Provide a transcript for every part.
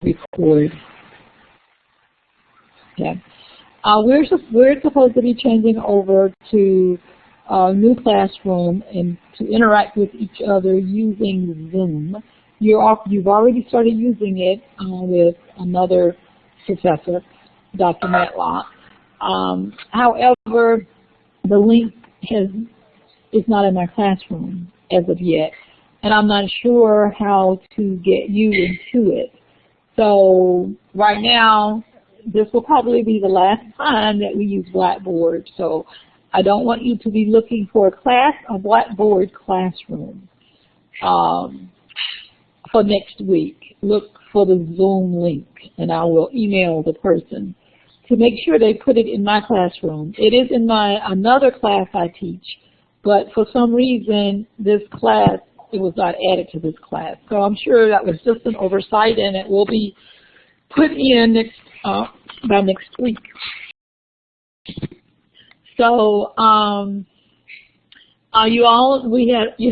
record. Okay. We're supposed to be changing over to a new classroom and to interact with each other using Zoom. You've already started using it with another professor, Dr. Matlock. However, the link is not in my classroom as of yet, and I'm not sure how to get you into it. So right now, this will probably be the last time that we use Blackboard. So I don't want you to be looking for a Blackboard classroom for next week. Look for the Zoom link, and I will email the person to make sure they put it in my classroom. It is in another class I teach, but for some reason this class, it was not added to this class. So I'm sure that was just an oversight, and it will be put in by next week. So you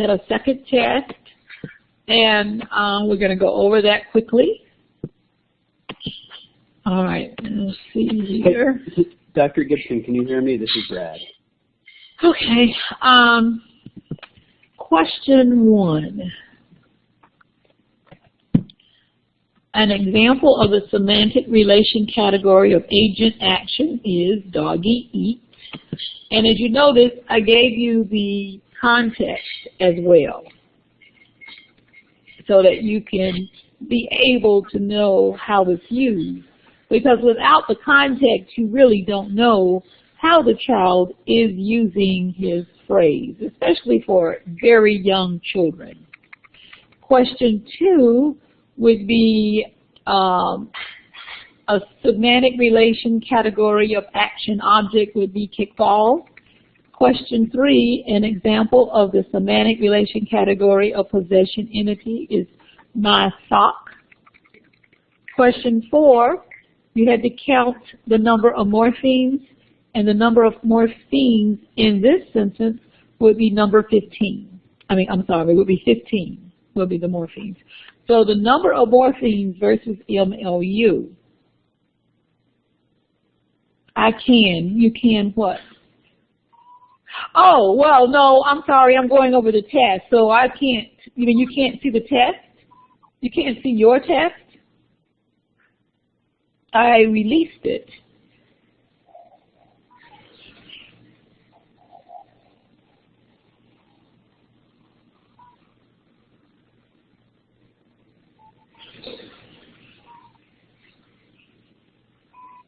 had a second test, and we're going to go over that quickly. All right, let's see here. Hey, Dr. Gibson, can you hear me? This is Brad. Okay. Question 1. An example of the semantic relation category of agent action is doggy eats. And as you notice, I gave you the context as well, so that you can be able to know how it's used. Because without the context, you really don't know how the child is using his phrase, especially for very young children. Question 2 would be a semantic relation category of action object would be kickball. Question 3, an example of the semantic relation category of possession entity is my sock. Question 4, you had to count the number of morphemes, and the number of morphemes in this sentence would be number 15. It would be 15 will be the morphemes. So the number of morphemes versus MLU. You can what? Oh, well, no, I'm sorry, I'm going over the test. So I can't, you can't see the test? You can't see your test? I released it.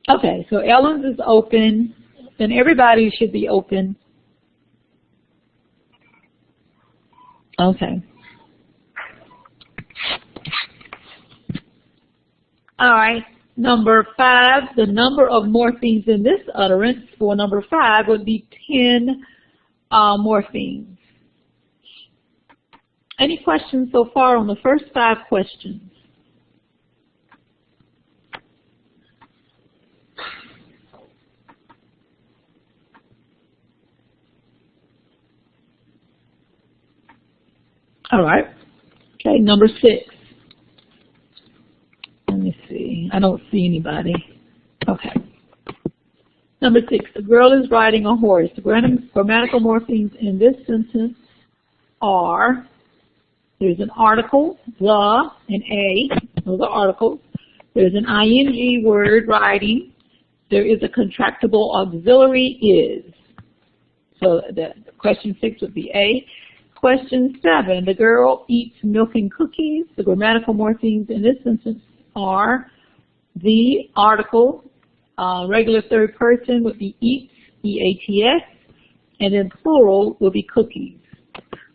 Okay, so Ellen's is open, and everybody should be open. Okay. All right, number 5, the number of morphemes in this utterance for number 5 would be 10 morphemes. Any questions so far on the first 5 questions? All right. Okay, number 6. Let me see. I don't see anybody. Okay. Number 6. The girl is riding a horse. The grammatical morphemes in this sentence are, there's an article, the, and a. Those are articles. There's an ing word, riding. There is a contractible auxiliary, is. So the question 6 would be A. Question 7, the girl eats milk and cookies. The grammatical morphemes in this sentence are the article, regular third person would be eats, E-A-T-S, and then plural would be cookies.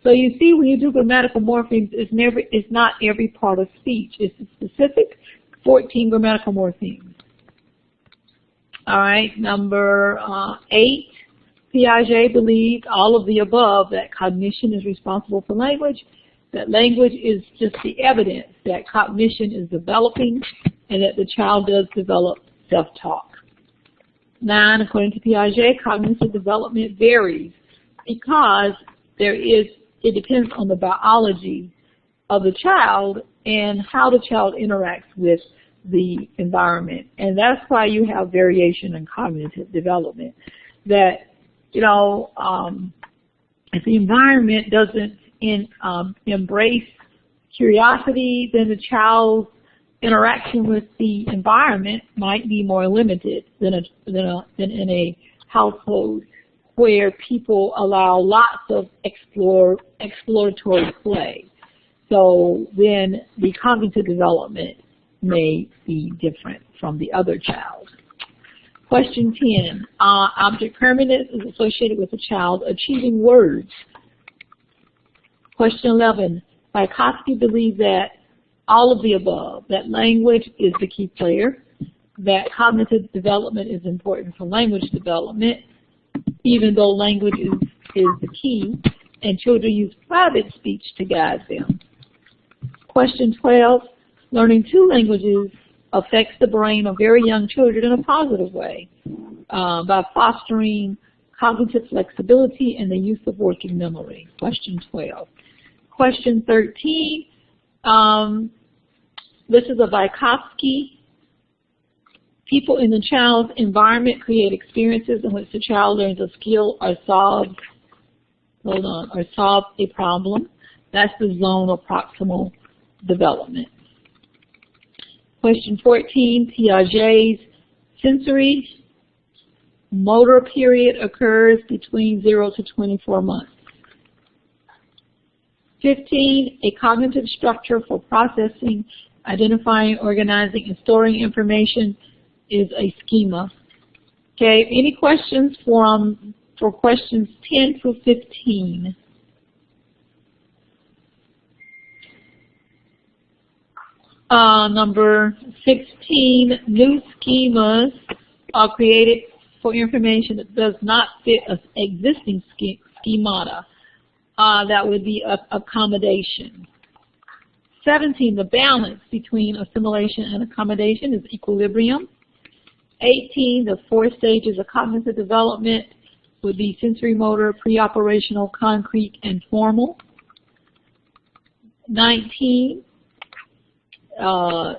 So you see, when you do grammatical morphemes, it's not every part of speech. It's a specific 14 grammatical morphemes. All right, number 8. Piaget believed all of the above, that cognition is responsible for language, that language is just the evidence that cognition is developing, and that the child does develop self-talk. 9, according to Piaget, cognitive development varies because it depends on the biology of the child and how the child interacts with the environment. And that's why you have variation in cognitive development. That, you know, if the environment doesn't embrace curiosity, then the child's interaction with the environment might be more limited than in a household where people allow lots of exploratory play. So then the cognitive development may be different from the other child. Question 10, object permanence is associated with a child achieving words. Question 11, Vygotsky believes that all of the above, that language is the key player, that cognitive development is important for language development, even though language is the key, and children use private speech to guide them. Question 12, learning two languages affects the brain of very young children in a positive way by fostering cognitive flexibility and the use of working memory. Question 12. Question 13, this is a Vygotsky. People in the child's environment create experiences in which the child learns a skill or solve a problem. That's the zone of proximal development. Question 14, Piaget's sensory motor period occurs between 0 to 24 months. 15, a cognitive structure for processing, identifying, organizing, and storing information is a schema. Okay, any questions for questions 10 through 15? Number 16, new schemas are created for information that does not fit an existing schemata. That would be accommodation. 17, the balance between assimilation and accommodation is equilibrium. 18, the 4 stages of cognitive development would be sensory motor, pre-operational, concrete, and formal. 19, a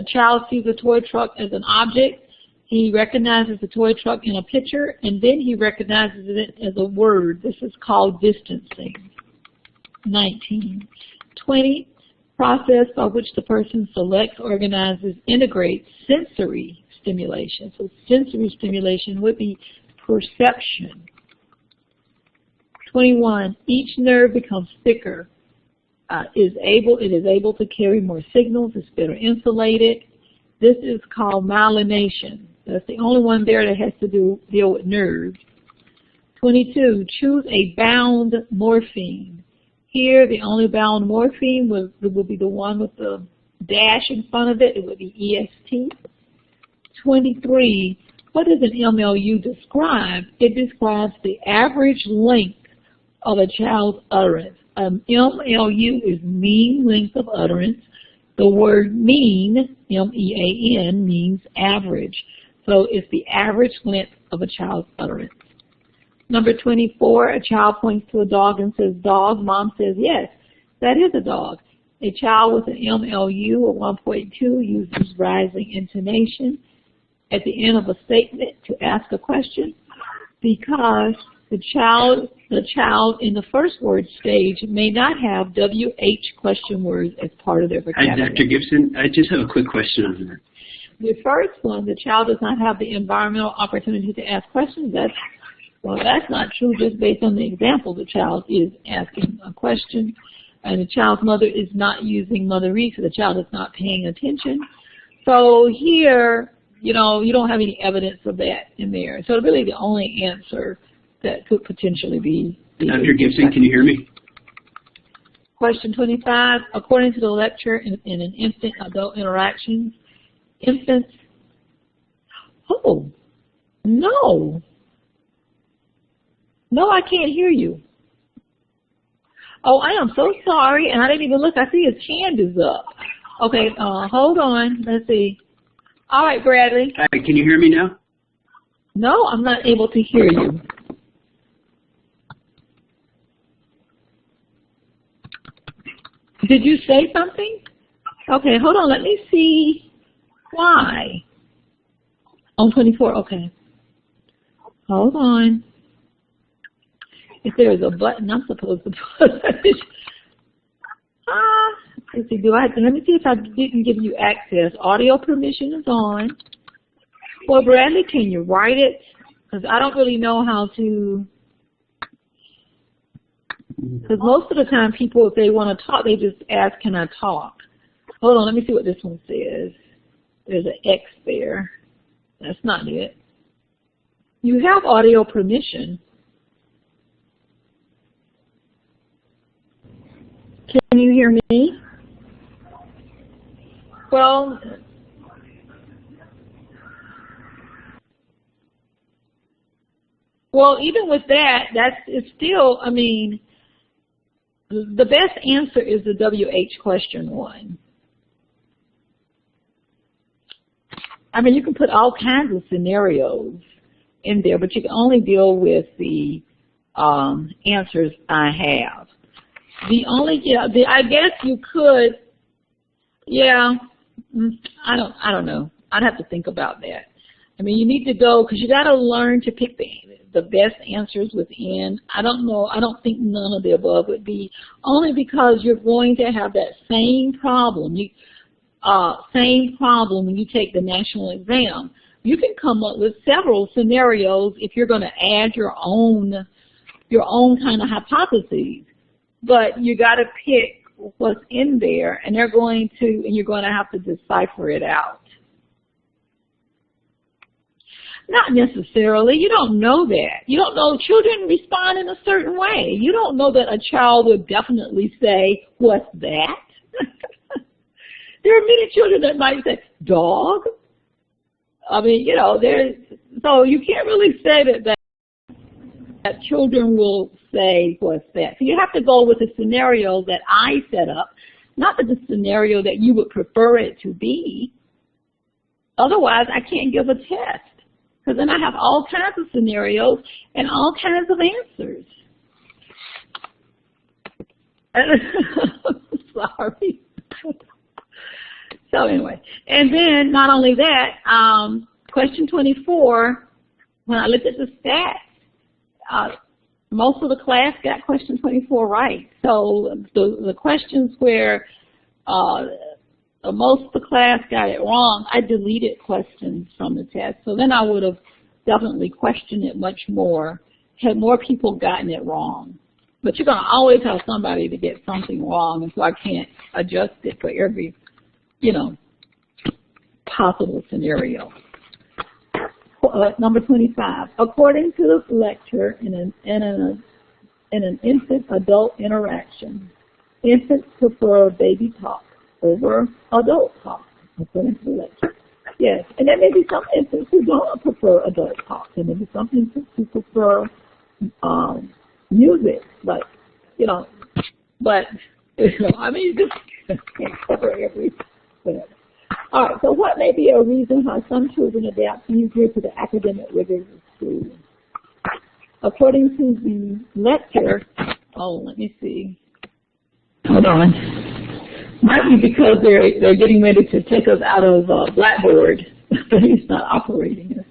child sees a toy truck as an object. He recognizes the toy truck in a picture, and then he recognizes it as a word. This is called distancing. 19. 20, process by which the person selects, organizes, integrates sensory stimulation. So sensory stimulation would be perception. 21, each nerve becomes thicker. It is able to carry more signals. It's better insulated. This is called myelination. That's the only one there that has to deal with nerves. 22, choose a bound morpheme. Here, the only bound morpheme would be the one with the dash in front of it. It would be EST. 23, what does an MLU describe? It describes the average length of a child's utterance. MLU is mean length of utterance. The word mean, M-E-A-N, means average. So it's the average length of a child's utterance. Number 24, a child points to a dog and says, dog. Mom says, yes, that is a dog. A child with an MLU of 1.2 uses rising intonation at the end of a statement to ask a question because the child in the first word stage may not have WH question words as part of their vocabulary. Dr. Gibson, I just have a quick question on that. The first one, the child does not have the environmental opportunity to ask questions. That's not true just based on the example. The child is asking a question, and the child's mother is not using motherese, so the child is not paying attention. So here, you don't have any evidence of that in there. So really the only answer that could potentially be Dr. Gibson, can you hear me? Question 25, according to the lecture in an infant-adult interactions, infants, No, I can't hear you. Oh, I am so sorry, and I didn't even look. I see his hand is up. Okay, hold on. Let's see. All right, Bradley. All right, can you hear me now? No, I'm not able to hear you. Did you say something? Okay, hold on. Let me see. Why? On 24, okay. Hold on. If there's a button, I'm supposed to push. Let's see, let me see if I didn't give you access. Audio permission is on. Well, Bradley, can you write it? Because I don't really know how to. Because most of the time people, if they want to talk, they just ask, can I talk? Hold on, let me see what this one says. There's an X there. That's not it. You have audio permission. Can you hear me? Well, even with that, it's still, I mean, the best answer is the WH question one. I mean, you can put all kinds of scenarios in there, but you can only deal with the answers I have. The only, I guess you could, I don't know. I'd have to think about that. I mean, you need to go, because you got to learn to pick the best answers within. I don't know. I don't think none of the above would be, only because you're going to have that same problem. Same problem when you take the national exam. You can come up with several scenarios if you're going to add your own kind of hypotheses. But you got to pick what's in there, and you're going to have to decipher it out. Not necessarily. You don't know that. You don't know children respond in a certain way. You don't know that a child would definitely say, what's that? There are many children that might say, dog. I mean, so you can't really say that children will say, what's that? So you have to go with the scenario that I set up, not the scenario that you would prefer it to be. Otherwise, I can't give a test, because then I have all kinds of scenarios and all kinds of answers. Sorry. So anyway, and then not only that, question 24, when I looked at the stats, most of the class got question 24 right. So the questions where most of the class got it wrong, I deleted questions from the test. So then I would have definitely questioned it much more had more people gotten it wrong. But you're going to always have somebody to get something wrong, and so I can't adjust it for every possible scenario. Number 25. According to this lecture, in an infant-adult interaction, infants prefer baby talk over adult talk, according to the lecture. Yes, and there may be some infants who don't prefer adult talk. There may be some infants who prefer music, but I mean, you just can't cover every. Whatever. All right, so what may be a reason why some children adapt easier to the academic rigors of school? According to the lecture, let me see. Hold on. Might be because they're getting ready to take us out of Blackboard, but he's not operating it.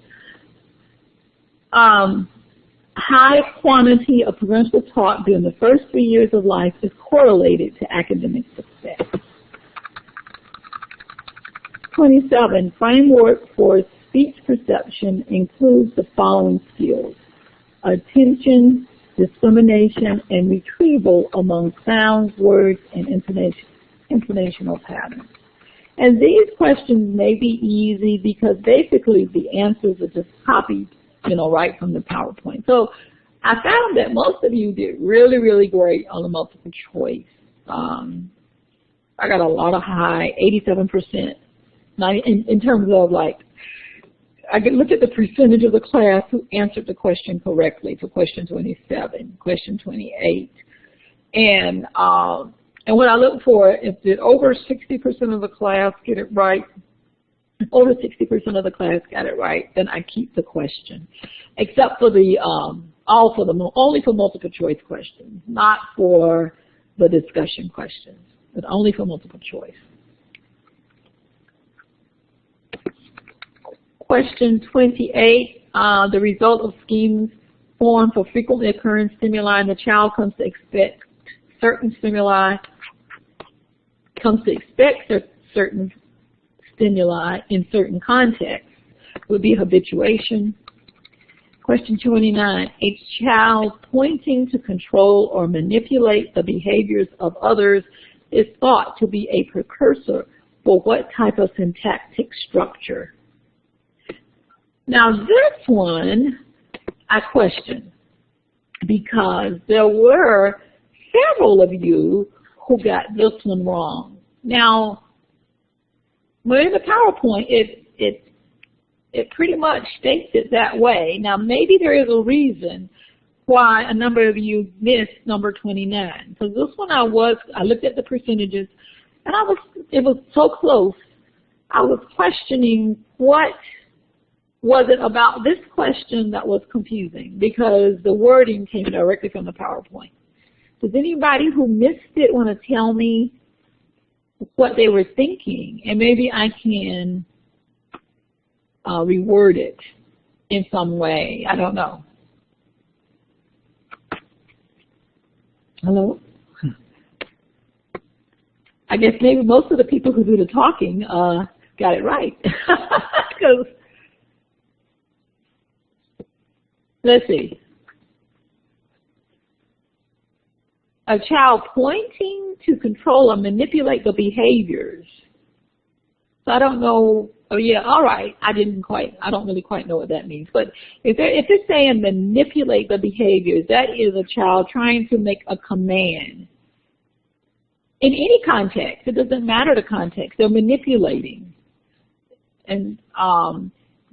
High quantity of parental talk during the first 3 years of life is correlated to academic success. 27, framework for speech perception includes the following skills: attention, discrimination, and retrieval among sounds, words, and intonational patterns. And these questions may be easy because basically the answers are just copied, right from the PowerPoint. So I found that most of you did really, really great on the multiple choice. I got a lot of high, 87%. In terms of I could look at the percentage of the class who answered the question correctly for question 27, question 28. And what I look for, if did over 60% of the class get it right, over 60% of the class got it right, then I keep the question. Except for the, only for multiple choice questions, not for the discussion questions, but only for multiple choice. Question 28, the result of schemes formed for frequently occurring stimuli, and the child comes to expect certain stimuli, certain stimuli in certain contexts, would be habituation. Question 29, a child pointing to control or manipulate the behaviors of others is thought to be a precursor for what type of syntactic structure? Now this one I question, because there were several of you who got this one wrong. Now, in the PowerPoint, it pretty much states it that way. Now, maybe there is a reason why a number of you missed number 29. Because this one I looked at the percentages, and it was so close. I was questioning what was it about this question that was confusing, because the wording came directly from the PowerPoint. Does anybody who missed it want to tell me what they were thinking? And maybe I can reword it in some way. I don't know. Hello? I guess maybe most of the people who do the talking got it right. Because, let's see. A child pointing to control or manipulate the behaviors. So I don't know. Oh yeah, all right. I don't really quite know what that means. But if it's saying manipulate the behaviors, that is a child trying to make a command. In any context, it doesn't matter the context. They're manipulating, and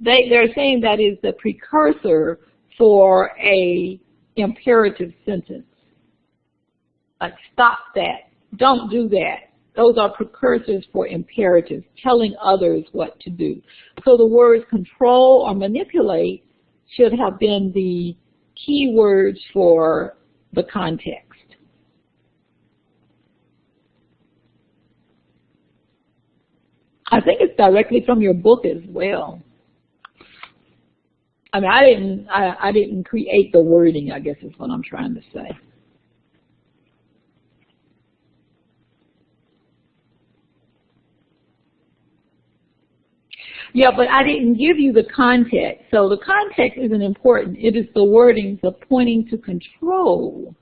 they're saying that is the precursor for a imperative sentence. Like, stop that, don't do that. Those are precursors for imperatives, telling others what to do. So the words control or manipulate should have been the key words for the context. I think it's directly from your book as well. I mean, I didn't create the wording, I guess is what I'm trying to say. Yeah, but I didn't give you the context. So the context isn't important. It is the wording, the pointing to control.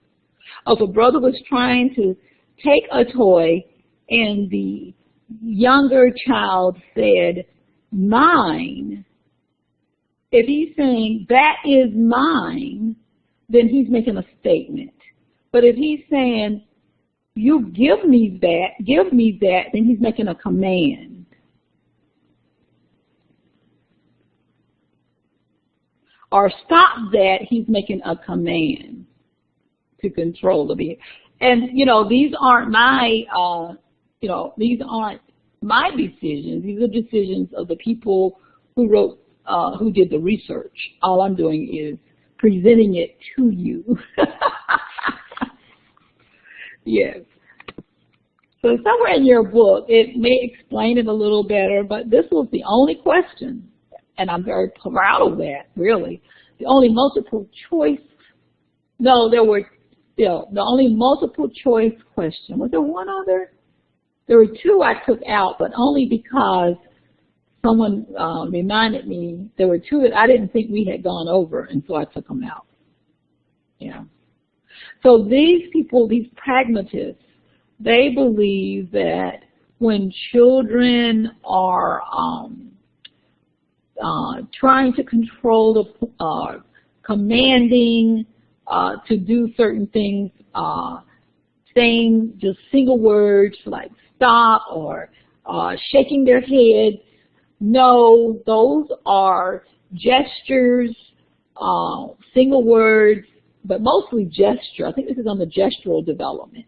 If a brother was trying to take a toy and the younger child said, mine, if he's saying, that is mine, then he's making a statement. But if he's saying, you give me that, then he's making a command. Or stop that, he's making a command to control the behavior. And, these aren't my, these aren't my decisions. These are decisions of the people who wrote, who did the research. All I'm doing is presenting it to you. Yes. So somewhere in your book, it may explain it a little better, but this was the only question. And I'm very proud of that, really. The only multiple choice, the only multiple choice question. Was there one other? There were two I took out, but only because someone reminded me. There were two that I didn't think we had gone over, and so I took them out. Yeah. So these people, these pragmatists, they believe that when children are trying to control the commanding to do certain things, saying just single words like stop or shaking their heads. No, those are gestures, single words, but mostly gesture. I think this is on the gestural development.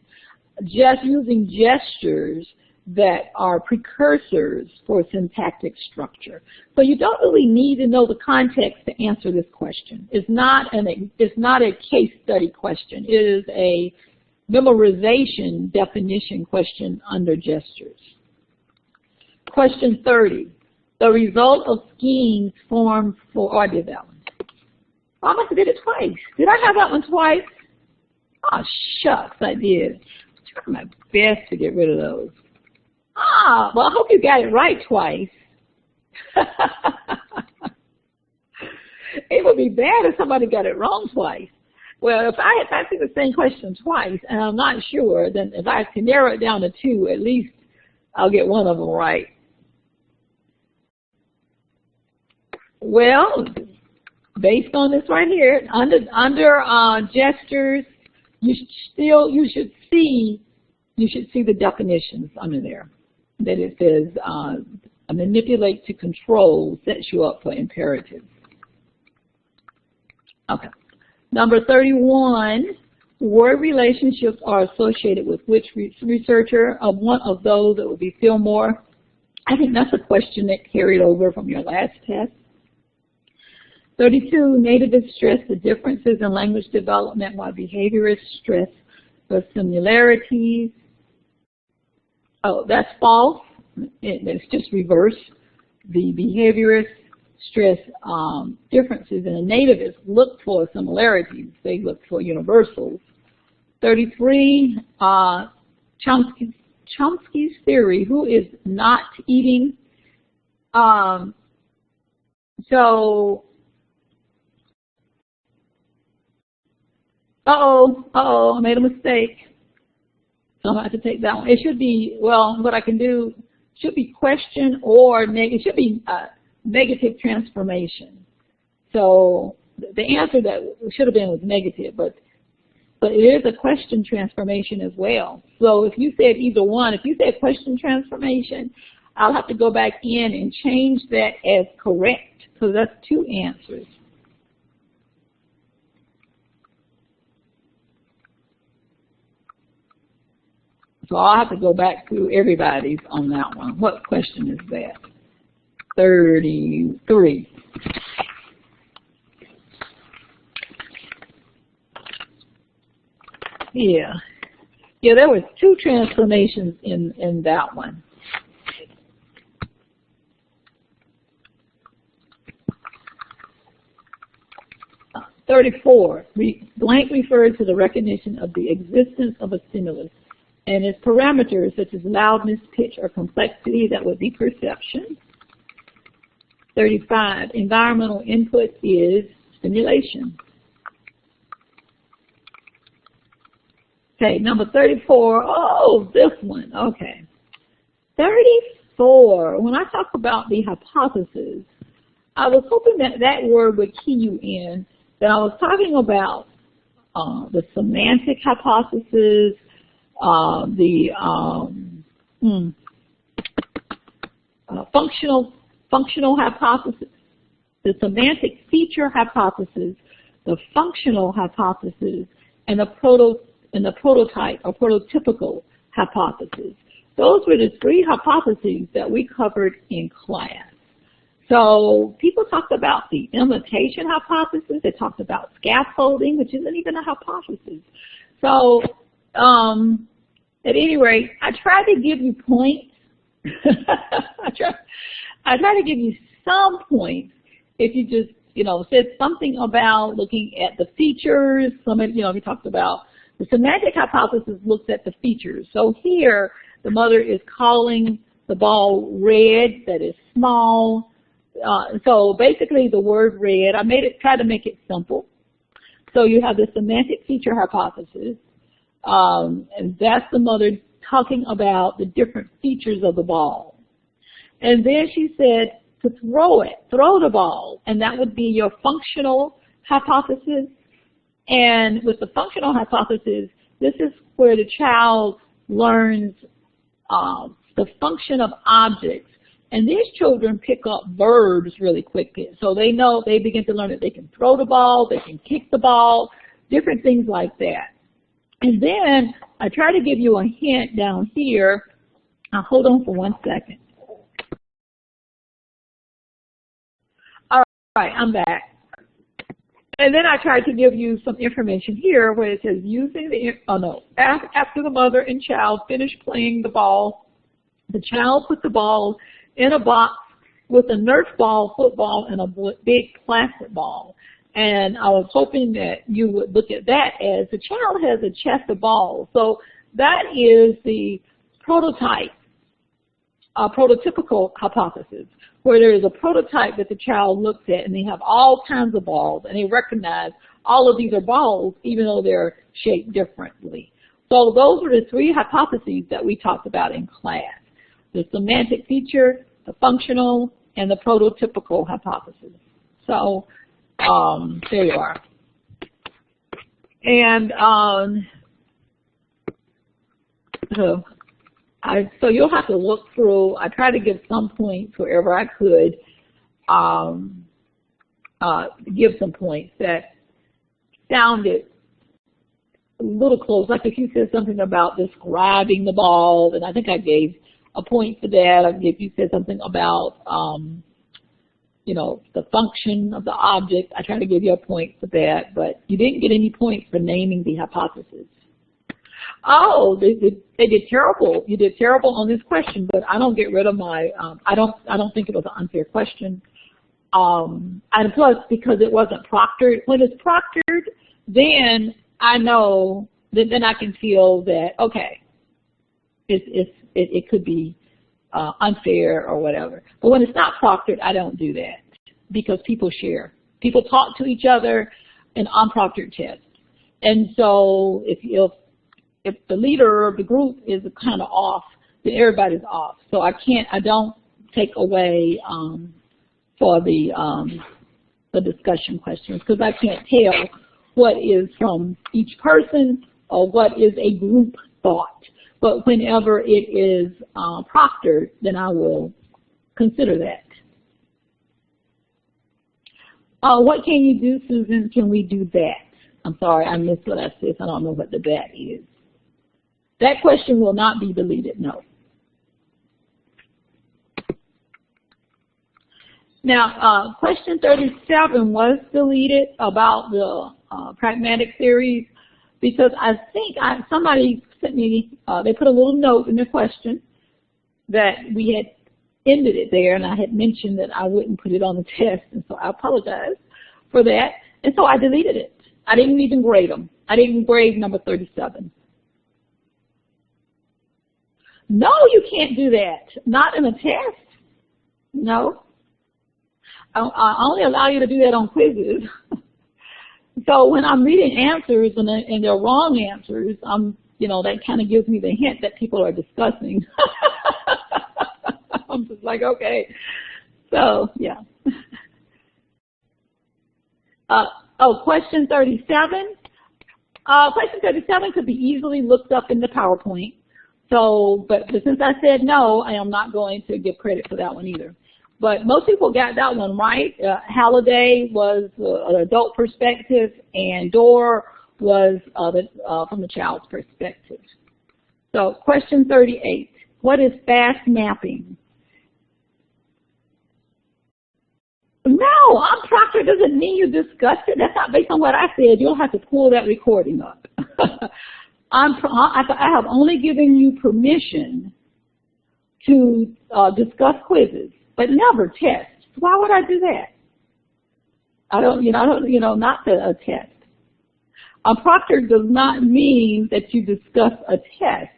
Just using gestures that are precursors for syntactic structure. So you don't really need to know the context to answer this question. It's not a case study question. It is a memorization definition question under gestures. Question 30. The result of schemes formed for, oh, I did that one. Oh, I must have did it twice. Did I have that one twice? Oh, shucks, I did. Try my best to get rid of those. Ah, well, I hope you got it right twice. It would be bad if somebody got it wrong twice. Well, if I see the same question twice and I'm not sure, then if I can narrow it down to two, at least I'll get one of them right. Well, based on this right here, under gestures, you should see the definitions under there. That it says manipulate to control sets you up for imperatives. Okay. Number 31, word relationships are associated with which researcher? One of those, that would be Fillmore. I think that's a question that carried over from your last test. 32, nativists stress the differences in language development while behaviorists stress the similarities. Oh, that's false. It's just reverse. The behaviorists stress differences, and the nativists look for similarities. They look for universals. 33, Chomsky's theory, who is not eating. I made a mistake. So I have to take that one. It should be, well, what I can do should be question or negative. It should be negative transformation. So the answer that should have been was negative, but it is a question transformation as well. So if you said either one, if you said question transformation, I'll have to go back in and change that as correct, because that's two answers. So I'll have to go back through everybody's on that one. What question is that? 33. Yeah, there were two transformations in that one. Uh, 34. Blank refers to the recognition of the existence of a stimulus and its parameters such as loudness, pitch, or complexity. That would be perception. 35, environmental input is stimulation. Okay, number 34, oh, this one, okay. 34, when I talk about the hypothesis, I was hoping that that word would key you in, that I was talking about the semantic hypothesis, functional hypothesis, the semantic feature hypothesis, the functional hypothesis, and the prototype or prototypical hypothesis. Those were the three hypotheses that we covered in class. So people talked about the imitation hypothesis. They talked about scaffolding, which isn't even a hypothesis. So at any rate, I tried to give you points. I try to give you some points if you just, said something about looking at the features. We talked about the semantic hypothesis looks at the features. So here, the mother is calling the ball red, that is small. So basically the word red, I tried to make it simple. So you have the semantic feature hypothesis, and that's the mother talking about the different features of the ball. And then she said to throw the ball, and that would be your functional hypothesis. And with the functional hypothesis, this is where the child learns the function of objects. And these children pick up verbs really quickly. So they begin to learn that they can throw the ball, they can kick the ball, different things like that. And then I try to give you a hint down here. Now hold on for 1 second. All right, I'm back. And then I tried to give you some information here where it says after the mother and child finish playing the ball, the child put the ball in a box with a Nerf ball, football, and a big plastic ball. And I was hoping that you would look at that as the child has a chest of balls. So that is the prototype, prototypical hypothesis, where there is a prototype that the child looks at and they have all kinds of balls and they recognize all of these are balls even though they're shaped differently. So those are the three hypotheses that we talked about in class: the semantic feature, the functional, and the prototypical hypothesis. So there you are. And so you'll have to look through. I tried to give some points wherever I could, give some points that sounded a little close. Like if you said something about describing the ball, then I think I gave a point for that. If you said something about you know, the function of the object, I tried to give you a point for that, but you didn't get any points for naming the hypothesis. Oh, they did terrible. You did terrible on this question, but I don't get rid of my. I don't think it was an unfair question. And plus, because it wasn't proctored. When it's proctored, then I know. Then I can feel that okay, it could be unfair or whatever. But when it's not proctored, I don't do that because people share. People talk to each other in unproctored tests. And so if the leader of the group is kind of off, then everybody's off. So I don't take away for the discussion questions because I can't tell what is from each person or what is a group thought. But whenever it is proctored, then I will consider that. What can you do, Susan? Can we do that? I'm sorry, I missed what I said. I don't know what the that is. That question will not be deleted, no. Now, question 37 was deleted about the pragmatic theories because I think somebody sent me, they put a little note in the question that we had ended it there, and I had mentioned that I wouldn't put it on the test, and so I apologize for that. And so I deleted it. I didn't even grade them. I didn't grade number 37. No, you can't do that. Not in a test. No. I only allow you to do that on quizzes. So when I'm reading answers and they're wrong answers, you know, that kind of gives me the hint that people are discussing. I'm just like, okay. So, yeah. Question 37. Question 37 could be easily looked up in the PowerPoint. So, but since I said no, I am not going to give credit for that one either. But most people got that one right. Halliday was an adult perspective, and Dorr was from the child's perspective. So, question 38. What is fast mapping? No, unproctored doesn't mean you discussed it. That's not based on what I said. You'll have to pull that recording up. I have only given you permission to discuss quizzes, but never tests. Why would I do that? Not a test. Unproctored does not mean that you discuss a test.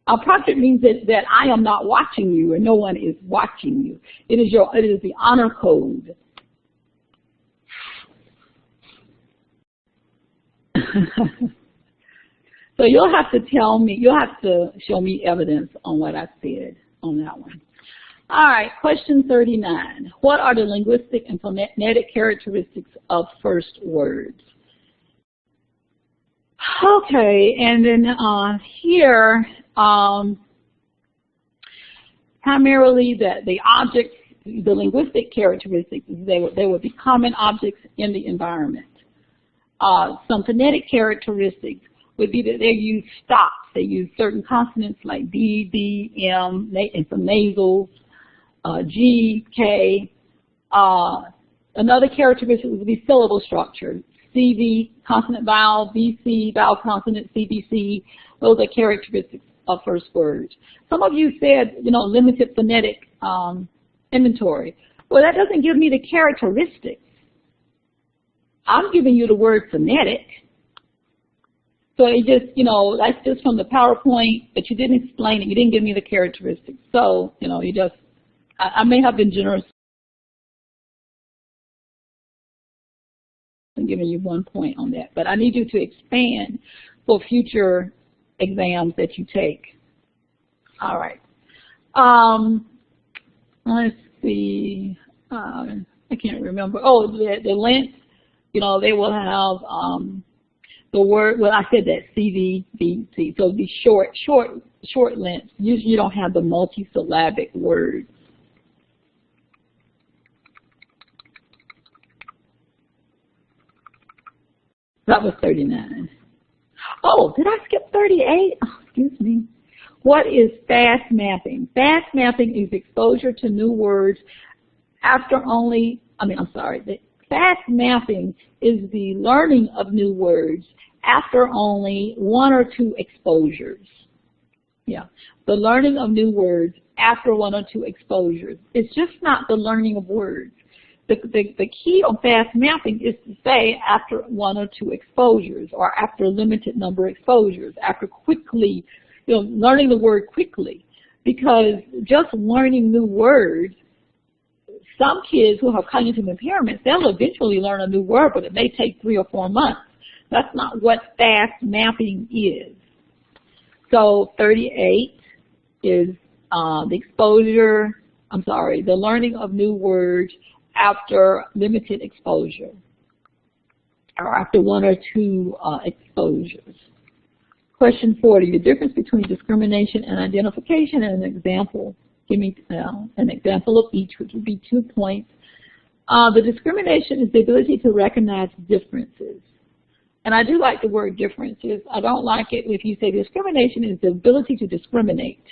Unproctored means that I am not watching you and no one is watching you. It is the honor code. So you'll have to show me evidence on what I said on that one. All right, question 39. What are the linguistic and phonetic characteristics of first words? Okay, and then here, primarily the objects, the linguistic characteristics, they would be common objects in the environment. Some phonetic characteristics would be that they use stops. They use certain consonants like D, D, M, and some nasals, G, K. Another characteristic would be syllable structure. CV, consonant vowel, VC, vowel consonant, CVC. Those are characteristics of first words. Some of you said, limited phonetic Inventory. Well, that doesn't give me the characteristics. I'm giving you the word phonetic. So it just, you know, that's just from the PowerPoint, but you didn't explain it. You didn't give me the characteristics. So, you know, you just, I may have been generous in giving you 1 point on that, but I need you to expand for future exams that you take. All right. Let's see. I can't remember. Oh, the length. You know, they will have the word. Well, I said that CVVC. So the short length. Usually, you don't have the multisyllabic words. That was 39. Oh, did I skip 38? Oh, excuse me. What is fast mapping? Fast mapping is exposure to new words after only, fast mapping is the learning of new words after only 1 or 2 exposures. Yeah, the learning of new words after 1 or 2 exposures. It's just not the learning of words. The key on fast mapping is to say after 1 or 2 exposures, or after a limited number of exposures, after quickly, you know, learning the word quickly. Because just learning new words, some kids who have cognitive impairments, they'll eventually learn a new word, but it may take 3 or 4 months. That's not what fast mapping is. So 38 is the learning of new words after limited exposure, or after 1 or 2 exposures. Question 40, the difference between discrimination and identification, and an example. Give me an example of each, which would be 2 points. The discrimination is the ability to recognize differences. And I do like the word differences. I don't like it if you say discrimination is the ability to discriminate.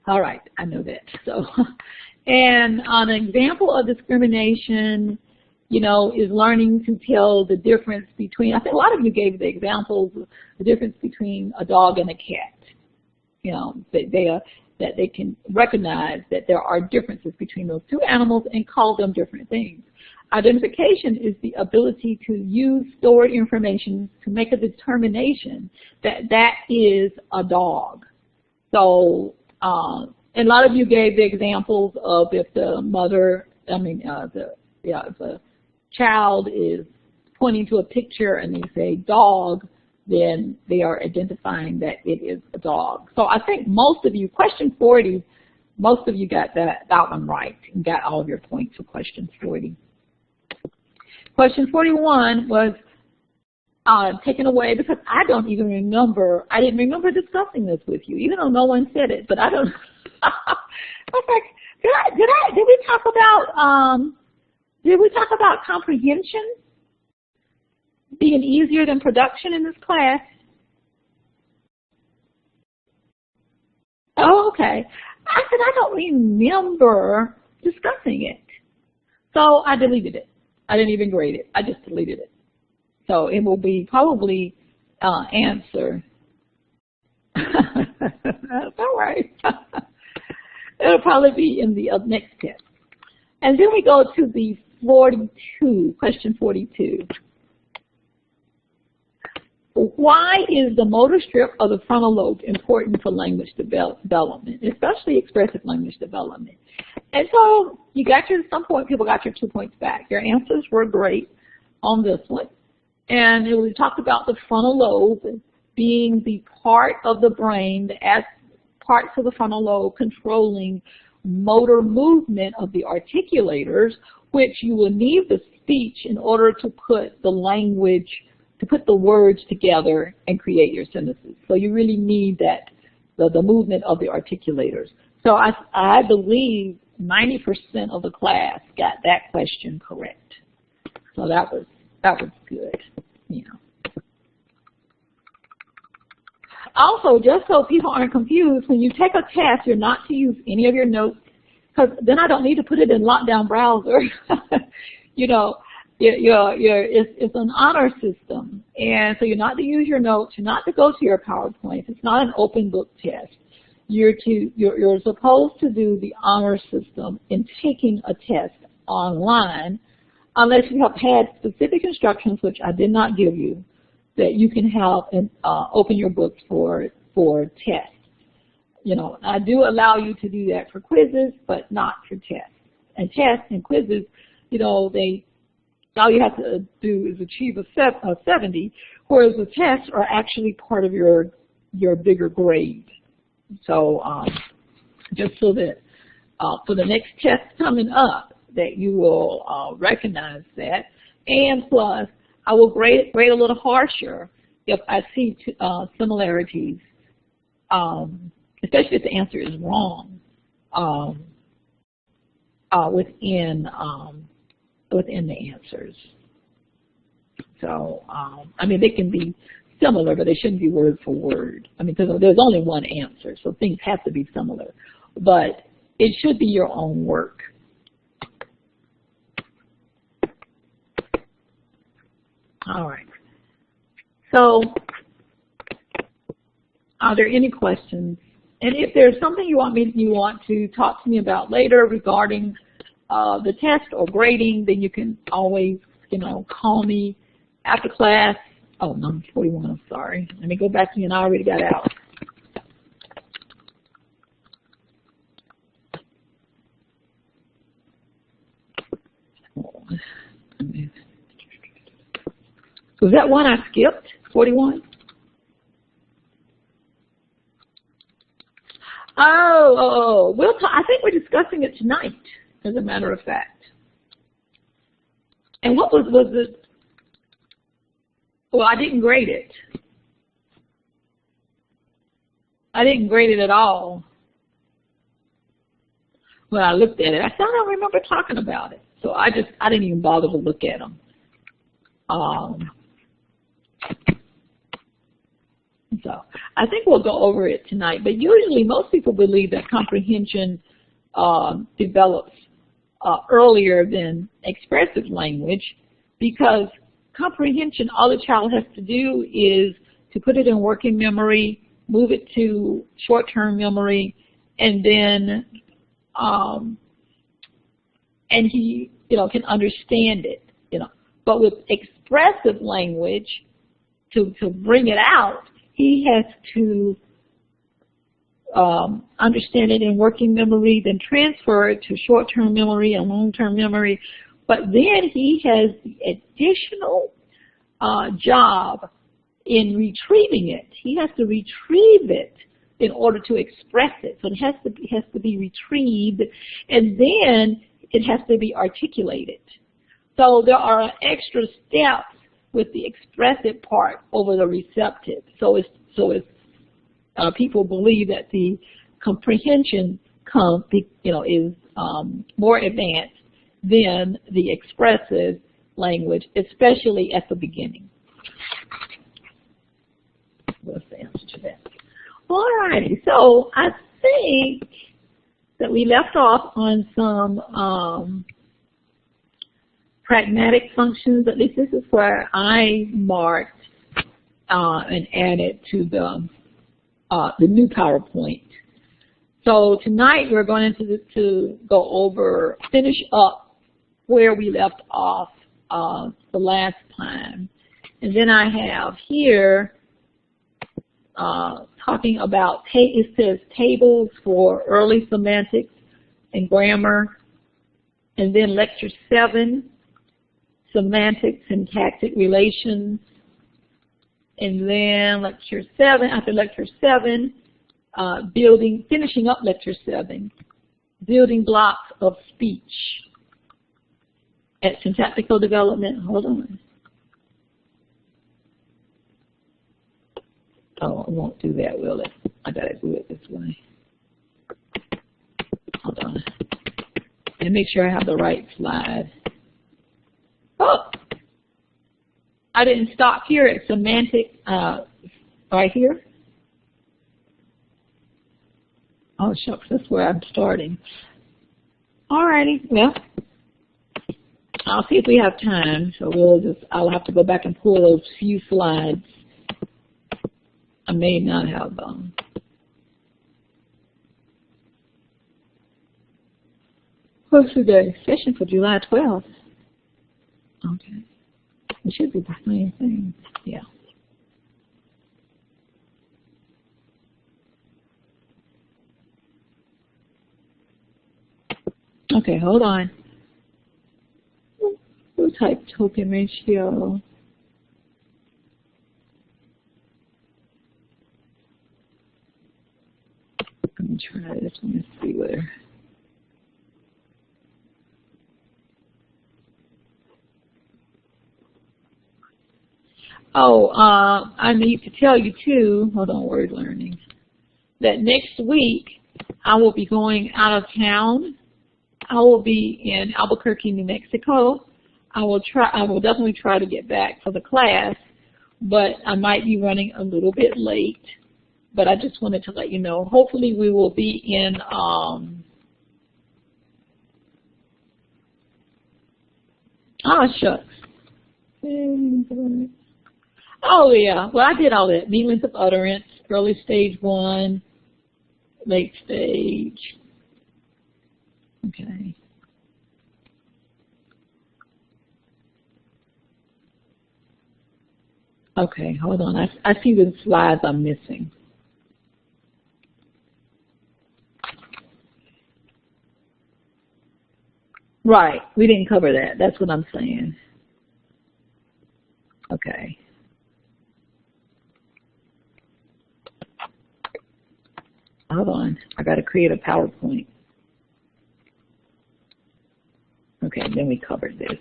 All right, I know that. So, and an example of discrimination, you know, is learning to tell the difference between, I think a lot of you gave the examples, the difference between a dog and a cat. You know, that they can recognize that there are differences between those 2 animals and call them different things. Identification is the ability to use stored information to make a determination that that is a dog. So, and a lot of you gave the examples of if the mother, if a child is pointing to a picture and they say dog, then they are identifying that it is a dog. So I think most of you, question 40, most of you got that one right and got all of your points for question 40. Question 41 was taken away because I didn't remember discussing this with you, even though no one said it, but I don't, I was like, did we talk about comprehension being easier than production in this class? Oh, okay. I said, I don't remember discussing it. So I deleted it. I didn't even grade it. I just deleted it. So it will be probably answer. That's all right. It'll probably be in the next test. And then we go to the 42, question 42. Why is the motor strip of the frontal lobe important for language development, especially expressive language development? And so at some point people got your 2 points back. Your answers were great on this one. And we talked about the frontal lobe being the part of the brain, parts of the frontal lobe controlling motor movement of the articulators, which you will need the speech in order to put the language, to put the words together and create your sentences. So you really need that, the movement of the articulators. So I believe 90% of the class got that question correct. So that was good, you know. Also, just so people aren't confused, when you take a test, you're not to use any of your notes, because then I don't need to put it in lockdown browser. You know, it's an honor system, and so you're not to use your notes, you're not to go to your PowerPoint. It's not an open book test. you're supposed to do the honor system in taking a test online, unless you have had specific instructions, which I did not give you, that you can have and open your books for tests. You know, I do allow you to do that for quizzes, but not for tests. And tests and quizzes, you know, all you have to do is achieve a 70, whereas the tests are actually part of your bigger grade. So just so that for the next test coming up, that you will recognize that. And plus, I will grade a little harsher if I see similarities, especially if the answer is wrong, within the answers. So, I mean, they can be similar, but they shouldn't be word for word. I mean, because there's only one answer, so things have to be similar. But it should be your own work. All right. So, are there any questions? And if there's something you want to talk to me about later regarding the test or grading, then you can always, you know, call me after class. Oh, number 41, I'm sorry. Let me go back to you, and I already got out. Was that one I skipped, 41? Oh, we'll talk. I think we're discussing it tonight, as a matter of fact. And what was it? Well, I didn't grade it. I didn't grade it at all. When I looked at it, I said, I don't remember talking about it. So I didn't even bother to look at them. So I think we'll go over it tonight. But usually most people believe that comprehension develops earlier than expressive language, because comprehension, all the child has to do is to put it in working memory, move it to short-term memory, and then and he, you know, can understand it, you know. But with expressive language, to bring it out, he has to understand it in working memory, then transfer it to short-term memory and long-term memory. But then he has the additional job in retrieving it. He has to retrieve it in order to express it. So it has to be retrieved, and then it has to be articulated. So there are extra steps with the expressive part over the receptive. So people believe that the comprehension is more advanced than the expressive language, especially at the beginning. What's the answer to that? All righty. So I think that we left off on some pragmatic functions. At least this is where I marked and added to the new PowerPoint. So tonight we're going to go over, finish up where we left off the last time. And then I have here talking about, it says tables for early semantics and grammar. And then lecture 7, semantic syntactic relations. And then lecture 7, after lecture 7, finishing up lecture 7, building blocks of speech. At syntactical development, hold on. Oh, it won't do that, will it? I gotta do it this way. Hold on. And make sure I have the right slide. Oh! I didn't stop here at semantic, right here. Oh, shucks, that's where I'm starting. Alrighty, well, I'll see if we have time, so I'll have to go back and pull those few slides. I may not have What's the day? Session for July 12th. Okay. It should be the same thing. Yeah. Okay, hold on. We'll type token ratio. Let me try this. Let me see where. Oh, I need to tell you too, hold on, word learning, that next week I will be going out of town. I will be in Albuquerque, New Mexico. I will definitely try to get back for the class, but I might be running a little bit late. But I just wanted to let you know, hopefully we will be in shucks. Oh yeah, well I did all that. Mean length of utterance, early stage 1, late stage. Okay. Okay, hold on. I see the slides I'm missing. Right, we didn't cover that. That's what I'm saying. Okay. Hold on, I got to create a PowerPoint. Okay, then we covered this.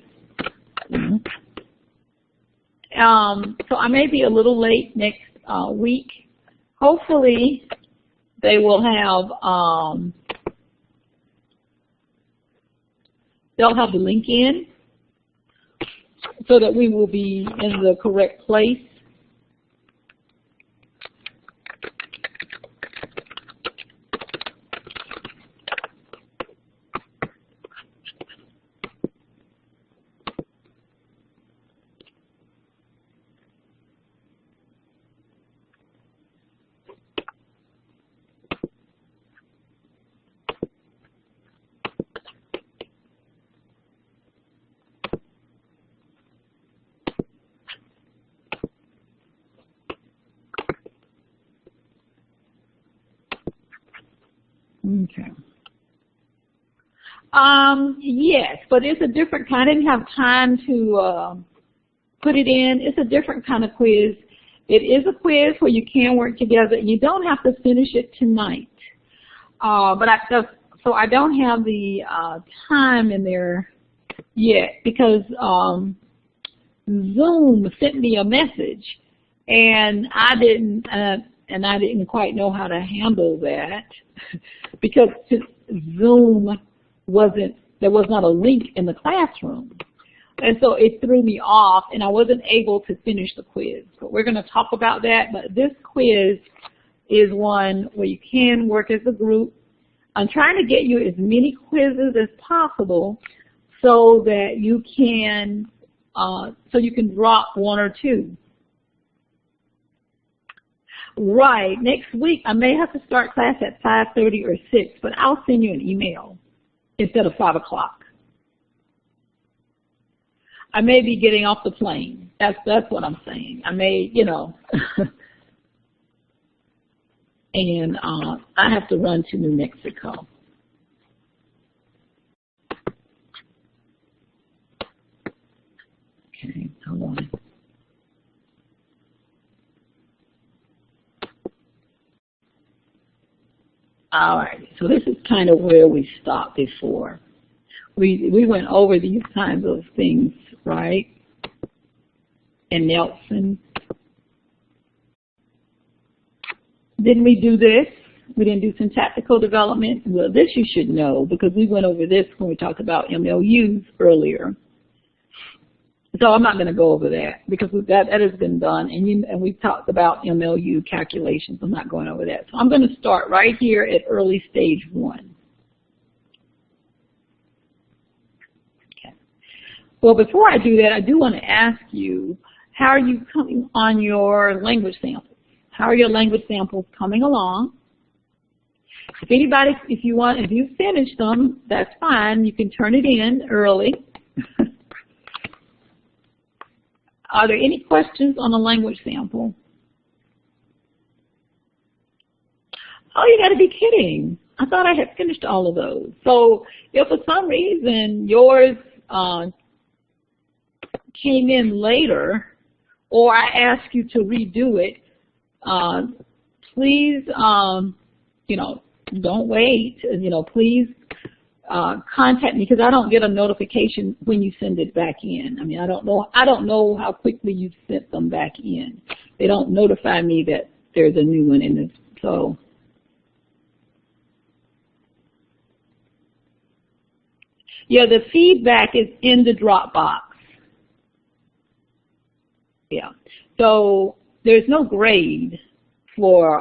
So I may be a little late next week. Hopefully they will have, they'll have the link in so that we will be in the correct place. Okay. Yes, but it's a different kind. I didn't have time to put it in. It's a different kind of quiz. It is a quiz where you can work together, and you don't have to finish it tonight. So I don't have the time in there yet because Zoom sent me a message, and I didn't quite know how to handle that because Zoom there was not a link in the classroom. And so it threw me off, and I wasn't able to finish the quiz. But we're going to talk about that. But this quiz is one where you can work as a group. I'm trying to get you as many quizzes as possible so that you can drop 1 or 2. Right. Next week, I may have to start class at 5:30 or 6, but I'll send you an email instead of 5 o'clock. I may be getting off the plane. That's what I'm saying. I may, and I have to run to New Mexico. Okay, hold on. All right, so this is kind of where we stopped before. We went over these kinds of things, right? And Nelson. Didn't we do this? We didn't do syntactical development. Well, this you should know because we went over this when we talked about MLUs earlier. So I'm not going to go over that because that has been done, and we've talked about MLU calculations. I'm not going over that. So I'm going to start right here at early stage 1. Well, before I do that, I do want to ask you, how are you coming on your language samples? How are your language samples coming along? if you finish them, that's fine. You can turn it in early. Are there any questions on the language sample? Oh, you got to be kidding. I thought I had finished all of those. So if for some reason yours came in later, or I ask you to redo it, please, don't wait. Please contact me, because I don't get a notification when you send it back in. I mean, I don't know how quickly you sent them back in. They don't notify me that there's a new one in this. So, yeah, the feedback is in the Dropbox. Yeah. So there's no grade for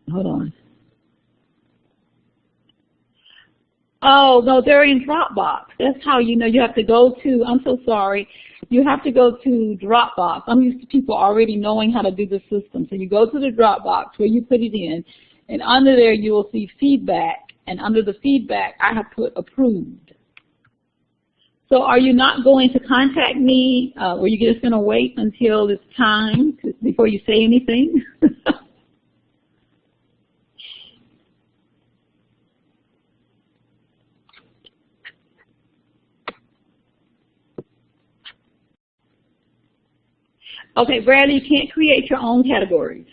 hold on. Oh, no, they're in Dropbox. That's how you know. You have to go to, I'm so sorry, you have to go to Dropbox. I'm used to people already knowing how to do the system. So you go to the Dropbox where you put it in, and under there you will see feedback, and under the feedback I have put approved. So are you not going to contact me? Or you just going to wait until it's time before you say anything? Okay, Bradley, you can't create your own categories.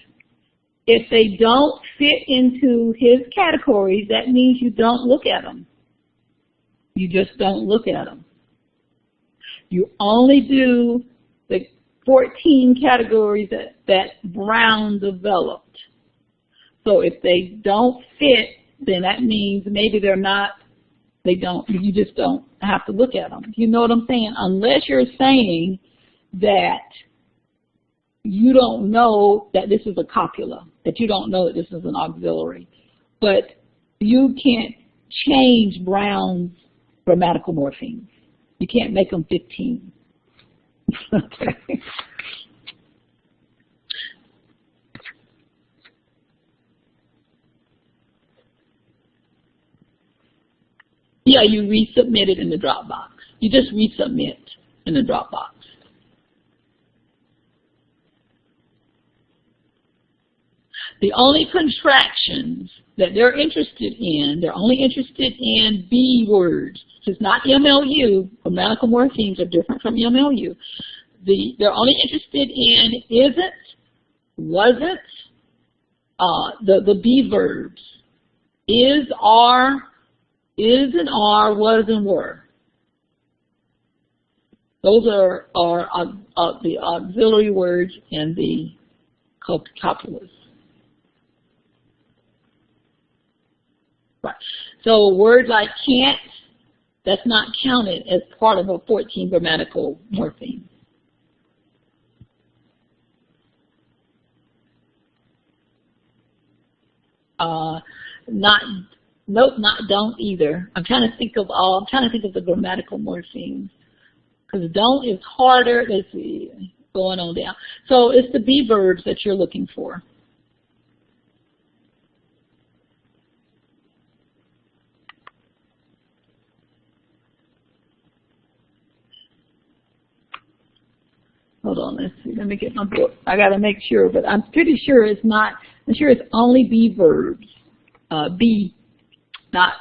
If they don't fit into his categories, that means you don't look at them. You just don't look at them. You only do the 14 categories that Brown developed. So if they don't fit, then that means maybe you just don't have to look at them. You know what I'm saying? Unless you're saying that you don't know that this is a copula, that you don't know that this is an auxiliary. But you can't change Brown's grammatical morphemes. You can't make them 15. Okay. Yeah, you resubmit it in the Dropbox. You just resubmit in the Dropbox. The only contractions that they're interested in, they're only interested in B words. It's not MLU. Grammatical morphemes are different from MLU. They're only interested in isn't, wasn't, the B verbs. Is, are, is and are, was and were. Those are the auxiliary words in the copulas. Right. So a word like can't, that's not counted as part of a 14 grammatical morpheme. Not don't either. I'm trying to think of the grammatical morphemes, because don't is harder. Let's see, going on down. So it's the B verbs that you're looking for. Hold on, let's see. Let me get my book. I got to make sure, but I'm pretty sure it's not. I'm sure it's only B verbs. B, not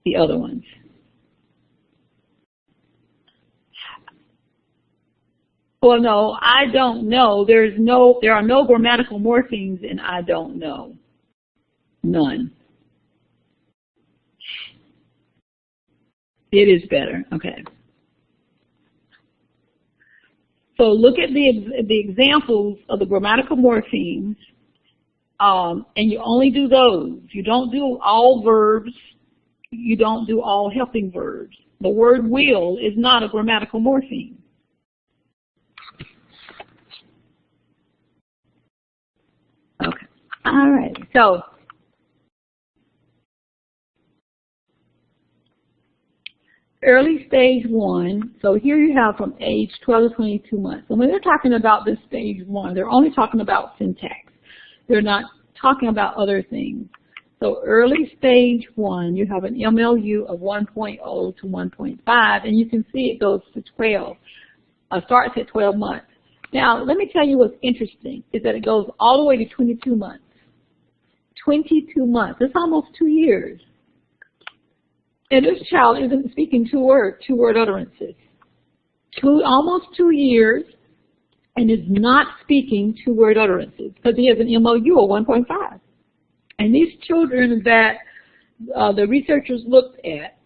the other ones. Well, no, I don't know. There are no grammatical morphemes in I don't know. None. It is better. Okay. So look at the examples of the grammatical morphemes, and you only do those. You don't do all verbs. You don't do all helping verbs. The word will is not a grammatical morpheme. Okay. All right. So early stage 1, so here you have from age 12 to 22 months. And when they're talking about this stage 1, they're only talking about syntax. They're not talking about other things. So early stage 1, you have an MLU of 1.0 to 1.5, and you can see it goes to 12, starts at 12 months. Now, let me tell you what's interesting, is that it goes all the way to 22 months. 22 months. It's almost 2 years. And this child isn't speaking two-word utterances. Almost 2 years, and is not speaking two-word utterances because he has an MLU of 1.5. And these children that the researchers looked at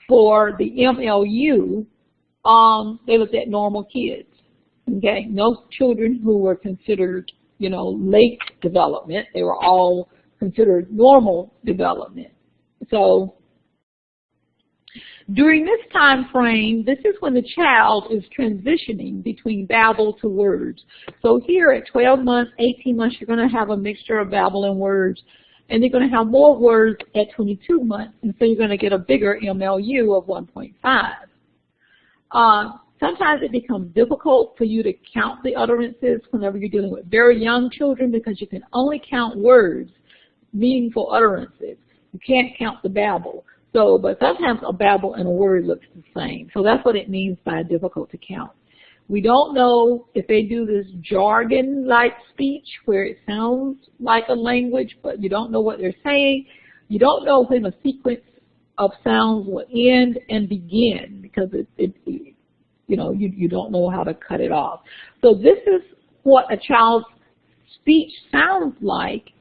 for the MLU, they looked at normal kids. Okay, no children who were considered, late development. They were all considered normal development. So during this time frame, this is when the child is transitioning between babble to words. So here at 12 months, 18 months, you're going to have a mixture of babble and words. And they're going to have more words at 22 months, and so you're going to get a bigger MLU of 1.5. Sometimes it becomes difficult for you to count the utterances whenever you're dealing with very young children because you can only count words, meaningful utterances. You can't count the babble. So, but sometimes a babble and a word looks the same. So that's what it means by difficult to count. We don't know if they do this jargon-like speech where it sounds like a language, but you don't know what they're saying. You don't know when a sequence of sounds will end and begin because you don't know how to cut it off. So this is what a child's speech sounds like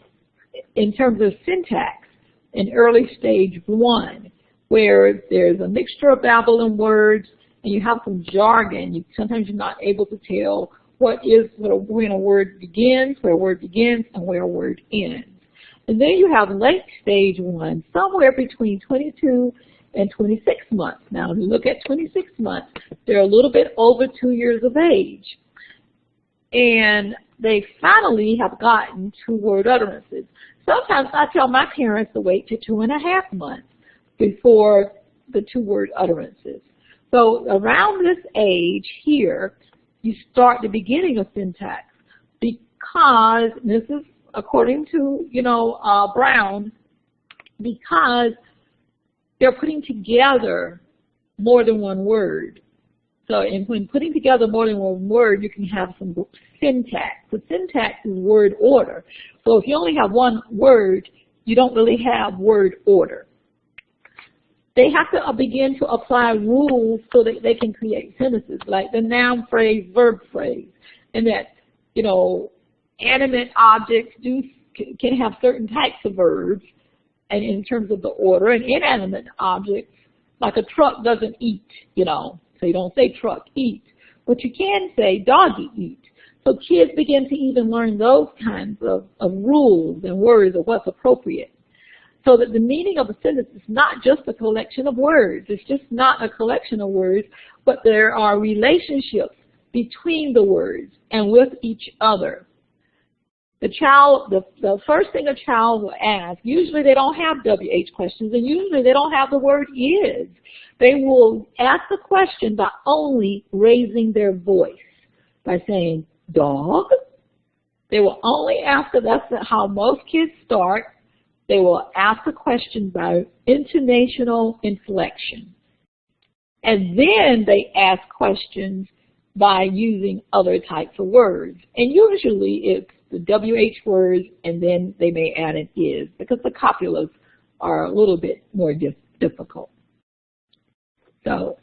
in terms of syntax in early stage 1, where there's a mixture of babble and words, and you have some jargon. Sometimes you're not able to tell when a word begins, where a word begins, and where a word ends. And then you have late stage 1, somewhere between 22 and 26 months. Now, if you look at 26 months, they're a little bit over 2 years of age. And they finally have gotten two-word utterances. Sometimes I tell my parents to wait to 2.5 months before the two-word utterances. So around this age here, you start the beginning of syntax because, this is according to, Brown, because they're putting together more than one word. So when putting together more than one word, you can have some syntax. The syntax is word order. So if you only have one word, you don't really have word order. They have to begin to apply rules so that they can create sentences, like the noun phrase, verb phrase, and that, animate objects can have certain types of verbs, and in terms of the order, and inanimate objects, like a truck doesn't eat, so you don't say truck eat, but you can say doggy eat. So kids begin to even learn those kinds of rules and words of what's appropriate. So that the meaning of a sentence is not just a collection of words. It's just not a collection of words, but there are relationships between the words and with each other. The first thing a child will ask, usually they don't have WH questions, and usually they don't have the word is. They will ask the question by only raising their voice, by saying, dog. They will only ask, that's how most kids start. They will ask a question by intonational inflection. And then they ask questions by using other types of words. And usually it's the WH words, and then they may add an is, because the copulars are a little bit more difficult. So,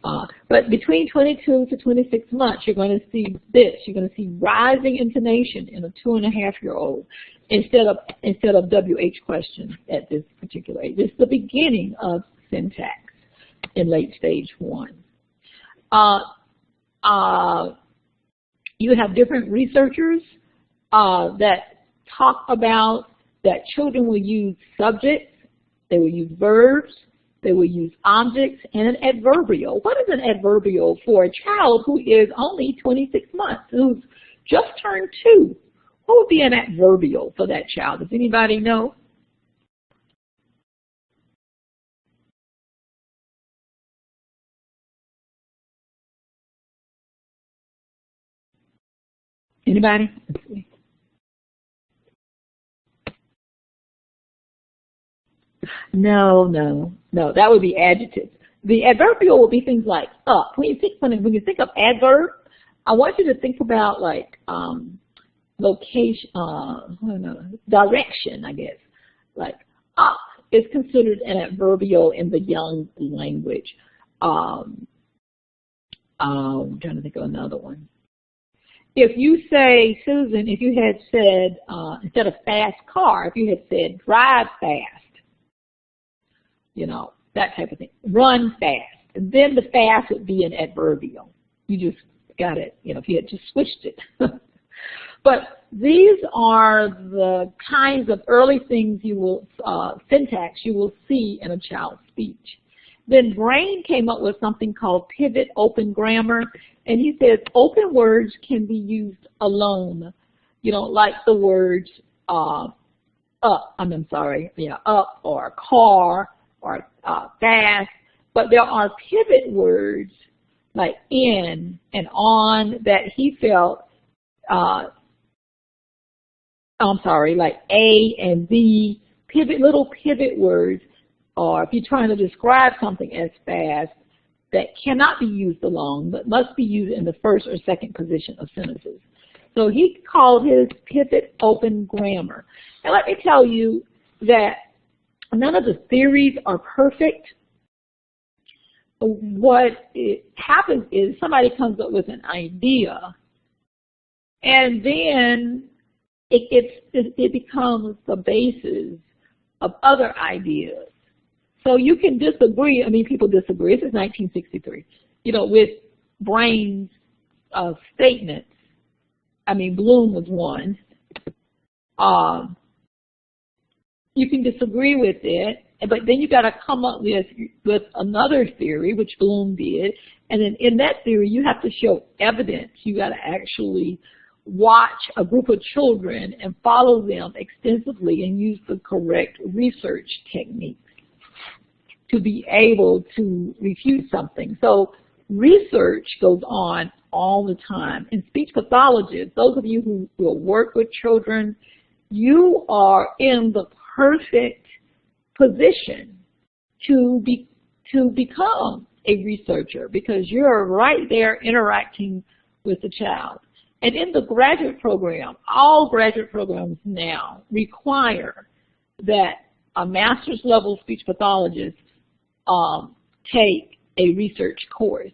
but between 22 to 26 months, you're going to see this. You're going to see rising intonation in a 2.5-year-old instead of WH questions at this particular age. It's the beginning of syntax in late stage 1. You have different researchers that talk about that children will use subjects, they will use verbs, they will use objects, and an adverbial. What is an adverbial for a child who is only 26 months, who's just turned 2? What would be an adverbial for that child? Does anybody know? Anybody? Let's see. No. That would be adjectives. The adverbial would be things like up. When you think of adverb, I want you to think about like location, direction, I guess. Like up is considered an adverbial in the young language. I'm trying to think of another one. If you say, Susan, if you had said, instead of fast car, if you had said drive fast, you know, that type of thing. Run fast. And then the fast would be an adverbial. You just got it, you know, if you had just switched it. But these are the kinds of early things you will, syntax you will see in a child's speech. Then Brain came up with something called pivot open grammar, and he says open words can be used alone, you know, like the words up or car or fast, but there are pivot words like in and on that he felt, like A and B, little pivot words, or if you're trying to describe something as fast, that cannot be used alone, but must be used in the first or second position of sentences. So he called his pivot open grammar. And let me tell you that none of the theories are perfect. What happens is somebody comes up with an idea, and then it becomes the basis of other ideas. So you can disagree. I mean, people disagree. This is 1963. You know, with Brain's statements. I mean, Bloom was one. You can disagree with it, but then you got to come up with another theory, which Bloom did, and then in that theory you have to show evidence. You got to actually watch a group of children and follow them extensively and use the correct research techniques to be able to refute something. So research goes on all the time. And speech pathologists, those of you who will work with children, you are in the perfect position to become a researcher because you're right there interacting with the child. And in the graduate program, all graduate programs now require that a master's level speech pathologist take a research course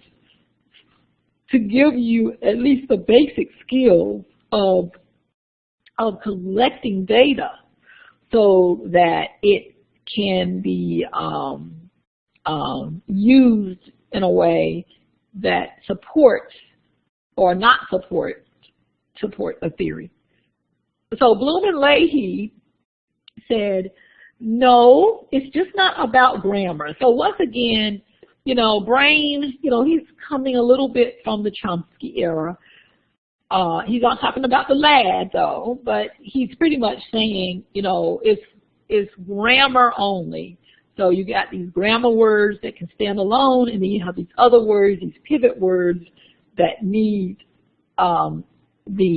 to give you at least the basic skills of collecting data so that it can be used in a way that supports or not support a theory. So Bloom and Leahy said, no, it's just not about grammar. So once again, you know, Brain, you know, he's coming a little bit from the Chomsky era. He's not talking about the lad though, but he's pretty much saying, you know, it's grammar only. So you got these grammar words that can stand alone, and then you have these other words, these pivot words that need the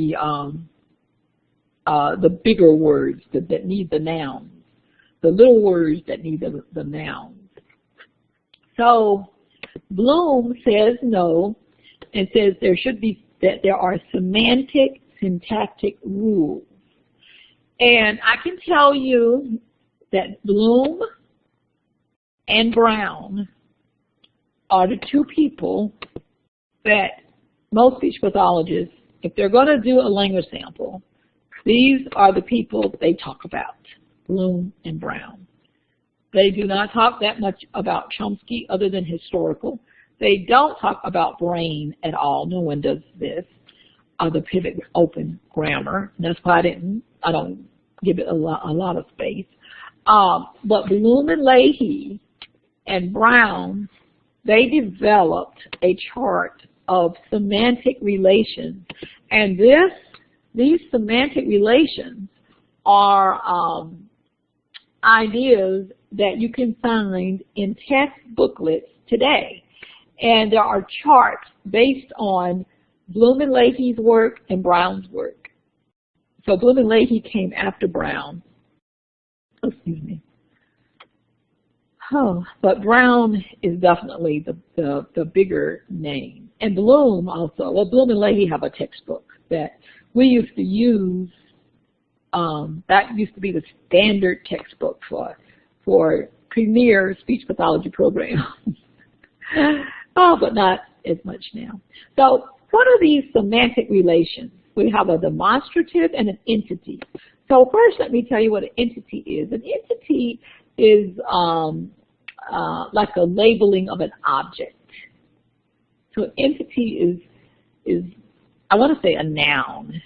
bigger words that need the nouns, the little words that need the nouns. So Bloom says no, and says there are semantic, syntactic rules. And I can tell you that Bloom and Brown are the two people that most speech pathologists, if they're going to do a language sample, these are the people they talk about, Bloom and Brown. They do not talk that much about Chomsky other than historical. They don't talk about Brain at all. No one does this, the pivot open grammar. That's why I don't give it a lot of space. But Bloom and Leahy and Brown, they developed a chart of semantic relations. And these semantic relations are ideas that you can find in test booklets today. And there are charts based on Bloom and Leahy's work and Brown's work. So Bloom and Leahy came after Brown. Oh, excuse me. Oh, but Brown is definitely the bigger name. And Bloom also. Well, Bloom and Leahy have a textbook that we used to use. That used to be the standard textbook for premier speech pathology programs. Oh, but not as much now. So what are these semantic relations? We have a demonstrative and an entity. So first, let me tell you what an entity is. An entity is like a labeling of an object. So an entity is I want to say a noun.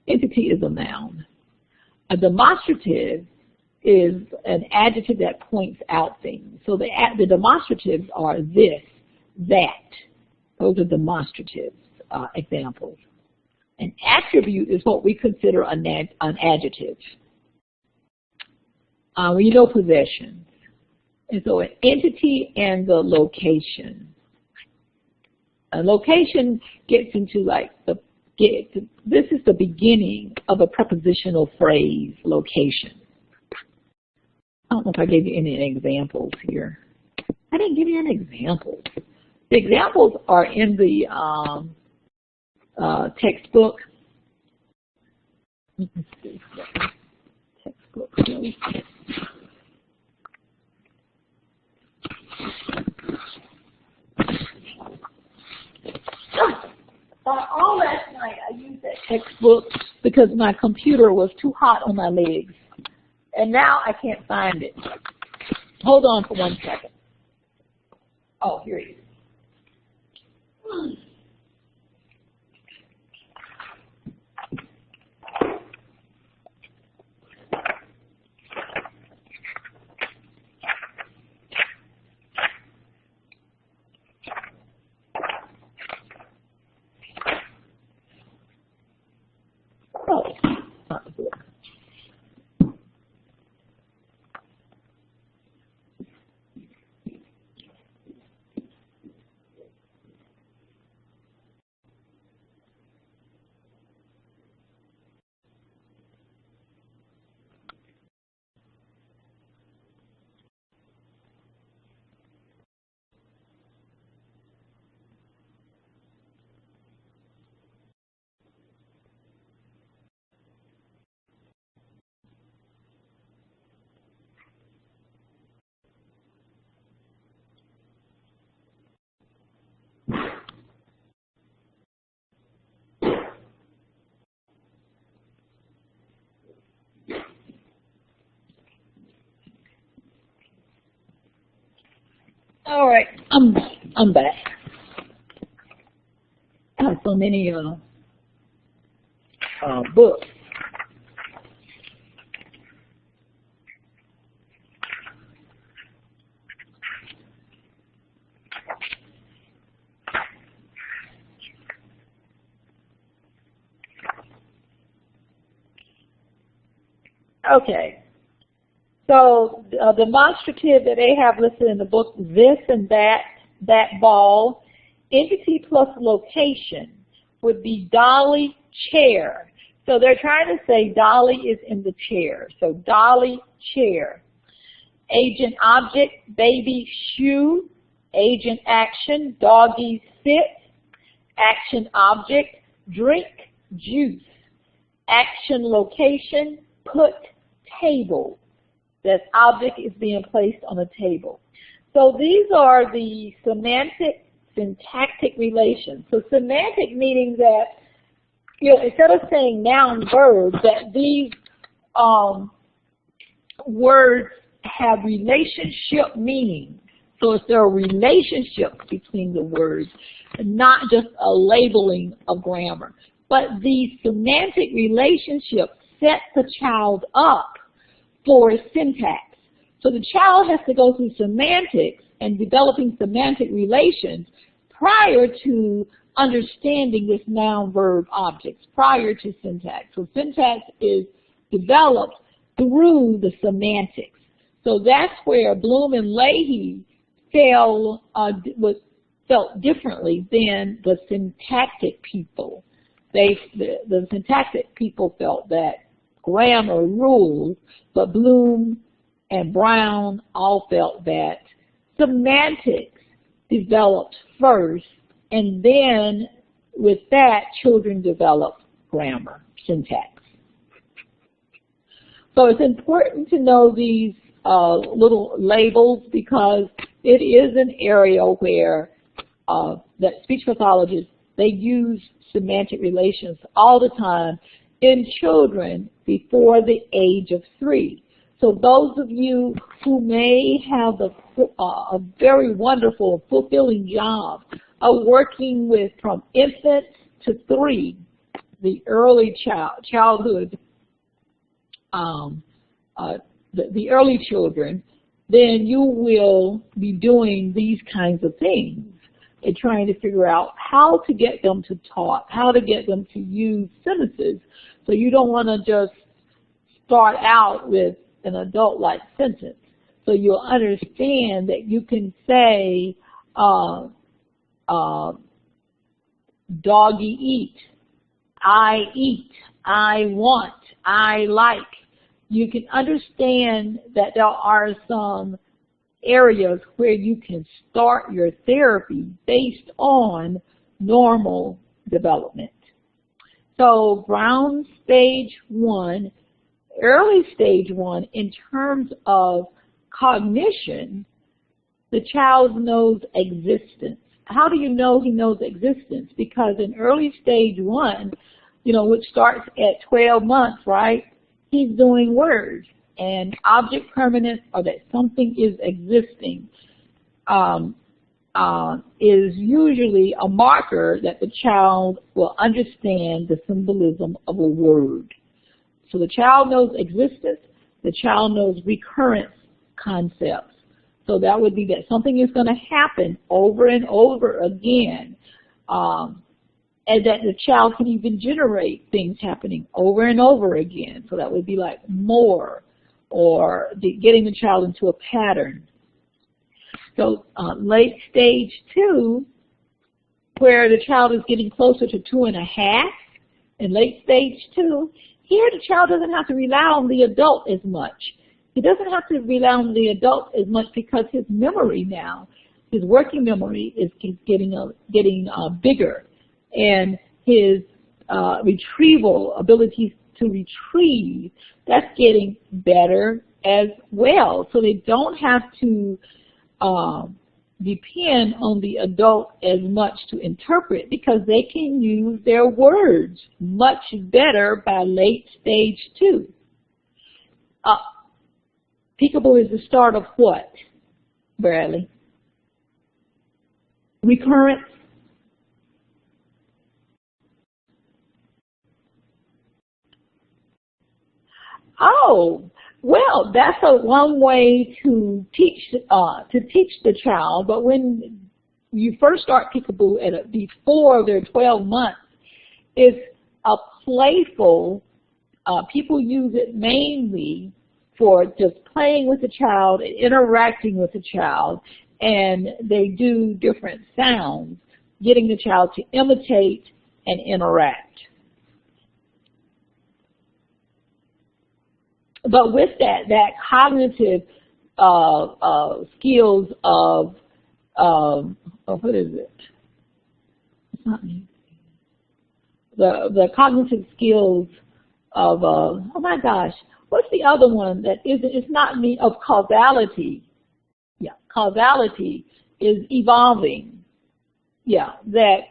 Entity is a noun. A demonstrative is an adjective that points out things. So the demonstratives are this, that. Those are demonstrative examples. An attribute is what we consider an adjective. We know possessions. And so an entity and the location. A location gets into like this is the beginning of a prepositional phrase, location. I don't know if I gave you any examples here. I didn't give you any examples. The examples are in the textbook. Let's see. Textbook. All last night I used that textbook because my computer was too hot on my legs. And now I can't find it. Hold on for 1 second. Oh, here it is. Oh, not the book. All right, I'm back. I have so many books. Okay. So demonstrative that they have listed in the book, this and that ball. Entity plus location would be Dolly chair. So they're trying to say Dolly is in the chair. So Dolly chair. Agent object, baby shoe. Agent action, doggy sit. Action object, drink juice. Action location, put table. That object is being placed on a table. So these are the semantic, syntactic relations. So semantic meaning that, instead of saying noun, verb, that these words have relationship meaning. So it's there a relationship between the words, not just a labeling of grammar. But the semantic relationship sets the child up for syntax. So the child has to go through semantics and developing semantic relations prior to understanding this noun, verb, objects, prior to syntax. So syntax is developed through the semantics. So that's where Bloom and Leahy fell felt differently than the syntactic people. The syntactic people felt that grammar ruled, but Bloom and Brown all felt that semantics developed first, and then with that, children developed grammar, syntax. So it's important to know these little labels, because it is an area where that speech pathologists, they use semantic relations all the time in children before the age of 3. So those of you who may have a very wonderful, fulfilling job of working with from infant to 3, the early childhood, the early children, then you will be doing these kinds of things and trying to figure out how to get them to talk, how to get them to use sentences. So you don't want to just start out with an adult-like sentence. So you'll understand that you can say, doggy eat, I want, I like. You can understand that there are some areas where you can start your therapy based on normal development. So Brown stage 1, early stage 1, in terms of cognition, the child knows existence. How do you know he knows existence? Because in early stage 1, which starts at 12 months, right? He's doing words, and object permanence, or that something is existing, is usually a marker that the child will understand the symbolism of a word. So the child knows existence, the child knows recurrence concepts. So that would be that something is going to happen over and over again, and that the child can even generate things happening over and over again. So that would be like more, or getting the child into a pattern. So late stage 2, where the child is getting closer to 2.5, in late stage 2, here the child doesn't have to rely on the adult as much. He doesn't have to rely on the adult as much because his memory now, his working memory is getting bigger, and his retrieval ability to retrieve, that's getting better as well. So they don't have to depend on the adult as much to interpret, because they can use their words much better by late stage 2. Peekaboo is the start of what, Bradley? Recurrence. Oh, well, that's one way to teach the child. But when you first start peekaboo before they're 12 months, it's a playful. People use it mainly for just playing with the child and interacting with the child, and they do different sounds, getting the child to imitate and interact. But with that cognitive skills of what is it? It's not me. The cognitive skills of oh my gosh, what's the other one that isn't? It's not me. Of causality. Yeah, causality is evolving. Yeah, that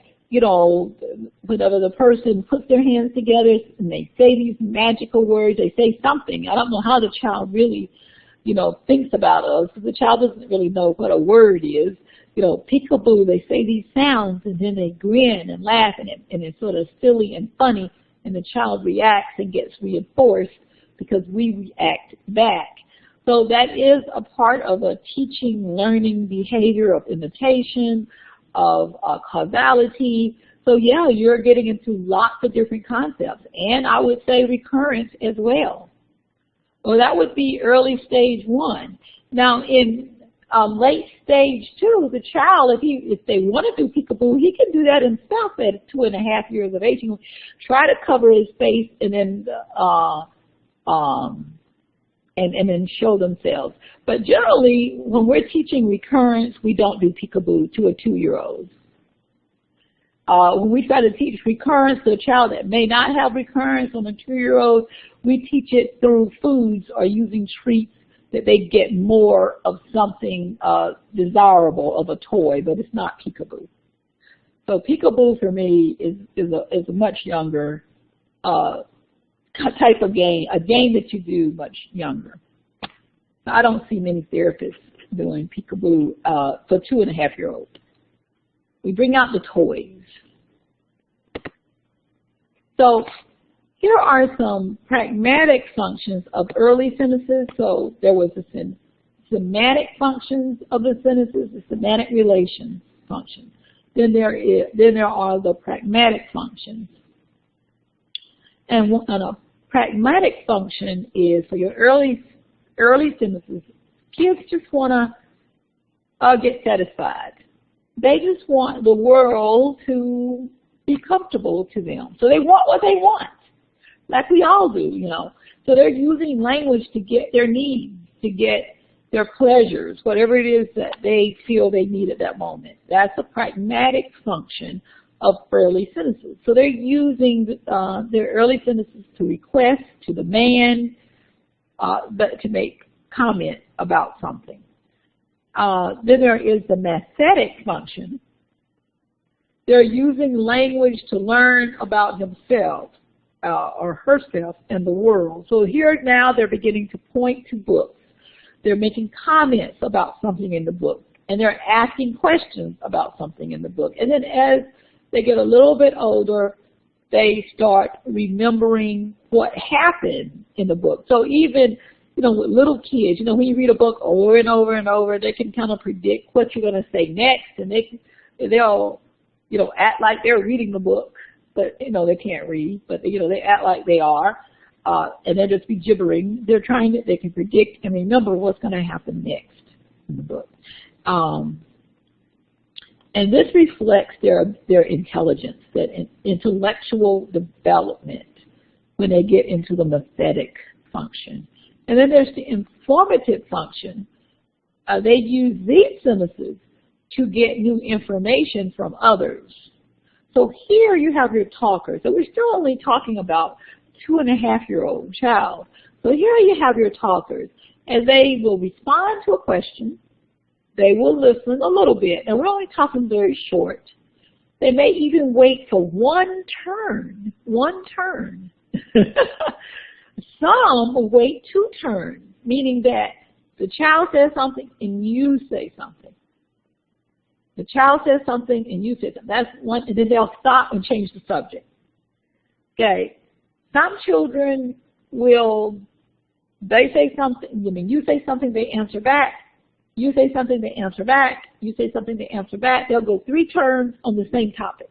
whenever the person puts their hands together and they say these magical words, they say something. I don't know how the child really, thinks about us. The child doesn't really know what a word is. Peekaboo, they say these sounds, and then they grin and laugh, and it's sort of silly and funny, and the child reacts and gets reinforced because we react back. So that is a part of a teaching, learning behavior of imitation, of causality. So yeah, you're getting into lots of different concepts, and I would say recurrence as well. Well, that would be early stage 1. Now in late stage too, the child, if they want to do peekaboo, he can do that himself at 2.5 years of age. He can try to cover his face and then and then show themselves. But generally, when we're teaching recurrence, we don't do peekaboo to a 2-year-old. When we try to teach recurrence to a child that may not have recurrence on a 2-year-old, we teach it through foods or using treats that they get more of something desirable of a toy, but it's not peekaboo. So peekaboo for me is a much younger type of game, a game that you do much younger. I don't see many therapists doing peekaboo for 2.5-year-olds. We bring out the toys. So here are some pragmatic functions of early sentences. So there was the semantic functions of the sentences, the semantic relations functions. Then there are the pragmatic functions. And a pragmatic function is for your early sentences. Kids just want to get satisfied. They just want the world to be comfortable to them. So they want what they want, like we all do, you know. So they're using language to get their needs, to get their pleasures, whatever it is that they feel they need at that moment. That's a pragmatic function of early sentences. So they're using their early sentences to request, to demand, but to make comment about something. Then there is the mathetic function. They're using language to learn about themselves or herself and the world. So here now they're beginning to point to books. They're making comments about something in the book, and they're asking questions about something in the book. And then as they get a little bit older, they start remembering what happened in the book. So even, you know, with little kids, you know, when you read a book over and over and over, they can kind of predict what you're going to say next, and they'll, you know, act like they're reading the book, but, you know, they can't read, but, you know, they act like they are, and they'll just be gibbering. They can predict and remember what's going to happen next in the book. And this reflects their intelligence, that intellectual development when they get into the mathetic function. And then there's the informative function. They use these sentences to get new information from others. So here you have your talker. So we're still only talking about 2.5-year-old child. So here you have your talkers, and they will respond to a question. They will listen a little bit, and we're only talking very short. They may even wait for one turn. Some will wait 2 turns, meaning that the child says something and you say something. The child says something and you say something. That's one, and then they'll stop and change the subject. Okay. Some children they say something, you say something, they answer back. You say something, they answer back. You say something, they answer back. They'll go 3 turns on the same topic.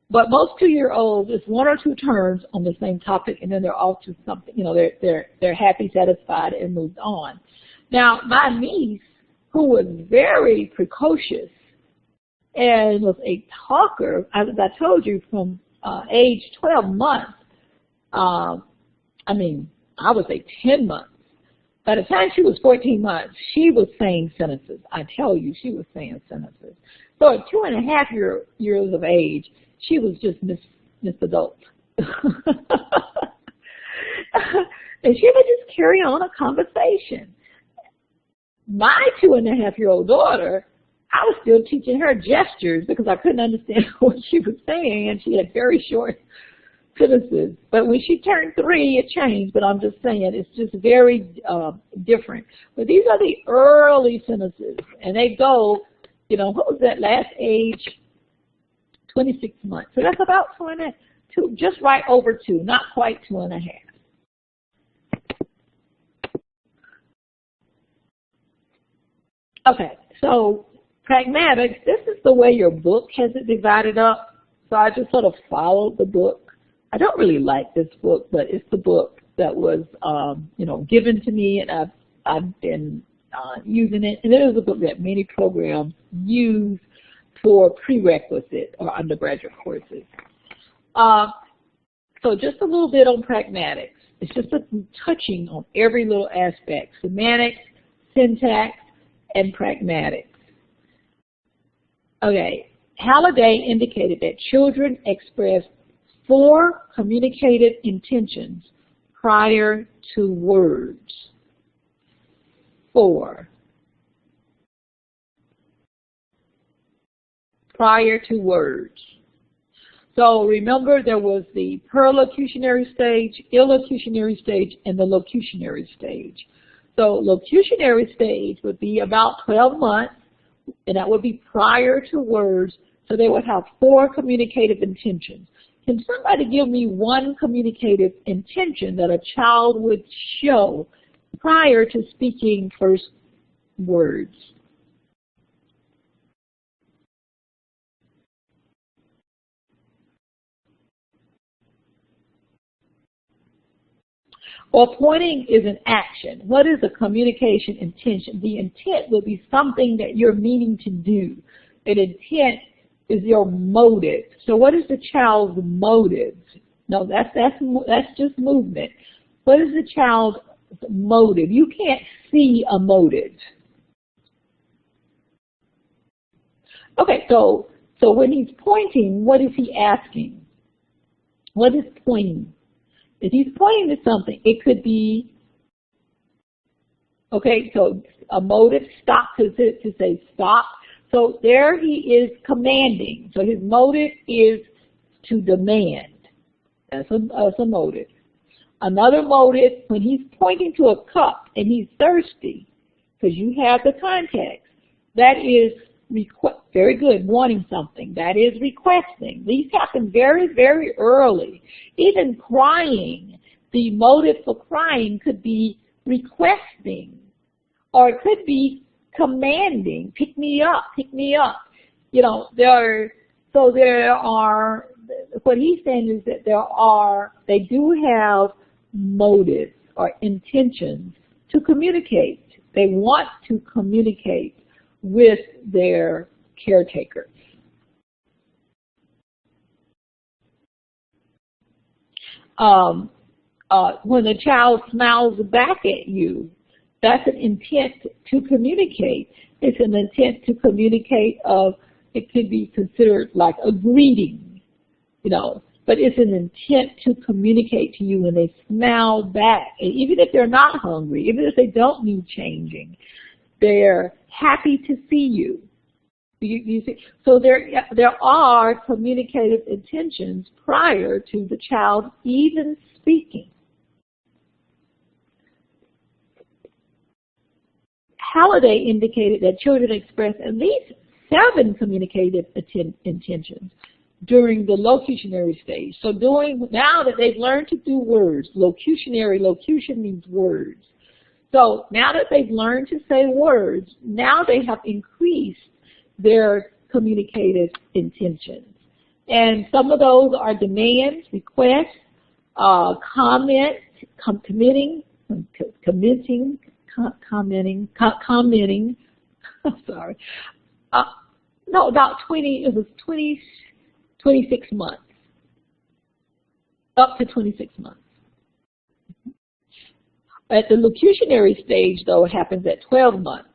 But most 2-year-olds, it's 1 or 2 turns on the same topic, and then they're off to something. You know, they're happy, satisfied, and moved on. Now, my niece, who was very precocious and was a talker, as I told you, from age 12 months. I would say 10 months. By the time she was 14 months, she was saying sentences. I tell you, she was saying sentences. So at 2.5 years of age, she was just Miss Adult. And she would just carry on a conversation. My 2.5-year-old daughter, I was still teaching her gestures because I couldn't understand what she was saying, and she had very short sentences. But when she turned 3, it changed, but I'm just saying it's just very different. But these are the early sentences, and they go, you know, what was that last age? 26 months. So that's about 2, just right over 2, not quite 2.5. Okay, so pragmatics, this is the way your book has it divided up. So I just sort of followed the book. I don't really like this book, but it's the book that was, you know, given to me, and I've been using it. And there is a book that many programs use for prerequisite or undergraduate courses. So just a little bit on pragmatics. It's just touching on every little aspect: semantics, syntax, and pragmatics. Okay, Halliday indicated that children express 4 communicative intentions prior to words. 4. Prior to words. So remember, there was the perlocutionary stage, illocutionary stage, and the locutionary stage. So locutionary stage would be about 12 months, and that would be prior to words, so they would have 4 communicative intentions. Can somebody give me one communicative intention that a child would show prior to speaking first words? Well, pointing is an action. What is a communication intention? The intent would be something that you're meaning to do. An intent is your motive. So what is the child's motive? No, that's just movement. What is the child's motive? You can't see a motive. Okay, so when he's pointing, what is he asking? What is pointing? If he's pointing to something, it could be, okay, so a motive, stop, to say stop. So there he is commanding. So his motive is to demand. That's a motive. Another motive, when he's pointing to a cup and he's thirsty, because you have the context, that is very good, wanting something. That is requesting. These happen very, very early. Even crying, the motive for crying could be requesting, or it could be commanding, pick me up, pick me up. You know, there are, what he's saying is that they do have motives or intentions to communicate. They want to communicate with their caretakers. When the child smiles back at you, that's an intent to communicate. It's an intent to communicate it could be considered like a greeting, you know, but it's an intent to communicate to you when they smile back. And even if they're not hungry, even if they don't need changing, they're happy to see you. You see? So there are communicative intentions prior to the child even speaking. Halliday indicated that children express at least 7 communicative intentions during the locutionary stage. So now that they've learned to do words, locution means words. So now that they've learned to say words, now they have increased their communicative intentions. And some of those are demands, requests, commenting, I'm sorry. No, about 26 months. Up to 26 months. At the locutionary stage, though, it happens at 12 months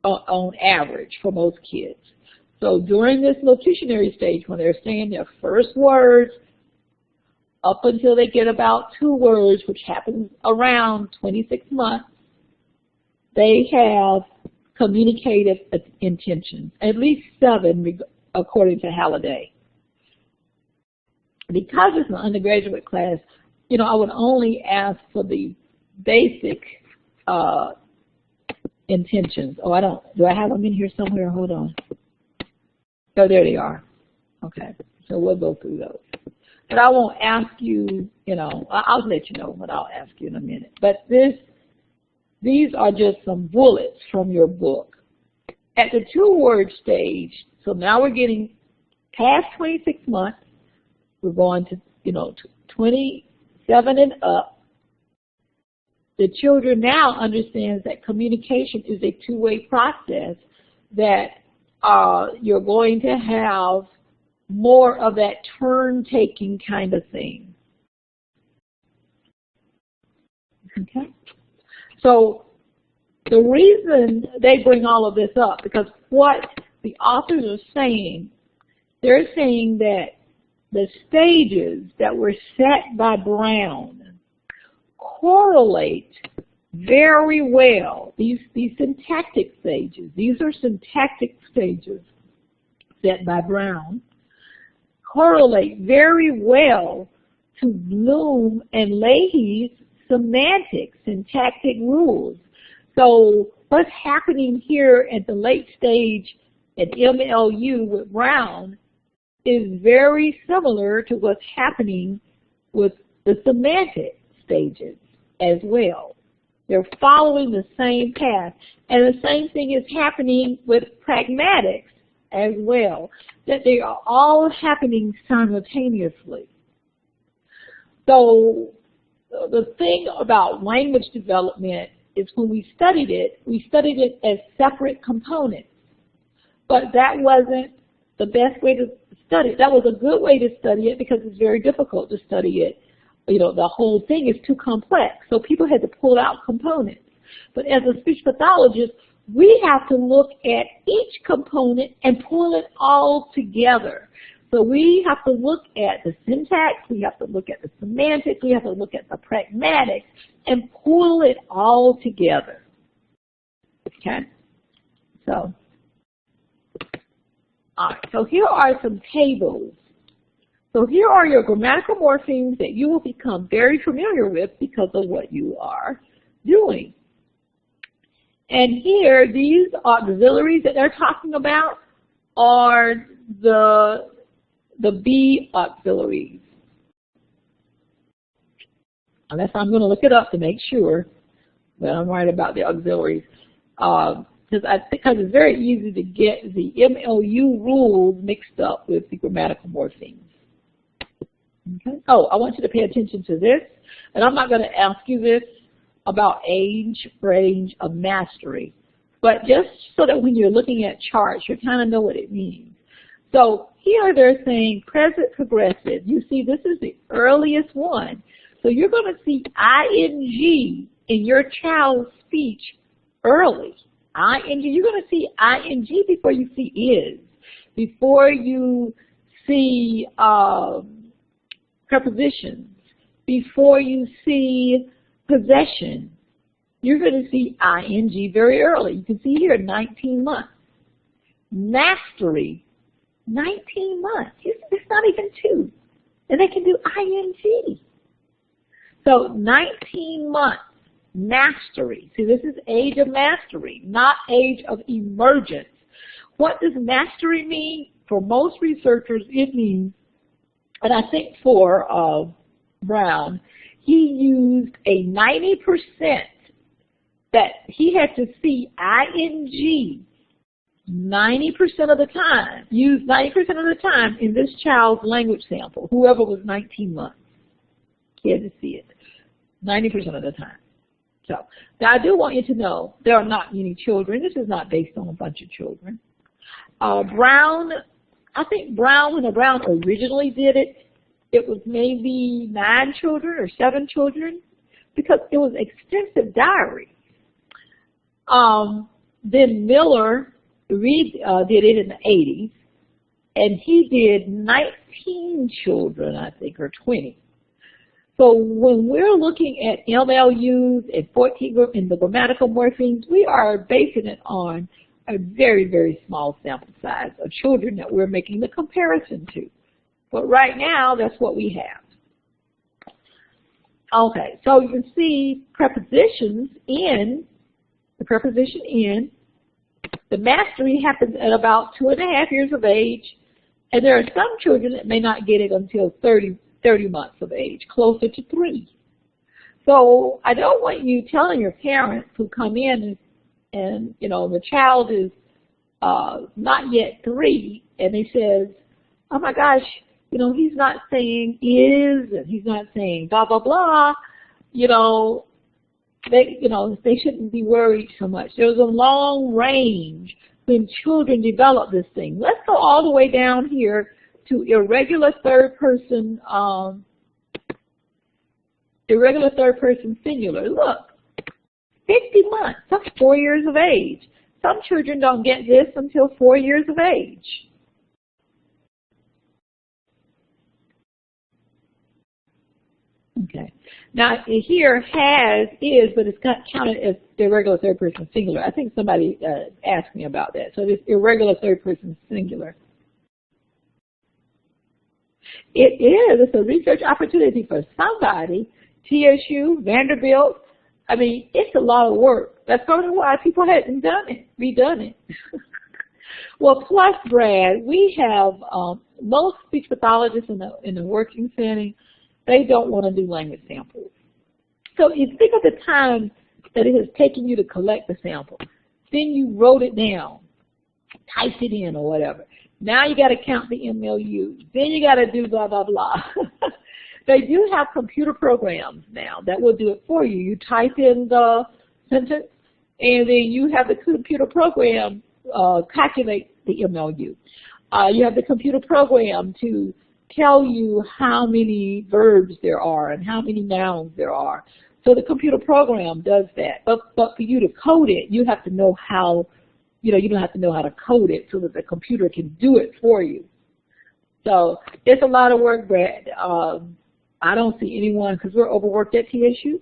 on average for most kids. So during this locutionary stage, when they're saying their first words, up until they get about 2 words, which happens around 26 months, they have communicative intentions, at least 7 according to Halliday. Because it's an undergraduate class, you know, I would only ask for the basic intentions. Oh, do I have them in here somewhere? Hold on. Oh, there they are. Okay, so we'll go through those. But I won't ask you, you know, I'll let you know what I'll ask you in a minute. But these are just some bullets from your book. At the 2-word stage, so now we're getting past 26 months, we're going to, you know, 27 and up. the children now understands that communication is a two-way process, that you're going to have more of that turn-taking kind of thing. Okay? So the reason they bring all of this up, because what the authors are saying, they're saying that the stages that were set by Brown correlate very well. These syntactic stages, these are syntactic stages set by Brown, correlate very well to Bloom and Leahy's semantic, syntactic rules. So what's happening here at the late stage at MLU with Brown is very similar to what's happening with the semantic stages as well. They're following the same path. And the same thing is happening with pragmatics as well, that they are all happening simultaneously. So the thing about language development is when we studied it as separate components. But that wasn't the best way to study it. That was a good way to study it because it's very difficult to study it. You know, the whole thing is too complex, so people had to pull out components. But as a speech pathologist, we have to look at each component and pull it all together. So we have to look at the syntax, we have to look at the semantics, we have to look at the pragmatics, and pull it all together. Okay? So, all right, so here are some tables. So here are your grammatical morphemes that you will become very familiar with because of what you are doing. And here, these auxiliaries that they're talking about are the B auxiliaries. Unless I'm going to look it up to make sure that I'm right about the auxiliaries. Because it's very easy to get the MLU rules mixed up with the grammatical morphemes. Okay. Oh, I want you to pay attention to this, and I'm not going to ask you this about age range of mastery, but just so that when you're looking at charts, you kind of know what it means. So here they're saying present progressive. You see, this is the earliest one. So you're going to see ing in your child's speech early. Ing, you're going to see ing before you see is, before you see prepositions, before you see possession. You're going to see ing very early. You can see here 19 months. Mastery, 19 months. It's not even 2. And they can do ing. So 19 months, mastery. See, this is age of mastery, not age of emergence. What does mastery mean? For most researchers, it means, and I think for Brown, he used a 90% that he had to see ing 90% of the time, use 90% of the time in this child's language sample, whoever was 19 months. He had to see it 90% of the time. So now I do want you to know there are not many children. This is not based on a bunch of children. Brown, I think Brown, when Brown originally did it, it was maybe 9 children or 7 children because it was extensive diary. Then Miller did it in the 80s, and he did 19 children, I think, or 20. So when we're looking at MLUs and 14 in the grammatical morphemes, we are basing it on a very, very small sample size of children that we're making the comparison to. But right now, that's what we have. Okay, so you can see prepositions in, the preposition in, the mastery happens at about 2.5 years of age, and there are some children that may not get it until 30 months of age, closer to 3. So I don't want you telling your parents who come in and you know, the child is not yet 3, and he says, oh my gosh, you know, he's not saying is, and he's not saying blah, blah, blah, you know, they shouldn't be worried so much. There's a long range when children develop this thing. Let's go all the way down here to irregular third person singular. Look, 50 months, that's 4 years of age. Some children don't get this until 4 years of age. Okay. Now here has is, but it's not counted as irregular third person singular. I think somebody asked me about that. So it's irregular third person singular. It is. It's a research opportunity for somebody. TSU, Vanderbilt. I mean, it's a lot of work. That's probably why people hadn't redone it. Well, plus, Brad, we have most speech pathologists in the working setting. They don't want to do language samples. So if you think of the time that it has taken you to collect the sample, then you wrote it down, typed it in or whatever. Now you got to count the MLU. Then you got to do blah, blah, blah. They do have computer programs now that will do it for you. You type in the sentence, and then you have the computer program calculate the MLU. You have the computer program to tell you how many verbs there are and how many nouns there are. So the computer program does that. But for you to code it, you have to know how, you don't have to know how to code it so that the computer can do it for you. So it's a lot of work, Brad. I don't see anyone, because we're overworked at TSU,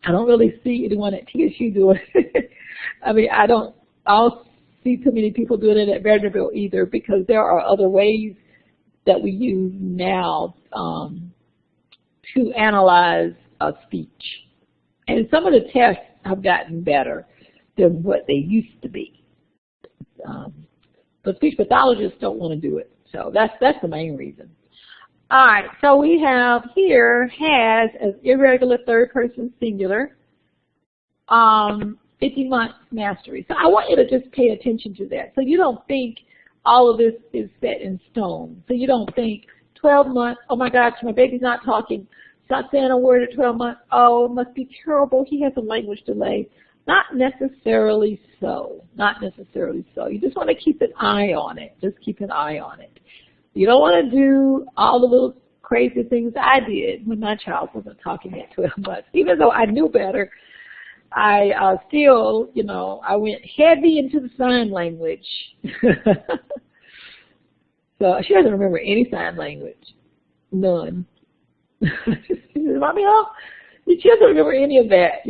I don't really see anyone at TSU doing it. I mean, I don't see too many people doing it at Vanderbilt either, because there are other ways that we use now to analyze speech. And some of the tests have gotten better than what they used to be. But speech pathologists don't want to do it. So that's the main reason. All right, so we have here has as irregular third person singular, 50 months mastery. So I want you to just pay attention to that. So you don't think all of this is set in stone. So you don't think 12 months, oh my gosh, my baby's not talking, he's not saying a word at 12 months, oh, it must be terrible, he has a language delay. Not necessarily so. Not necessarily so. You just want to keep an eye on it. Just keep an eye on it. You don't want to do all the little crazy things I did when my child wasn't talking at 12 months. Even though I knew better, I still, I went heavy into the sign language. So she doesn't remember any sign language. None. She says, Mommy, she doesn't remember any of that,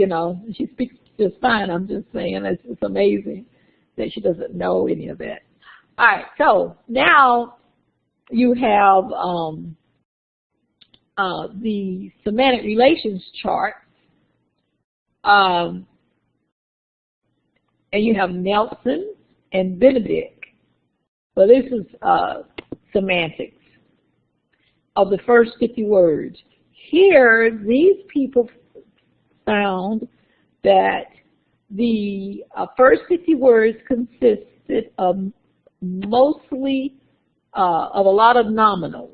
She speaks just fine. I'm just saying it's amazing that she doesn't know any of that. All right, so now you have the semantic relations chart, and you have Nelson and Benedict. Well, this is semantics of the first 50 words. Here, these people found that the first 50 words consisted of mostly of a lot of nominals,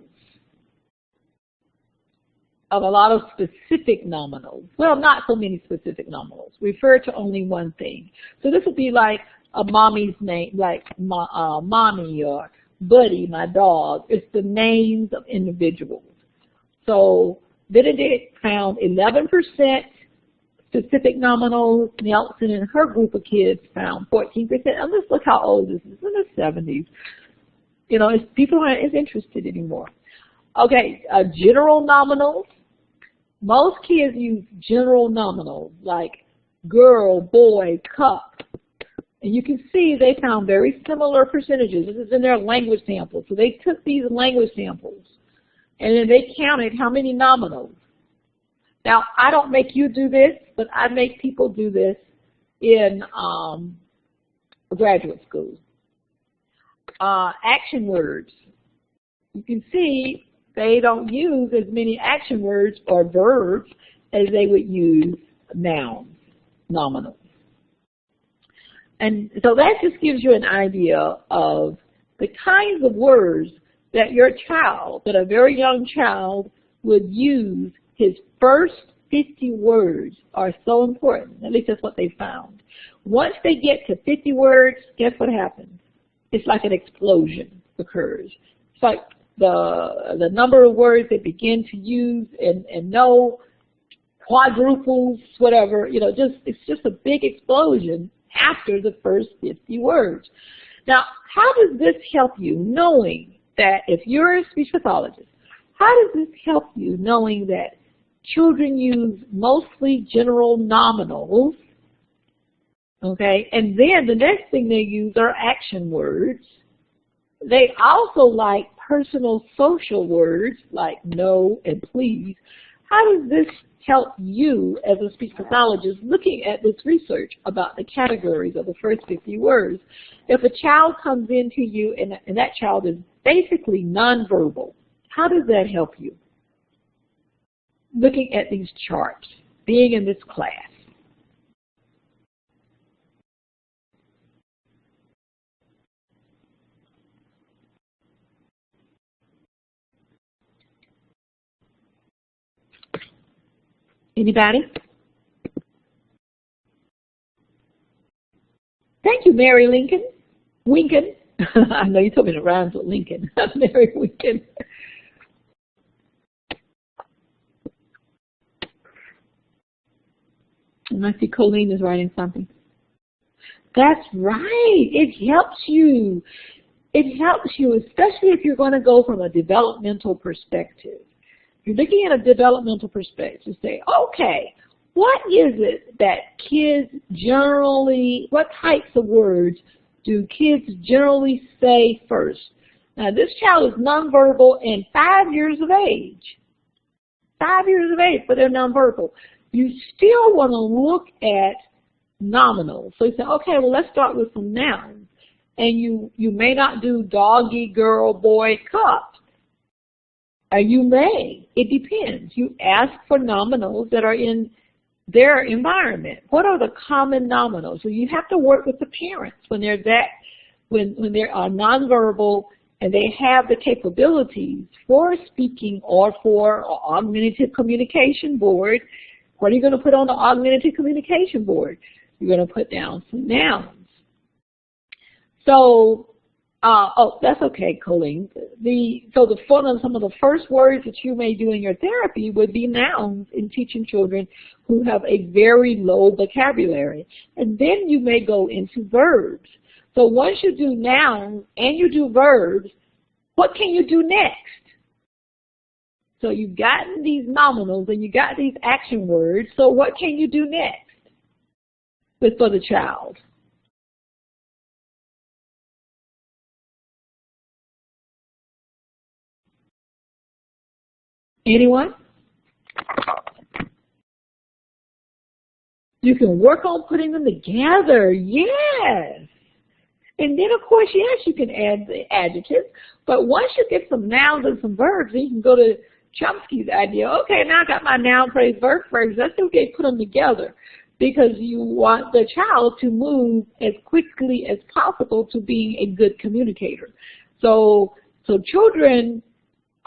of a lot of specific nominals. Well, not so many specific nominals. Refer to only one thing. So this would be like a mommy's name, like mommy or Buddy, my dog. It's the names of individuals. So Benedict found 11% specific nominals. Nelson and her group of kids found 14%. And let's look how old this is, in the 70s. People aren't as interested anymore. Okay, general nominals. Most kids use general nominals like girl, boy, cup. And you can see they found very similar percentages. This is in their language samples. So they took these language samples and then they counted how many nominals. Now, I don't make you do this, but I make people do this in graduate school. Action words. You can see they don't use as many action words or verbs as they would use nouns, nominals. And so that just gives you an idea of the kinds of words that your child, that a very young child would use his first 50 words are so important. At least that's what they found. Once they get to 50 words, guess what happens? It's like an explosion occurs. It's like the number of words they begin to use and know, quadruples, whatever, you know, it's just a big explosion after the first 50 words. Now, how does this help you knowing that if you're a speech pathologist, how does this help you knowing that children use mostly general nominals, okay, and then the next thing they use are action words. They also like personal social words like no and please. How does this help you as a speech pathologist looking at this research about the categories of the first 50 words? If a child comes into you and that child is basically nonverbal, how does that help you? Looking at these charts, being in this class. Anybody? Thank you, Mary Lincoln. Winkin. I know you told me it rhymes with Lincoln. Mary Winkin. And I see Colleen is writing something. That's right. It helps you. It helps you, especially if you're going to go from a developmental perspective. You're looking at a developmental perspective. Say, okay, what is it that kids generally, what types of words do kids generally say first? Now, this child is nonverbal and 5 years of age. 5 years of age, but they're nonverbal. You still want to look at nominals. So you say, okay, well, let's start with some nouns. And you may not do doggy, girl, boy, cup. You may. It depends. You ask for nominals that are in their environment. What are the common nominals? So you have to work with the parents when they're when they are nonverbal and they have the capabilities for speaking or for augmentative communication board. What are you going to put on the augmentative communication board? You're going to put down some nouns. So, oh, that's okay, Colleen. Some of the first words that you may do in your therapy would be nouns in teaching children who have a very low vocabulary. And then you may go into verbs. So once you do nouns and you do verbs, what can you do next? So you've gotten these nominals and you got these action words. So what can you do next for the child? Anyone? You can work on putting them together. Yes. And then, of course, yes, you can add the adjectives. But once you get some nouns and some verbs, then you can go to Chomsky's idea. Okay, now I got my noun, phrase, verb phrase. Let's see if we can put them together. Because you want the child to move as quickly as possible to being a good communicator. So children,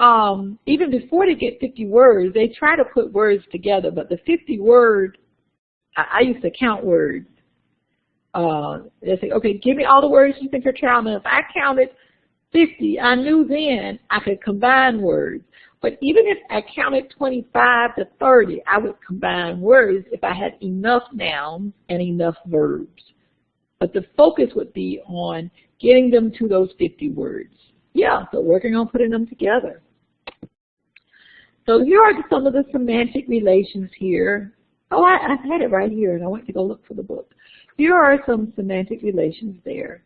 even before they get 50 words, they try to put words together. But the 50 word, I used to count words. They say, okay, give me all the words you think your child knows. If I counted 50, I knew then I could combine words. But even if I counted 25 to 30, I would combine words if I had enough nouns and enough verbs. But the focus would be on getting them to those 50 words. Yeah, so working on putting them together. So here are some of the semantic relations here. Oh, I had it right here, and I went to go look for the book. Here are some semantic relations there.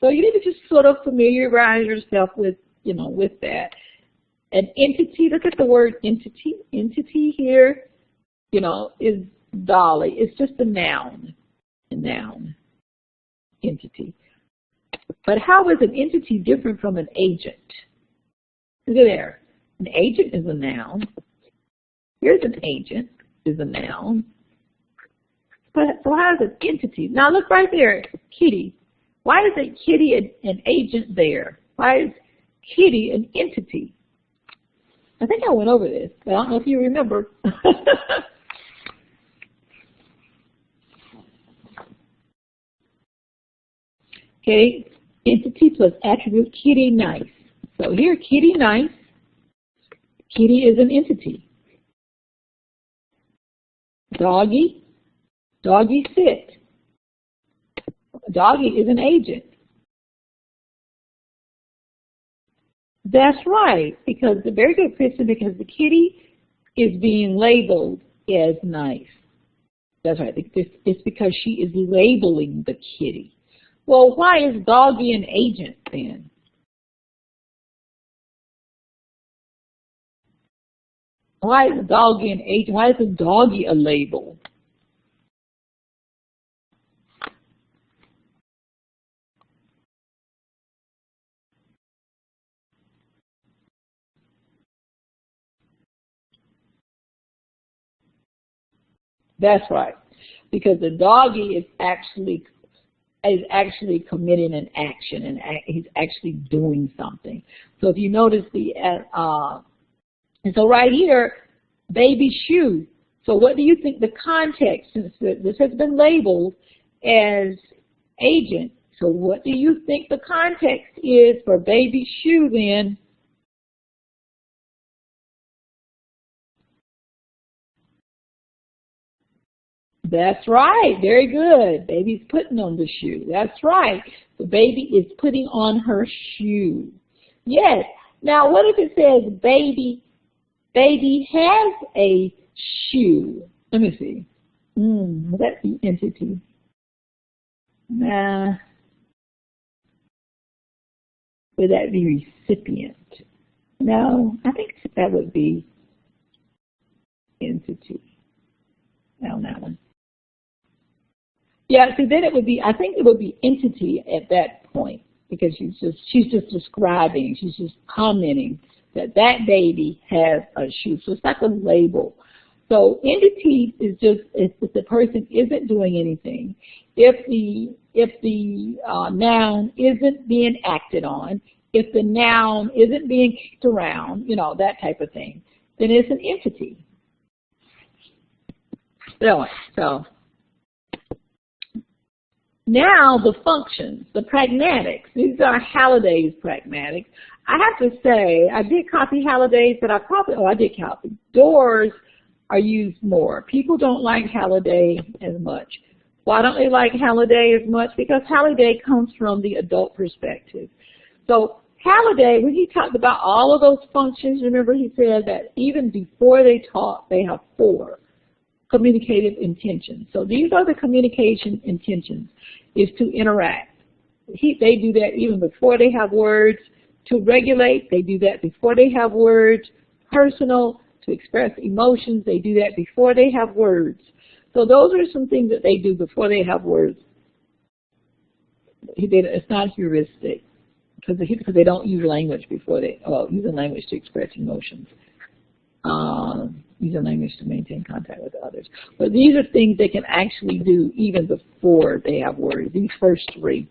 So you need to just sort of familiarize yourself with, with that. An entity, look at the word entity. Entity here, is Dolly. It's just a noun. Entity. But how is an entity different from an agent? Look at there. An agent is a noun. Here's an agent is a noun. But so how is an entity? Now look right there, Kitty. Why is a kitty an agent there? Why is kitty an entity? I think I went over this, but I don't know if you remember. Okay, entity plus attribute, kitty nice. So here, kitty nice, kitty is an entity. Doggy, doggy sit. Doggy is an agent. That's right, because the very good, Kristen, because the kitty is being labeled as nice. That's right, it's because she is labeling the kitty. Well, why is doggy an agent then? Why is doggy an agent? Why is the doggy a label? That's right, because the doggy is actually committing an action, and he's actually doing something. So if you notice and so right here, baby shoe. So what do you think the context, since this has been labeled as agent, so what do you think the context is for baby shoe then? That's right. Very good. Baby's putting on the shoe. That's right. The baby is putting on her shoe. Yes. Now, what if it says baby has a shoe? Let me see. Would that be entity? Nah. Would that be recipient? No. I think that would be entity. On that one. Yeah, see, then it would be, I think it would be entity at that point, because she's just describing, she's just commenting that that baby has a shoe. So it's like a label. So entity is just if the person isn't doing anything, if the noun isn't being acted on, if the noun isn't being kicked around, you know, that type of thing, then it's an entity. So now the functions, the pragmatics. These are Halliday's pragmatics. I have to say, I did copy Halliday's, but I did copy. Doors are used more. People don't like Halliday as much. Why don't they like Halliday as much? Because Halliday comes from the adult perspective. So Halliday, when he talked about all of those functions, remember he said that even before they talk, they have 4 communicative intentions. So these are the communication intentions, is to interact. They do that even before they have words. To regulate, they do that before they have words. Personal, to express emotions, they do that before they have words. So those are some things that they do before they have words. It's not heuristic, because they don't use language before they, using language to express emotions. Using language to maintain contact with others. But these are things they can actually do even before they have words. These first 3,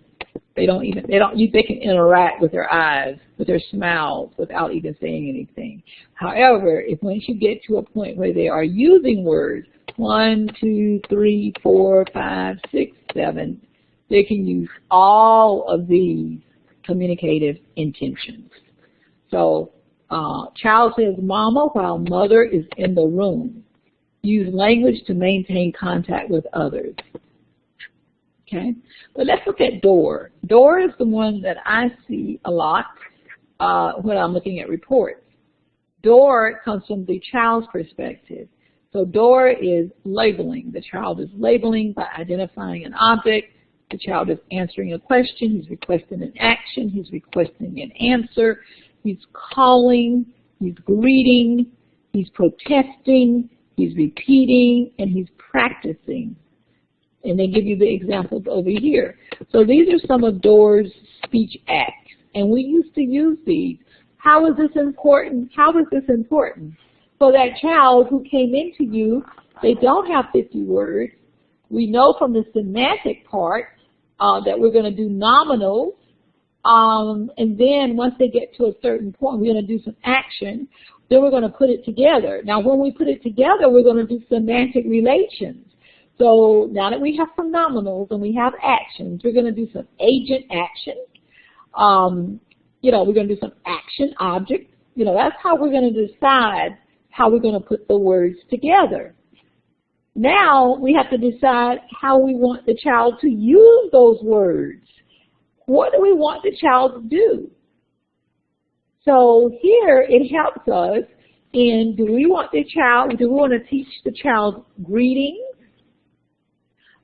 they can interact with their eyes, with their smiles, without even saying anything. However, once you get to a point where they are using words, 1, 2, 3, 4, 5, 6, 7, they can use all of these communicative intentions. So, child says mama while mother is in the room. Use language to maintain contact with others. Okay, but let's look at door. Door is the one that I see a lot when I'm looking at reports. Door comes from the child's perspective. So door is labeling. The child is labeling by identifying an object. The child is answering a question. He's requesting an action. He's requesting an answer. He's calling, he's greeting, he's protesting, he's repeating, and he's practicing. And they give you the examples over here. So these are some of Door's speech acts. And we used to use these. How is this important? How is this important? For that child who came into you, they don't have 50 words. We know from the semantic part that we're going to do nominals. And then once they get to a certain point, we're going to do some action. Then we're going to put it together. Now, when we put it together, we're going to do semantic relations. So now that we have some nominals and we have actions, we're going to do some agent action. We're going to do some action object. That's how we're going to decide how we're going to put the words together. Now we have to decide how we want the child to use those words. What do we want the child to do? So here it helps us in, do we want to teach the child greetings?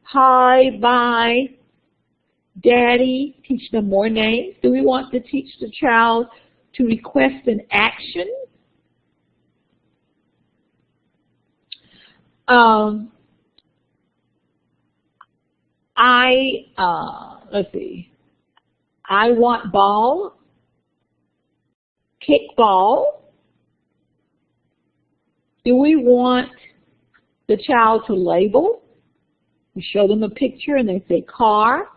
Hi, bye, daddy, teach them more names. Do we want to teach the child to request an action? Let's see. I want ball, kick ball. Do we want the child to label? We show them a picture and they say car.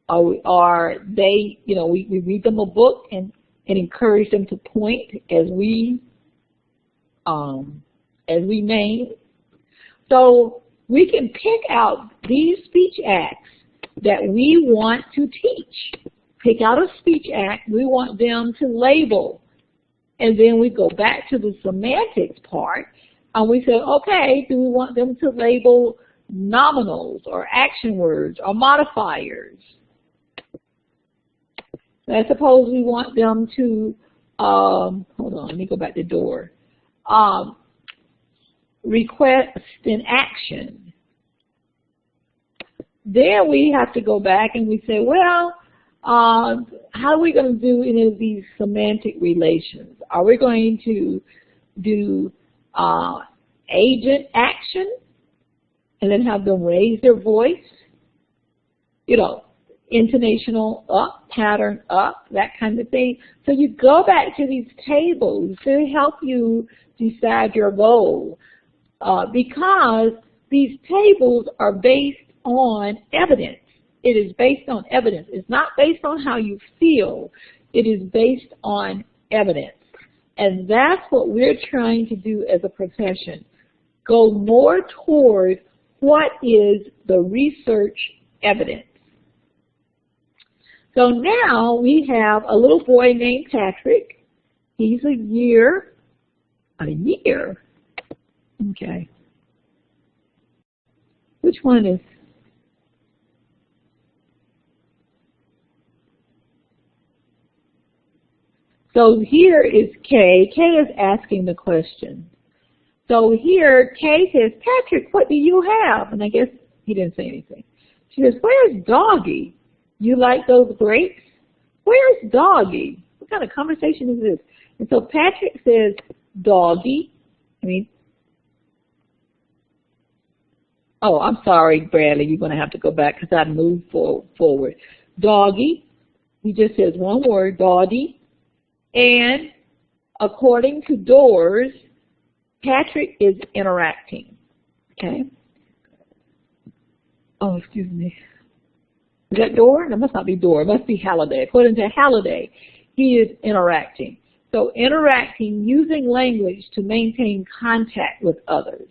Or they, we read them a book and encourage them to point as we name. So we can pick out these speech acts that we want to teach. Pick out a speech act we want them to label. And then we go back to the semantics part and we say, okay, do we want them to label nominals or action words or modifiers? I suppose we want them to, hold on, let me go back to door. Request an action. Then we have to go back and we say, well, how are we going to do any of these semantic relations? Are we going to do agent action and then have them raise their voice? Intonational up, pattern up, that kind of thing. So you go back to these tables to help you decide your goal because these tables are based on evidence. It is based on evidence. It's not based on how you feel. It is based on evidence. And that's what we're trying to do as a profession. Go more toward what is the research evidence. So now we have a little boy named Patrick. He's a year. Okay. Which one is? So here is Kay. Kay is asking the question. So here Kay says, Patrick, what do you have? And I guess he didn't say anything. She says, where's Doggy? You like those grapes? Where's Doggy? What kind of conversation is this? And so Patrick says, Doggy. I'm sorry, Bradley. You're going to have to go back because I moved forward. Doggy. He just says one word, Doggy. And according to Doors, Patrick is interacting. Okay? Oh, excuse me. Is that Door? That must not be Door. It must be Halliday. According to Halliday, he is interacting. So interacting using language to maintain contact with others.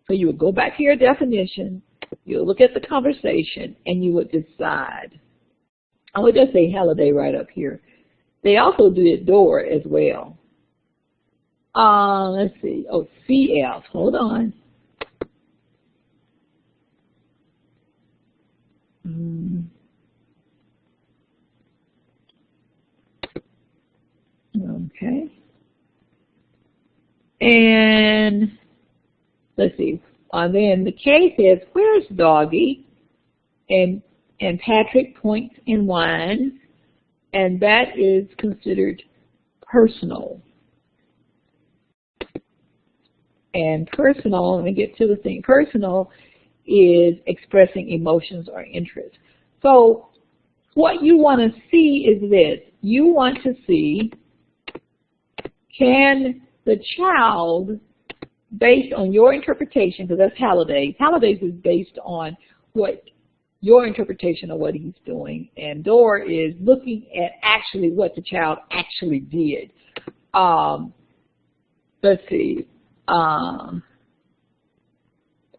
So you would go back to your definition, you would look at the conversation, and you would decide. I would just say Halliday right up here. They also did Door as well. Let's see. Oh, CF. Hold on. Okay. And let's see. Then the K says, where's Doggy? And Patrick points and whines, and that is considered personal. And personal, let me get to the thing. Personal is expressing emotions or interests. So what you want to see is this. You want to see, can the child, based on your interpretation, because that's Halliday's. Halliday's is based on what your interpretation of what he's doing, and Door is looking at actually what the child actually did. Let's see.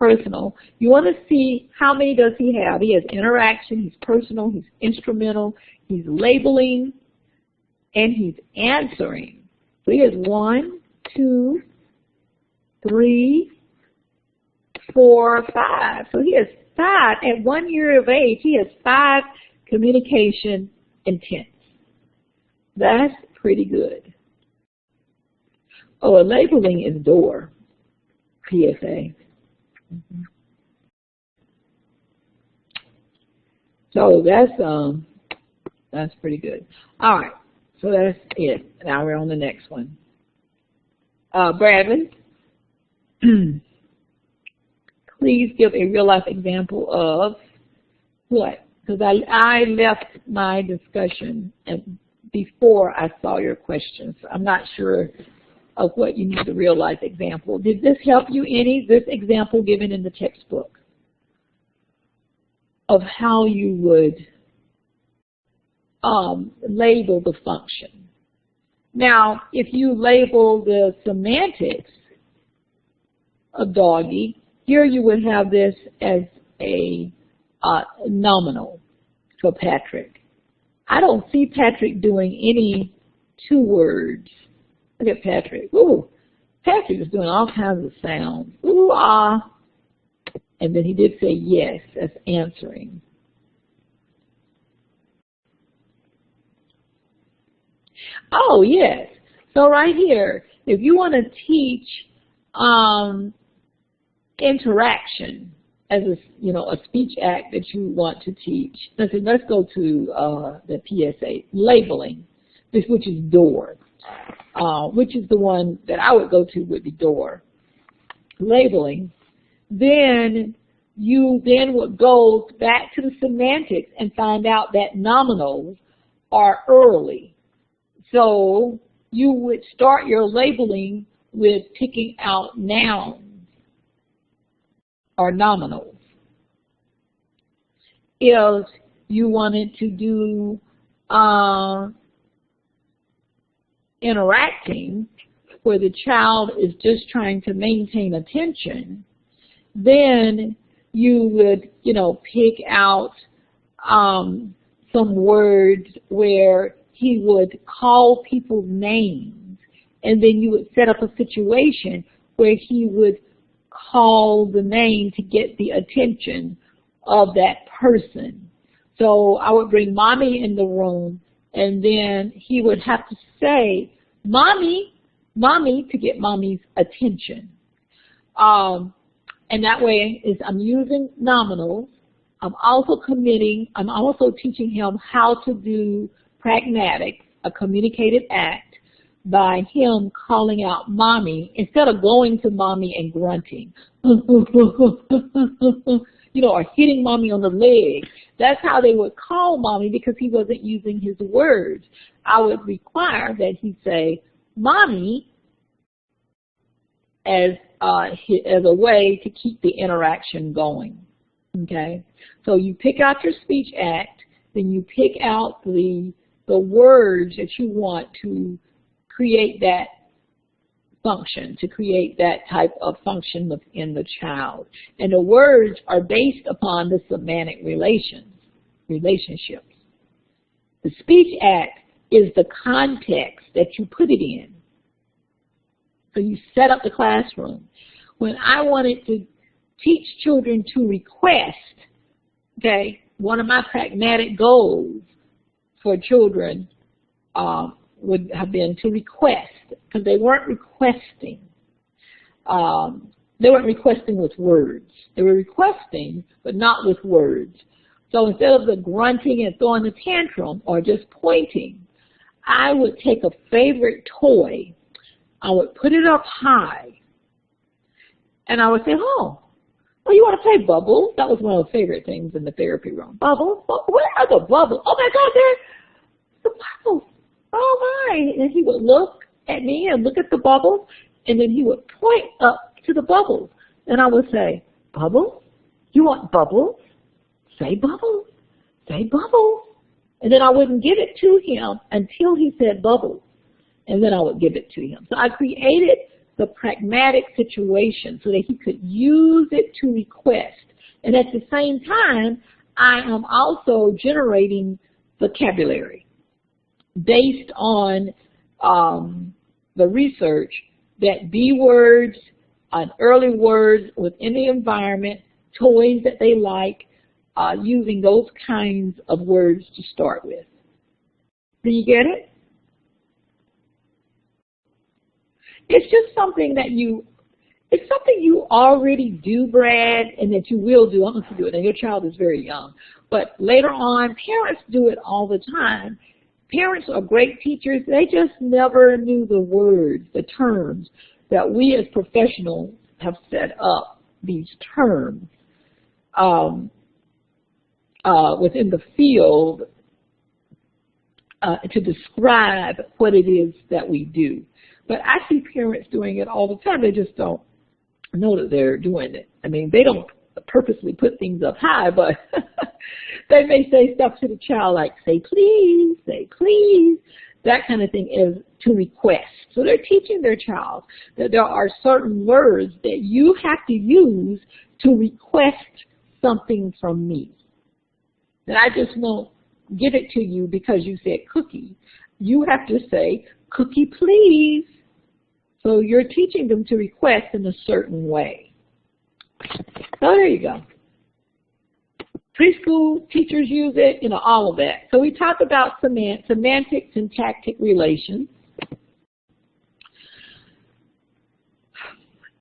personal. You want to see how many does he have. He has interaction, he's personal, he's instrumental, he's labeling, and he's answering. So he has 1, 2, 3, 4, 5. So he has 5. At 1 year of age, he has 5 communication intents. That's pretty good. Oh, a labeling is door. PSA. So that's pretty good. All right, so that's it. Now we're on the next one. Bradley, please give a real life example of what? Because I left my discussion before I saw your questions. I'm not sure of what you need the real life example. Did this help you any, this example given in the textbook of how you would label the function? Now, if you label the semantics of doggy, here you would have this as a nominal for Patrick. I don't see Patrick doing any 2 words. Look at Patrick. Ooh, Patrick is doing all kinds of sounds. Ooh, ah. And then he did say yes, that's answering. Oh, yes. So right here, if you want to teach interaction as a speech act that you want to teach, let's go to the PSA, labeling, which is door. Which is the one that I would go to would be door. Labeling. Then you would go back to the semantics and find out that nominals are early. So you would start your labeling with picking out nouns or nominals. If you wanted to do interacting, where the child is just trying to maintain attention, then you would, pick out some words where he would call people's names, and then you would set up a situation where he would call the name to get the attention of that person. So I would bring Mommy in the room, and then he would have to say, Mommy, Mommy, to get Mommy's attention. And that way is I'm using nominals. I'm also teaching him how to do pragmatic, a communicated act, by him calling out Mommy instead of going to Mommy and grunting. Or hitting Mommy on the leg. That's how they would call Mommy because he wasn't using his words. I would require that he say Mommy as a way to keep the interaction going. Okay? So you pick out your speech act, then you pick out the words that you want to create that function, to create that type of function within the child. And the words are based upon the semantic relationships. The speech act is the context that you put it in. So you set up the classroom. When I wanted to teach children to request, okay, one of my pragmatic goals for children would have been to request, because they weren't requesting. They weren't requesting with words. They were requesting, but not with words. So instead of the grunting and throwing a tantrum or just pointing, I would take a favorite toy, I would put it up high, and I would say, oh, well, you want to play bubbles? That was one of the favorite things in the therapy room. Bubbles? Where are the bubbles? Oh my God, there's the bubbles. Oh my. And he would look at me and look at the bubbles, and then he would point up to the bubbles. And I would say, bubbles? You want bubbles? Say bubbles. Say bubbles. And then I wouldn't give it to him until he said bubbles. And then I would give it to him. So I created the pragmatic situation so that he could use it to request. And at the same time, I am also generating vocabulary based on the research that B words, early words within the environment, toys that they like, using those kinds of words to start with. Do you get it? It's just something that it's something you already do, Brad, and that you will do. I don't know if you do it, and your child is very young. But later on, parents do it all the time. Parents are great teachers. They just never knew the words, the terms that we as professionals have set up, these terms within the field to describe what it is that we do. But I see parents doing it all the time. They just don't know that they're doing it. I mean, they don't purposely put things up high, but they may say stuff to the child like, say please, that kind of thing is to request. So they're teaching their child that there are certain words that you have to use to request something from me. That I just won't give it to you because you said cookie. You have to say, cookie please. So you're teaching them to request in a certain way. So there you go. Preschool teachers use it, all of that. So we talked about semantic, syntactic relations.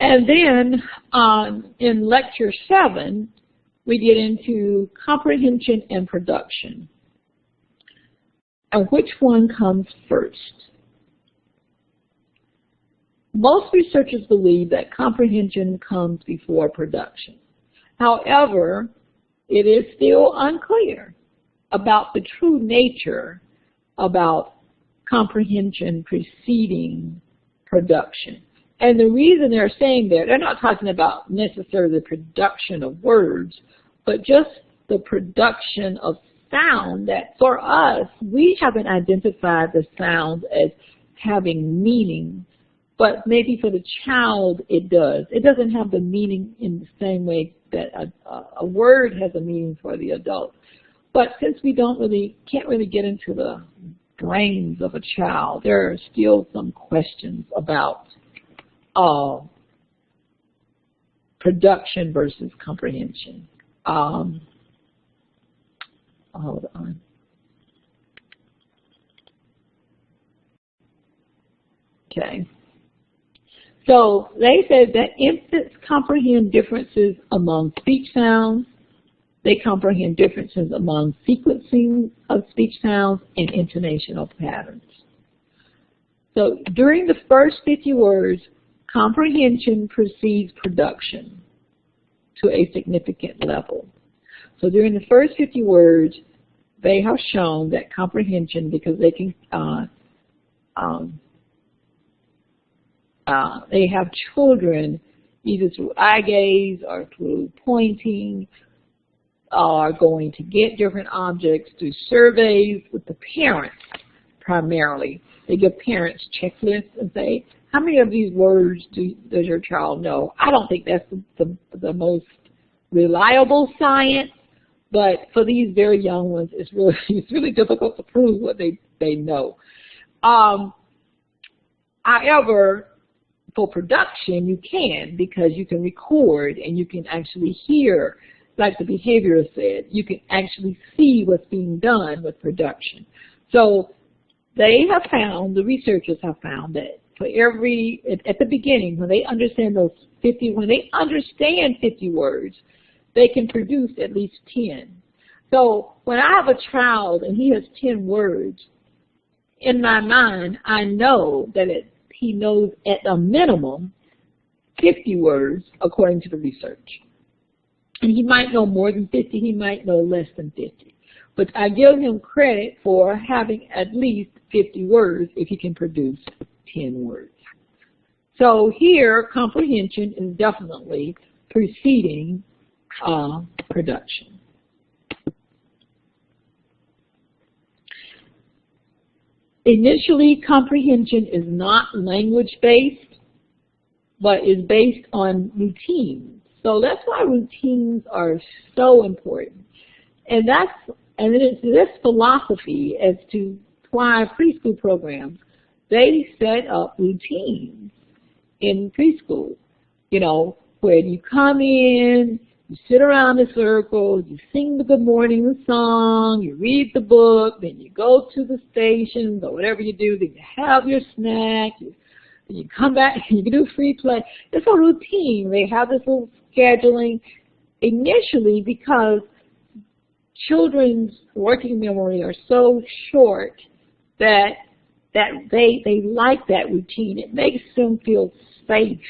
And then in lecture 7, we get into comprehension and production. And which one comes first? Most researchers believe that comprehension comes before production. However, it is still unclear about the true nature about comprehension preceding production. And the reason they're saying that, they're not talking about necessarily the production of words, but just the production of sound that for us, we haven't identified the sounds as having meaning. But maybe for the child, it does. It doesn't have the meaning in the same way that a word has a meaning for the adult. But since we can't really get into the brains of a child, there are still some questions about production versus comprehension. Hold on. Okay. So they said that infants comprehend differences among speech sounds. They comprehend differences among sequencing of speech sounds and intonational patterns. So during the first 50 words, comprehension precedes production to a significant level. So during the first 50 words, they have shown that comprehension, because they can they have children either through eye gaze or through pointing, are going to get different objects through surveys with the parents primarily. They give parents checklists and say, how many of these words does your child know? I don't think that's the most reliable science, but for these very young ones, it's really difficult to prove what they know. However, for production, you can, because you can record and you can actually hear, like the behaviorist said, you can actually see what's being done with production. So they have found, the researchers have found that for every, at the beginning, when they understand those 50, when they understand 50 words, they can produce at least 10. So when I have a child and he has 10 words, in my mind, I know that he knows at a minimum 50 words according to the research. And he might know more than 50, he might know less than 50. But I give him credit for having at least 50 words if he can produce 10 words. So here, comprehension is definitely preceding production. Initially, comprehension is not language-based. but is based on routines. So that's why routines are so important. And it's this philosophy as to why preschool programs, they set up routines in preschool, you know, where you come in, you sit around in a circle, you sing the good morning song, you read the book, then you go to the stations or whatever you do, then you have your snack, you come back, you can do free play. It's a routine. They have this little scheduling initially because children's working memory are so short that they like that routine. It makes them feel safe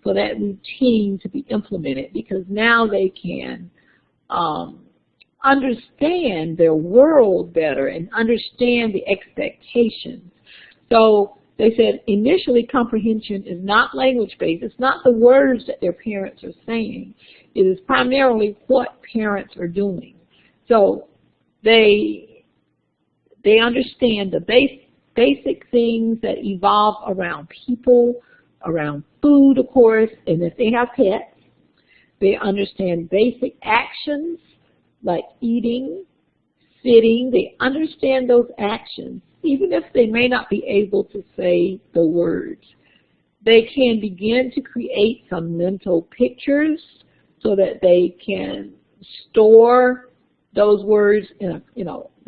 for that routine to be implemented because now they can understand their world better and understand the expectations. So they said initially comprehension is not language-based. It's not the words that their parents are saying. It is primarily what parents are doing. So they understand the basic things that evolve around people, around food, of course, and if they have pets, they understand basic actions like eating, sitting. They understand those actions, even if they may not be able to say the words. They can begin to create some mental pictures so that they can store those words, the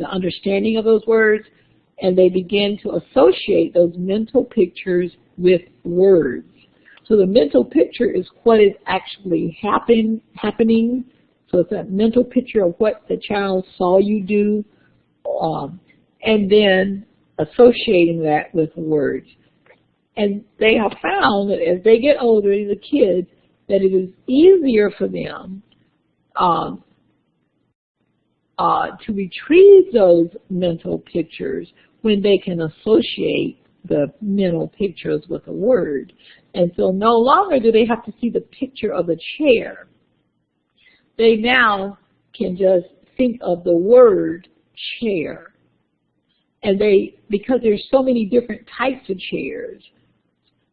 understanding of those words, and they begin to associate those mental pictures with words. So the mental picture is what is actually happening. So it's a mental picture of what the child saw you do, and then associating that with words. And they have found that as they get older, the kids, that it is easier for them to retrieve those mental pictures when they can associate the mental pictures with a word. And so no longer do they have to see the picture of a chair. They now can just think of the word chair. And because there's so many different types of chairs,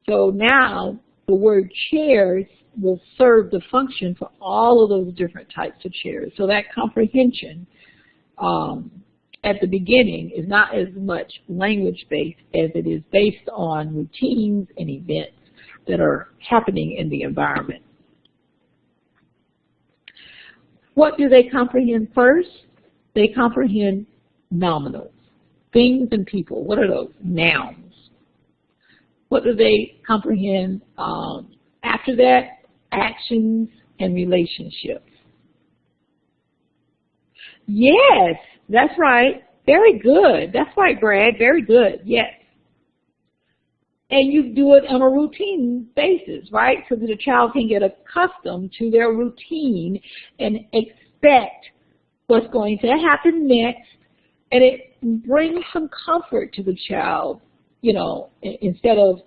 so now the word chairs will serve the function for all of those different types of chairs. So that comprehension at the beginning is not as much language-based as it is based on routines and events that are happening in the environment. What do they comprehend first? They comprehend nominals, things and people. What are those? Nouns. What do they comprehend after that? Actions and relationships. Yes, that's right. Very good. That's right, Brad. Very good. Yes. And you do it on a routine basis, right? So that a child can get accustomed to their routine and expect what's going to happen next. And it brings some comfort to the child, you know, instead of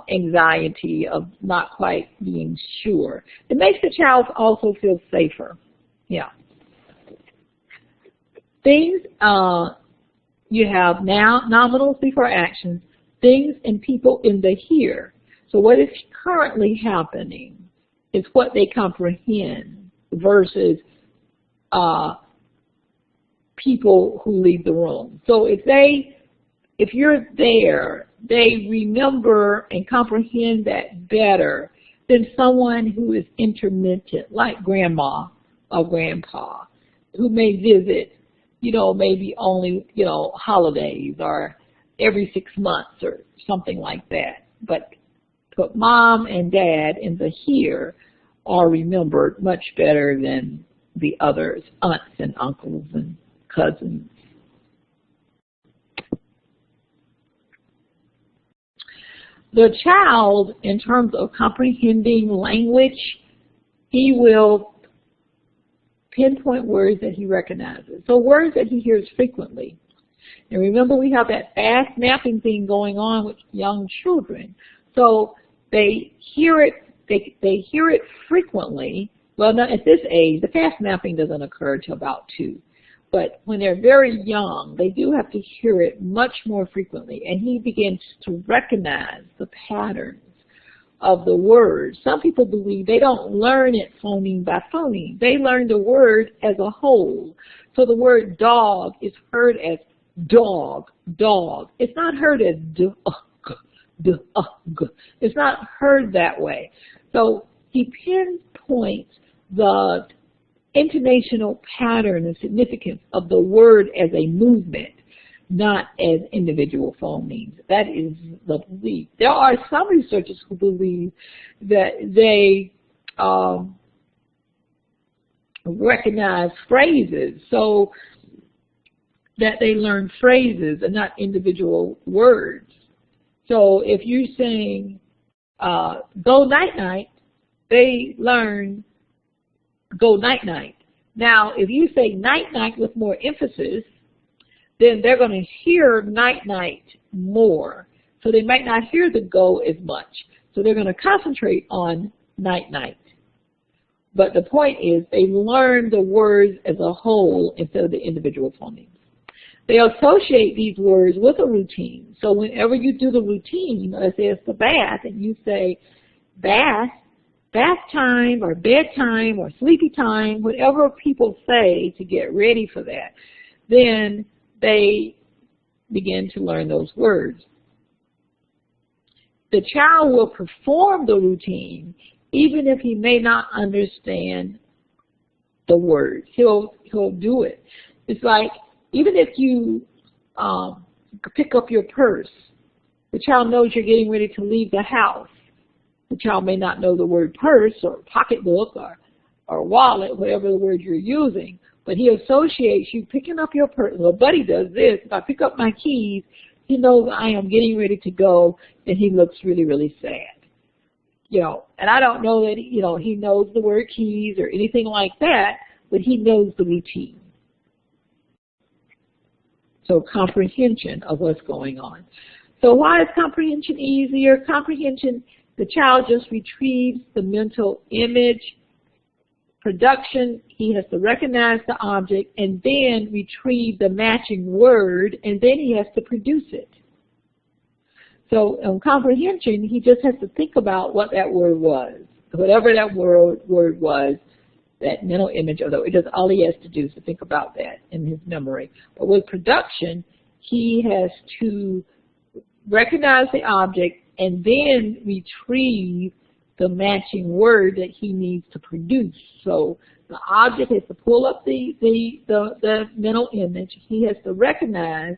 anxiety of not quite being sure. It makes the child also feel safer. Yeah. Things, you have now nominals before actions, things and people in the here. So what is currently happening is what they comprehend versus people who leave the room. So if you're there, they remember and comprehend that better than someone who is intermittent, like grandma or grandpa, who may visit, you know, maybe only, you know, holidays or every 6 months or something like that. But mom and dad in the here are remembered much better than the others, aunts and uncles and cousins. The child, in terms of comprehending language, he will pinpoint words that he recognizes. So words that he hears frequently. And remember, we have that fast mapping thing going on with young children. So they hear it, they hear it frequently. Well, not at this age, the fast mapping doesn't occur until about 2. But when they're very young, they do have to hear it much more frequently. And he begins to recognize the patterns of the word. Some people believe they don't learn it phoneme by phoneme. They learn the word as a whole. So the word dog is heard as dog, dog. It's not heard as dug. It's not heard that way. So he pinpoints the intonational pattern and significance of the word as a movement, not as individual phonemes. That is the belief. There are some researchers who believe that they recognize phrases, so that they learn phrases and not individual words. So if you're saying go night-night, they learn go night-night. Now, if you say night-night with more emphasis, then they're going to hear night-night more. So they might not hear the go as much. So they're going to concentrate on night-night. But the point is they learn the words as a whole instead of the individual phonemes. They associate these words with a routine. So whenever you do the routine, let's say it's the bath, and you say bath, bath time, or bedtime, or sleepy time, whatever people say to get ready for that, then they begin to learn those words. The child will perform the routine even if he may not understand the words. He'll do it. It's like, even if you pick up your purse, the child knows you're getting ready to leave the house. The child may not know the word purse or pocketbook or wallet, whatever the word you're using, but he associates you picking up your purse. Well, Buddy does this. If I pick up my keys, he knows I am getting ready to go, and he looks really, really sad. You know, and I don't know that, you know, he knows the word keys or anything like that, but he knows the routine. So comprehension of what's going on. So why is comprehension easier? Comprehension, the child just retrieves the mental image. Production, he has to recognize the object and then retrieve the matching word, and then he has to produce it. So in comprehension, he just has to think about what that word was. Whatever that word was, that mental image, although it does, all he has to do is to think about that in his memory. But with production, he has to recognize the object and then retrieve the matching word that he needs to produce. So the object has to pull up the mental image. He has to recognize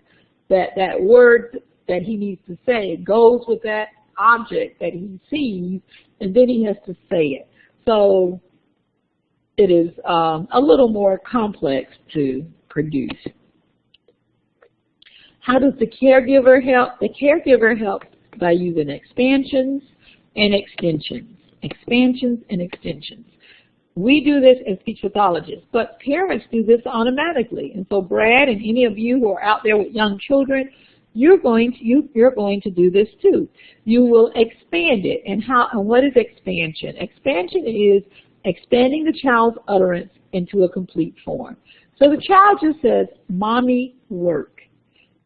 that that word that he needs to say goes with that object that he sees, and then he has to say it. So it is a little more complex to produce. How does the caregiver help? The caregiver helps by using expansions and extensions. Expansions and extensions. We do this as speech pathologists, but parents do this automatically. And so Brad and any of you who are out there with young children, you're going to do this too. You will expand it. And what is expansion? Expansion is expanding the child's utterance into a complete form. So the child just says, "Mommy, work."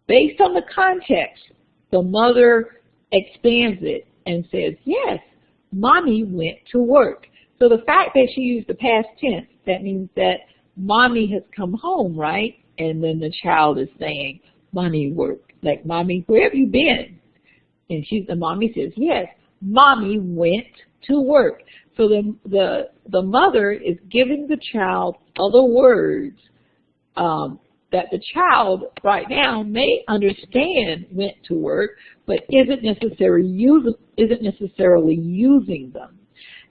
Based on the context, the mother expands it and says, "Yes, Mommy went to work." So the fact that she used the past tense, that means that Mommy has come home, right? And then the child is saying, "Mommy worked." Like, "Mommy, where have you been?" And the mommy says, "Yes, Mommy went to work." So the mother is giving the child other words that the child right now may understand went to work, but isn't necessarily using them.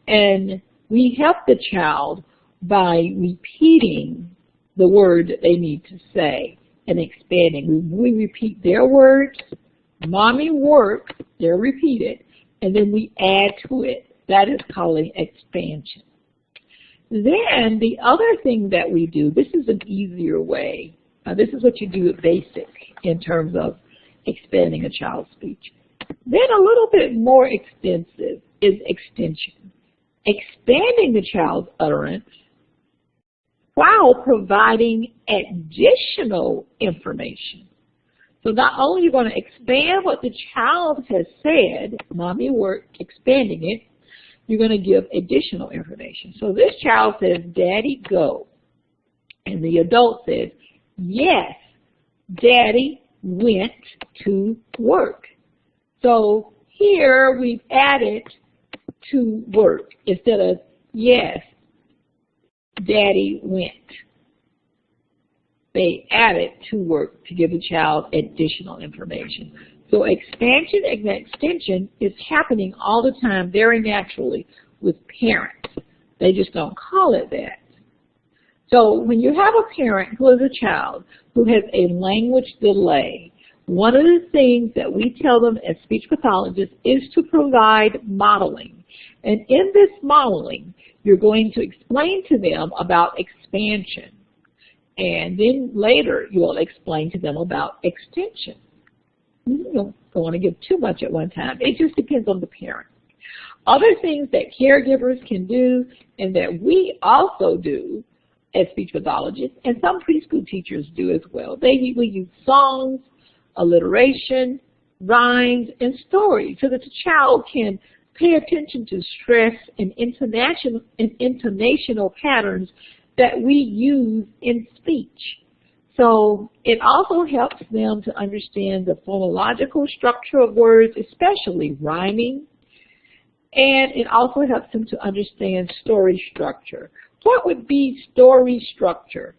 And we help the child by repeating the word that they need to say and expanding. We repeat their words, "Mommy worked," they're repeated, and then we add to it. That is calling expansion. Then the other thing that we do, this is an easier way. This is what you do at basic in terms of expanding a child's speech. Then a little bit more extensive is extension. Expanding the child's utterance while providing additional information. So not only are you going to expand what the child has said, mommy worked expanding it, you're going to give additional information. So this child says, Daddy, go. And the adult says, yes, Daddy went to work. So here we've added to work instead of, yes, Daddy went. They added to work to give the child additional information. So expansion and extension is happening all the time very naturally with parents. They just don't call it that. So when you have a parent who is a child who has a language delay, one of the things that we tell them as speech pathologists is to provide modeling. And in this modeling, you're going to explain to them about expansion. And then later, you'll explain to them about extension. You don't want to give too much at one time. It just depends on the parent. Other things that caregivers can do and that we also do as speech pathologists, and some preschool teachers do as well. We use songs, alliteration, rhymes, and stories so that the child can pay attention to stress and intonational patterns that we use in speech. So it also helps them to understand the phonological structure of words, especially rhyming, and it also helps them to understand story structure. What would be story structure?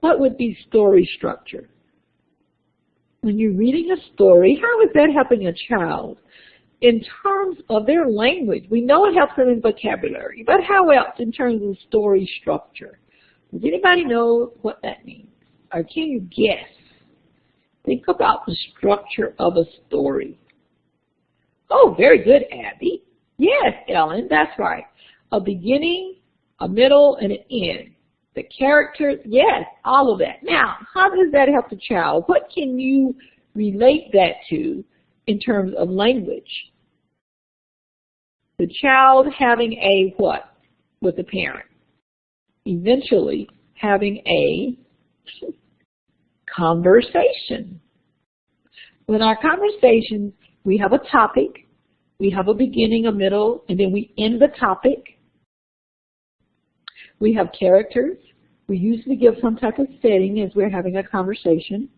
What would be story structure? When you're reading a story, how is that helping a child? In terms of their language, we know it helps them in vocabulary, but how else in terms of story structure? Does anybody know what that means? Or can you guess? Think about the structure of a story. Oh, very good, Abby. Yes, Ellen, that's right. A beginning, a middle, and an end. The characters, yes, all of that. Now, how does that help the child? What can you relate that to in terms of language? The child having a what with the parent? Eventually having a conversation. With our conversations, we have a topic, we have a beginning, a middle, and then we end the topic. We have characters. We usually give some type of setting as we're having a conversation.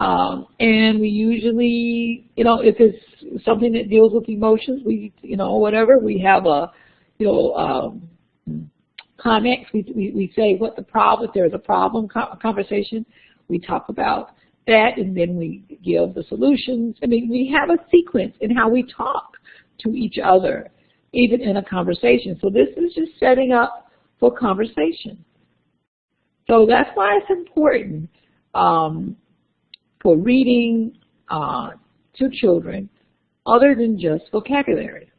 And we usually, if it's something that deals with emotions, whatever, we have a, comments. We say what the problem, if there's a problem, conversation, we talk about that, and then we give the solutions. I mean, we have a sequence in how we talk to each other, even in a conversation. So this is just setting up for conversation. So that's why it's important for reading to children other than just vocabulary.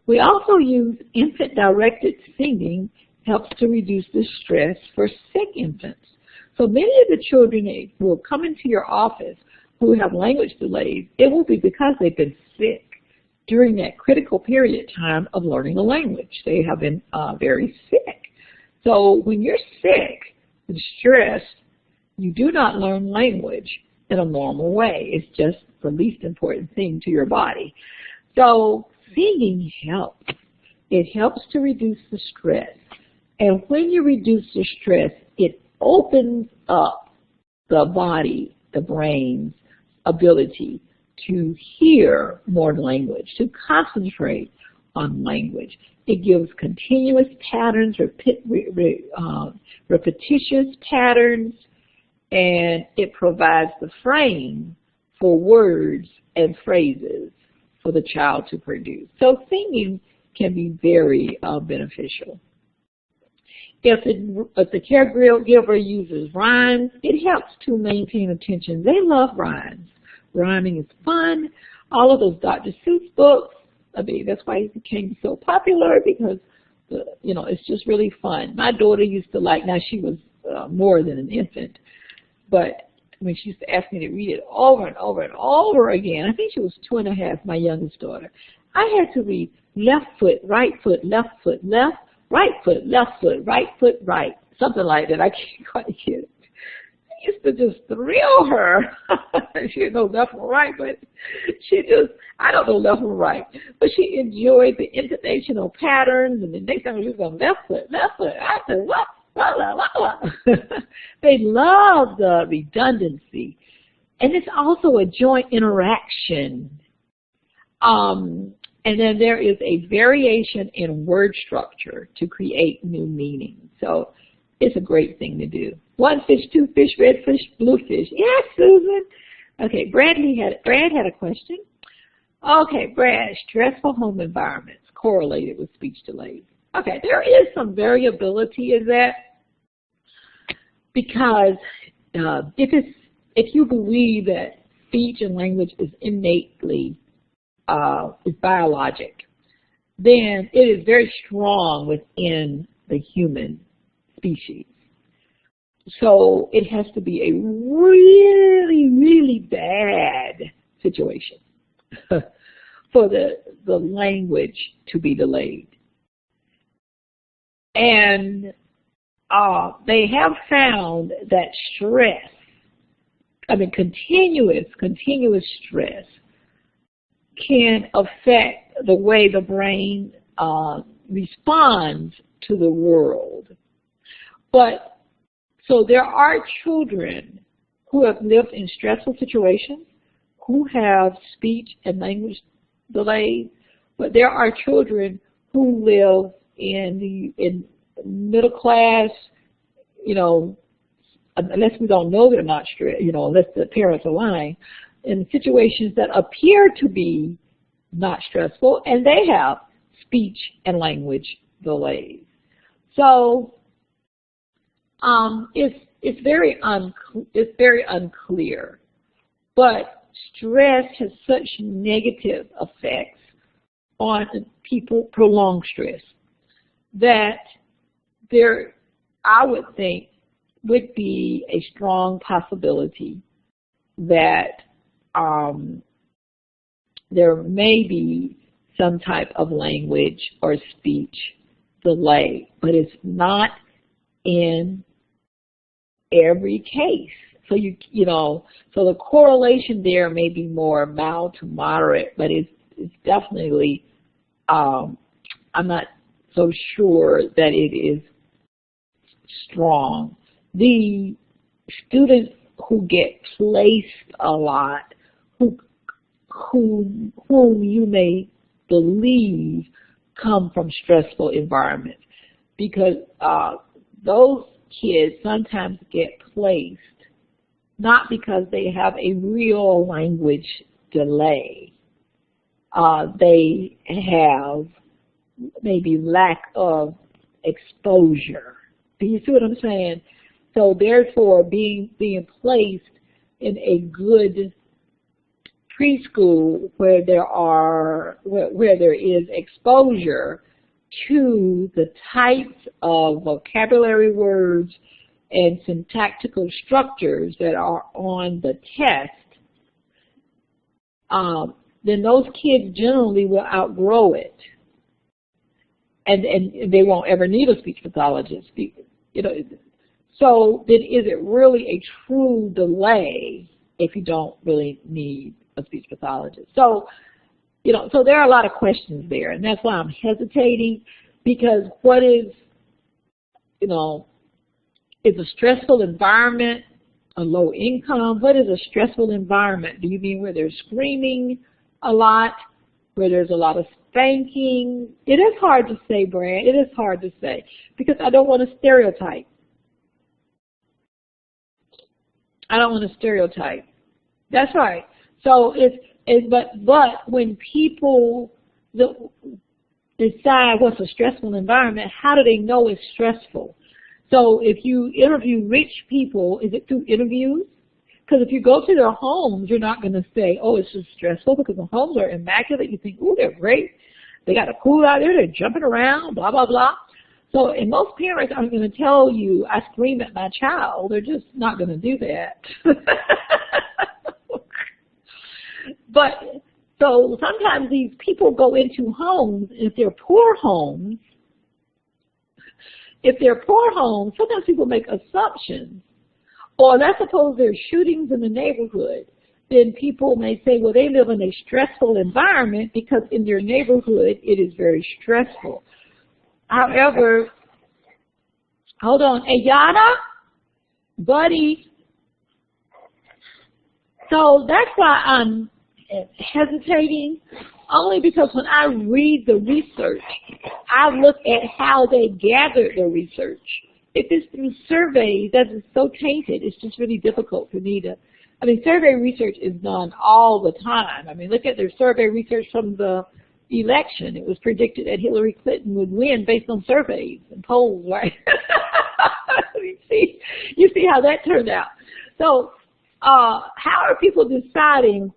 We also use infant-directed singing helps to reduce the stress for sick infants. So many of the children who will come into your office who have language delays, it will be because they've been sick during that critical period of time of learning the language. They have been very sick. So when you're sick and stressed, you do not learn language in a normal way. It's just the least important thing to your body. So singing helps. It helps to reduce the stress. And when you reduce the stress, it opens up the body, the brain's ability to hear more language, to concentrate on language. It gives continuous patterns, repetitious patterns, and it provides the frame for words and phrases for the child to produce. So singing can be very beneficial. If the caregiver uses rhymes, it helps to maintain attention. They love rhymes. Rhyming is fun. All of those Dr. Seuss books, I mean, that's why it became so popular, because, it's just really fun. My daughter used to like, now she was more than an infant, but when she used to ask me to read it over and over and over again, I think she was 2.5, my youngest daughter, I had to read left foot, right foot, left, right foot, left foot, right, something like that. I can't quite get it. used to just thrill her. She didn't know left from right, but she just, I don't know left from right. But she enjoyed the intonational patterns, and the next time she was going left foot, left foot. I said, what? They love the redundancy. And it's also a joint interaction. And then there is a variation in word structure to create new meaning. So it's a great thing to do. One fish, two fish, red fish, blue fish. Yes, Susan. Okay, Brad had a question. Okay, Brad, stressful home environments correlated with speech delays. Okay, there is some variability in that, because if you believe that speech and language is innately is biologic, then it is very strong within the human species. So it has to be a really, really bad situation for the language to be delayed. And they have found that stress, continuous stress can affect the way the brain responds to the world. But, so there are children who have lived in stressful situations who have speech and language delays, but there are children who live in middle class, unless we don't know they're not stressed, unless the parents are lying, in situations that appear to be not stressful, and they have speech and language delays. So it's very unclear, but stress has such negative effects on people, prolonged stress, that there, I would think, would be a strong possibility that there may be some type of language or speech delay, but it's not in every case. So so the correlation there may be more mild to moderate, but it's definitely, I'm not so sure that it is strong. The students who get placed a lot, whom you may believe come from stressful environments, because those kids sometimes get placed not because they have a real language delay. They have maybe lack of exposure. Do you see what I'm saying? So therefore, being placed in a good preschool where there is exposure to the types of vocabulary words and syntactical structures that are on the test, then those kids generally will outgrow it, and they won't ever need a speech pathologist. So then, is it really a true delay if you don't really need a speech pathologist? So, so there are a lot of questions there, and that's why I'm hesitating, because what is, is a stressful environment a low income? What is a stressful environment? Do you mean where they're screaming a lot, where there's a lot of spanking? It is hard to say, Brad. It is hard to say, because I don't want to stereotype. I don't want to stereotype. That's right. So but when people decide what's a stressful environment, how do they know it's stressful? So if you interview rich people, is it through interviews? Because if you go to their homes, you're not going to say, oh, it's just stressful, because the homes are immaculate. You think, oh, they're great. They got a pool out there. They're jumping around, blah, blah, blah. So, and most parents aren't going to tell you, I scream at my child. They're just not going to do that. But, so sometimes these people go into homes, if they're poor homes, sometimes people make assumptions Or let's suppose there's shootings in the neighborhood. Then people may say, well, they live in a stressful environment because in their neighborhood it is very stressful. However, hold on, Ayana, buddy. So that's why I'm hesitating, only because when I read the research, I look at how they gathered the research. If it's through surveys, that is so tainted, it's just really difficult for me to, survey research is done all the time. Look at their survey research from the election. It was predicted that Hillary Clinton would win based on surveys and polls, right? You see how that turned out. So how are people deciding,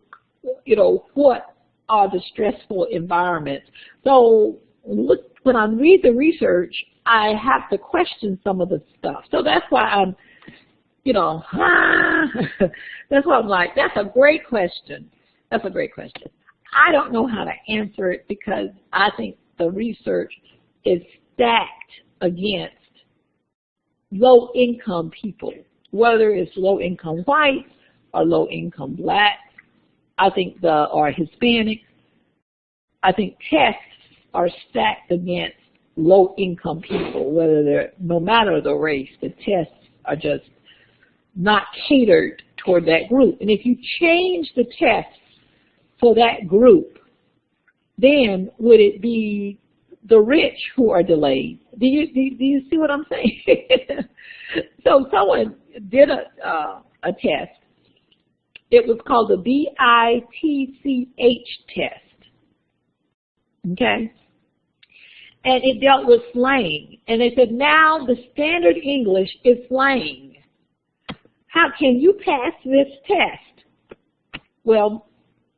what are the stressful environments? So look, when I read the research, I have to question some of the stuff. So that's why I'm, that's why I'm like, that's a great question. That's a great question. I don't know how to answer it because I think the research is stacked against low-income people, whether it's low-income whites or low-income blacks, or Hispanic. I think tests are stacked against low-income people, no matter the race, the tests are just not catered toward that group. And if you change the tests for that group, then would it be the rich who are delayed? Do you see what I'm saying? So someone did a test. It was called the BITCH test. Okay? And it dealt with slang. And they said, now the standard English is slang. How can you pass this test? Well,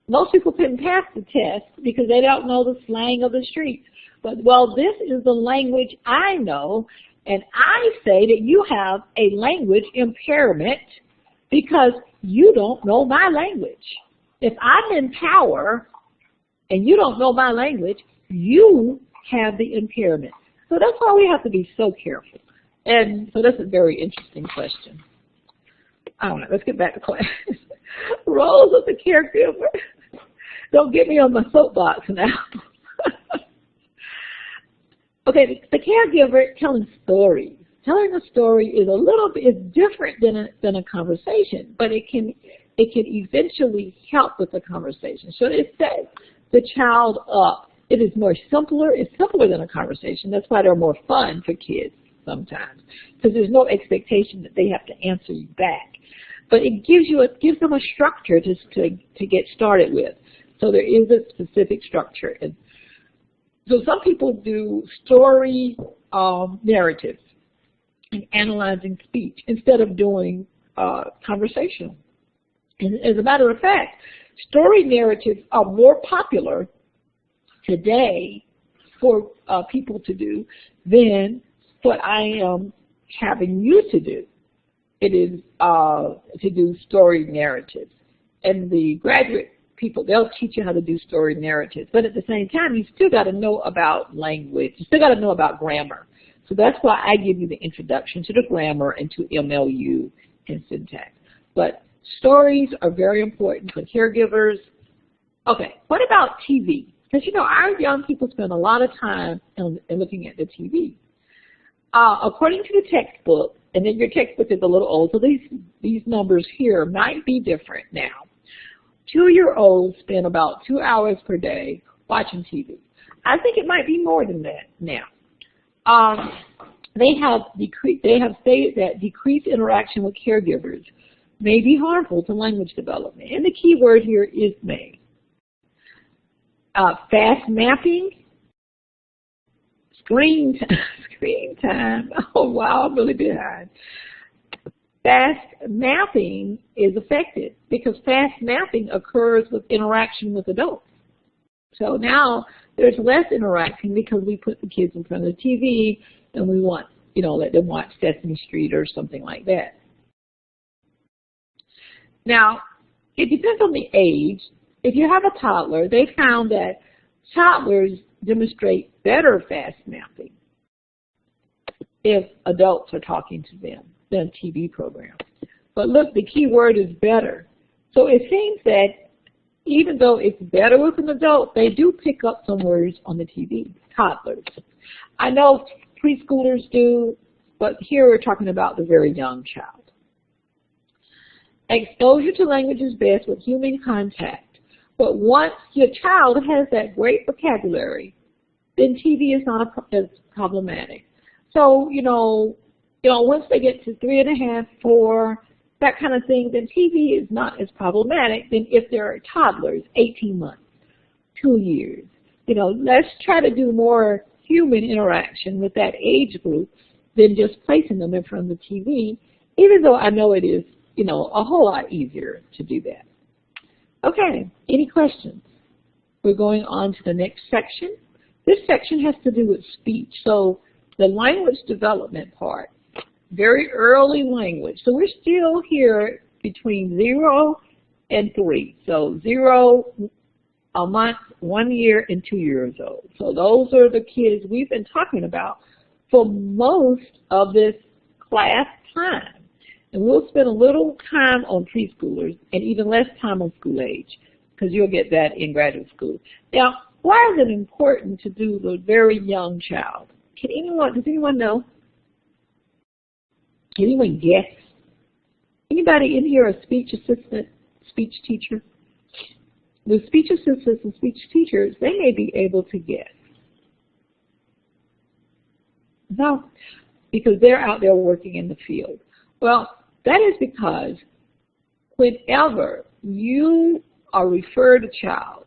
most people couldn't pass the test because they don't know the slang of the streets. But, well, this is the language I know, and I say that you have a language impairment because you don't know my language. If I'm in power and you don't know my language, you have the impairment. So that's why we have to be so careful. And so that's a very interesting question. I don't know. Let's get back to class. Roles of the caregiver. Don't get me on my soapbox now. Okay, the caregiver telling stories. Telling a story is different than a conversation, but it can eventually help with the conversation. So it sets the child up. It's simpler than a conversation. That's why they're more fun for kids sometimes, because there's no expectation that they have to answer you back. But it gives them a structure to get started with. So there is a specific structure. And so some people do story narratives and analyzing speech instead of doing conversational. And as a matter of fact, story narratives are more popular today for people to do than what I am having you to do. It is to do story narratives. And the graduate people, they'll teach you how to do story narratives. But at the same time, you still got to know about language. You still got to know about grammar. So that's why I give you the introduction to the grammar and to MLU and syntax. But stories are very important for caregivers. Okay, what about TV? Because, our young people spend a lot of time in looking at the TV. According to the textbook, and then your textbook is a little old, so these numbers here might be different now. 2-year-olds spend about 2 hours per day watching TV. I think it might be more than that now. They have stated that decreased interaction with caregivers may be harmful to language development, and the key word here is may. Fast mapping, screen time. Oh wow, I'm really behind. Fast mapping is affected because fast mapping occurs with interaction with adults. So now there's less interaction because we put the kids in front of the TV and we want, let them watch Sesame Street or something like that. Now, it depends on the age. If you have a toddler, they found that toddlers demonstrate better fast mapping if adults are talking to them than TV programs. But look, the key word is better. So it seems that even though it's better with an adult, they do pick up some words on the TV, toddlers. I know preschoolers do, but here we're talking about the very young child. Exposure to language is best with human contact, but once your child has that great vocabulary, then TV is not as problematic. So, once they get to 3.5, 4, that kind of thing, then TV is not as problematic than if they're toddlers, 18 months, 2 years. Let's try to do more human interaction with that age group than just placing them in front of the TV, even though I know it is, a whole lot easier to do that. Okay, any questions? We're going on to the next section. This section has to do with speech. So the language development part, very early language. So we're still here between 0 and 3. So 0, a month, 1 year, and 2 years old. So those are the kids we've been talking about for most of this class time. And we'll spend a little time on preschoolers and even less time on school age, because you'll get that in graduate school. Now, why is it important to do the very young child? Does anyone know? Can anyone guess? Anybody in here a speech assistant, speech teacher? The speech assistants and speech teachers, they may be able to guess. No, because they're out there working in the field. Well, that is because whenever you are referred a child,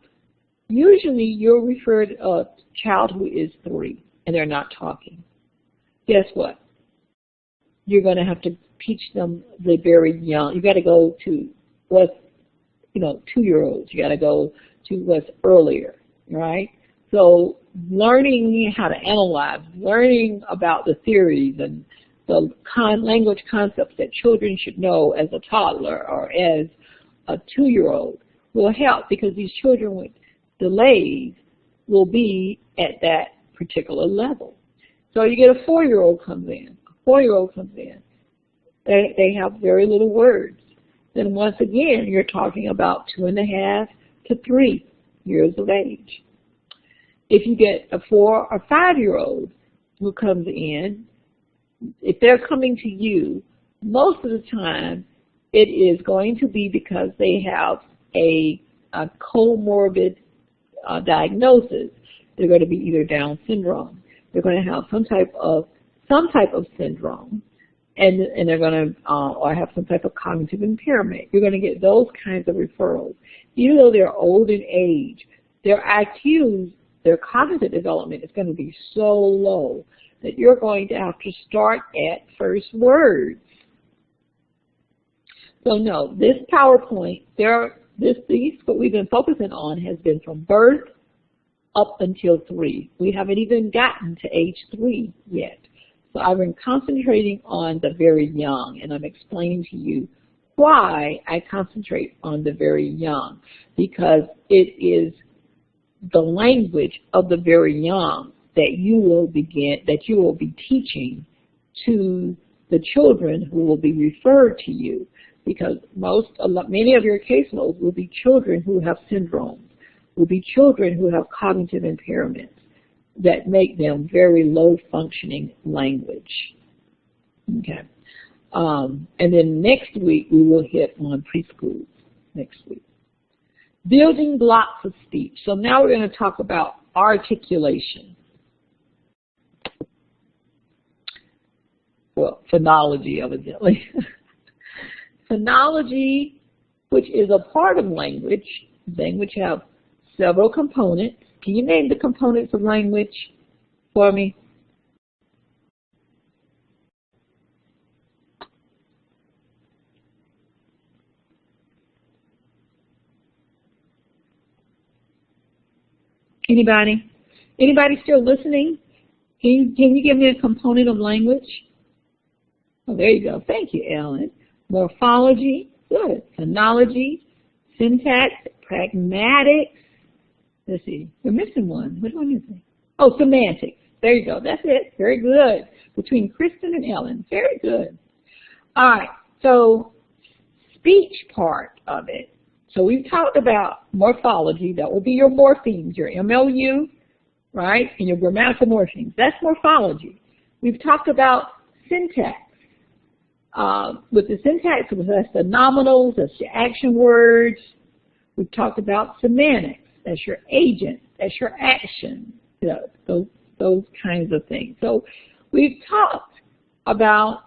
usually you're referred a child who is 3 and they're not talking. Guess what? You're going to have to teach them the very young. You got to go to what's 2-year-olds. You got to go to what's earlier, right? So learning how to analyze, learning about the theories and the language concepts that children should know as a toddler or as a 2-year-old will help, because these children with delays will be at that particular level. So you get a 4-year-old comes in. A 4-year-old comes in. They have very little words. Then once again, you're talking about 2.5 to 3 years of age. If you get a 4 or 5-year-old who comes in, if they're coming to you, most of the time it is going to be because they have a comorbid diagnosis. They're going to be either Down syndrome. They're going to have some type of syndrome, and they're going to or have some type of cognitive impairment. You're going to get those kinds of referrals. Even though they're old in age, their IQs, their cognitive development is going to be so low that you're going to have to start at first words. So no, this PowerPoint, what we've been focusing on has been from birth up until 3. We haven't even gotten to age 3 yet. So I've been concentrating on the very young, and I'm explaining to you why I concentrate on the very young, because it is the language of the very young that you will be teaching to the children who will be referred to you, because many of your caseloads will be children who have syndromes, will be children who have cognitive impairments that make them very low functioning language. Okay. And then next week we will hit on preschools next week. Building blocks of speech. So now we're going to talk about articulation. Well, phonology, evidently. Phonology, which is a part of language. Language have several components. Can you name the components of language for me? Anybody? Anybody still listening? Can you give me a component of language? Oh, there you go. Thank you, Ellen. Morphology, good. Phonology, syntax, pragmatics. Let's see, we're missing one. Which one is it? Oh, semantics. There you go. That's it. Very good. Between Kristen and Ellen. Very good. All right. So speech part of it, so we've talked about morphology. That will be your morphemes, your MLU, right, and your grammatical morphemes. That's morphology. We've talked about syntax. With the syntax, that's the nominals, that's your action words. We've talked about semantics. That's your agent. That's your action. You know, those kinds of things. So we've talked about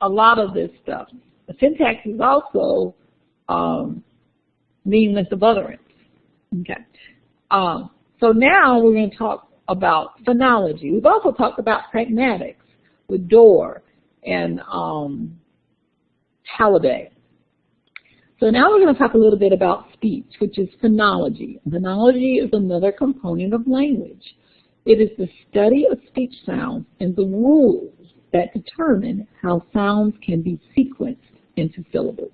a lot of this stuff. The syntax is also meaningless of utterance. Okay. So now we're going to talk about phonology. We've also talked about pragmatics with Dorr and Halliday. So now we're going to talk a little bit about speech, which is phonology. Phonology is another component of language. It is the study of speech sounds and the rules that determine how sounds can be sequenced into syllables.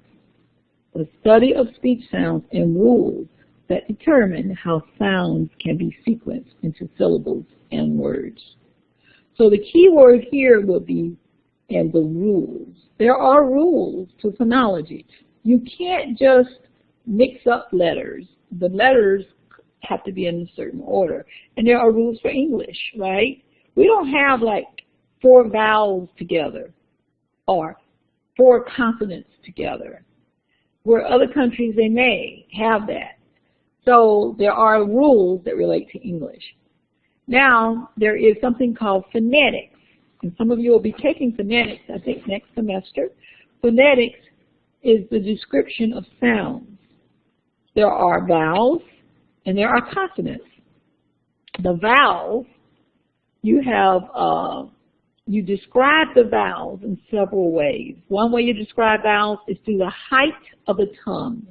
The study of speech sounds and rules that determine how sounds can be sequenced into syllables and words. So the key word here will be and the rules. There are rules to phonology. You can't just mix up letters. The letters have to be in a certain order. And there are rules for English, right? We don't have like 4 vowels together or 4 consonants together. Where other countries, they may have that. So there are rules that relate to English. Now, there is something called phonetics. And some of you will be taking phonetics, I think, next semester. Phonetics is the description of sounds. There are vowels and there are consonants. The vowels, you describe the vowels in several ways. One way you describe vowels is through the height of the tongue.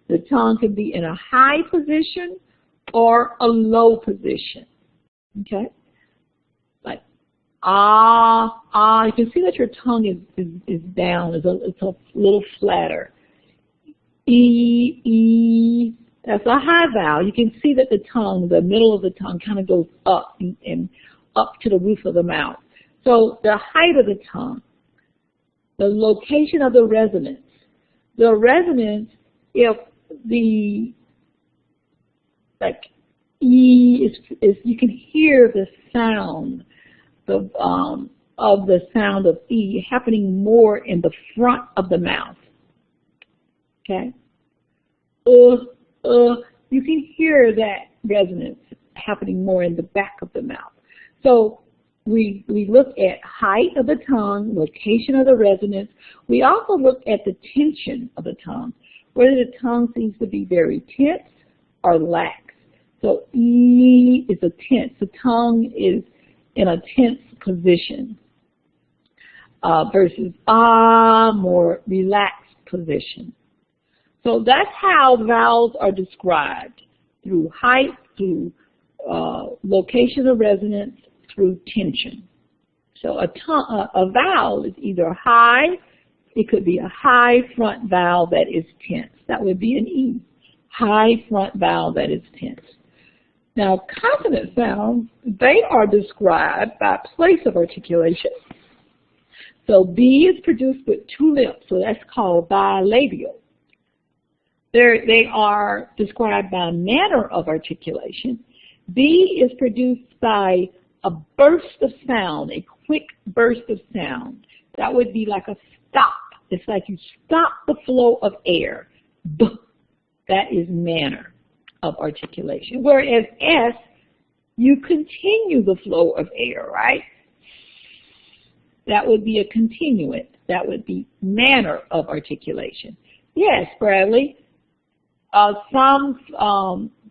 The tongue can be in a high position or a low position. Okay? Like you can see that your tongue is down, it's a little flatter. E, that's a high vowel. You can see that the tongue, the middle of the tongue kind of goes up and up to the roof of the mouth. So the height of the tongue, the location of the resonance. The resonance, if the, like E is you can hear the sound of the sound of E happening more in the front of the mouth. Okay? You can hear that resonance happening more in the back of the mouth. So we look at height of the tongue, location of the resonance. We also look at the tension of the tongue, whether the tongue seems to be very tense or lax. So E is a tense. The tongue is in a tense position versus more relaxed position. So that's how vowels are described, through height, through location of resonance, through tension. So a vowel is either high, it could be a high front vowel that is tense. That would be an E, high front vowel that is tense. Now, consonant sounds, they are described by place of articulation. So B is produced with 2 lips, so that's called bilabial. They are described by manner of articulation. B is produced by a burst of sound, a quick burst of sound. That would be like a stop. It's like you stop the flow of air. B. That is manner of articulation. Whereas S, you continue the flow of air, right? That would be a continuant. That would be manner of articulation. Yes, Bradley. Some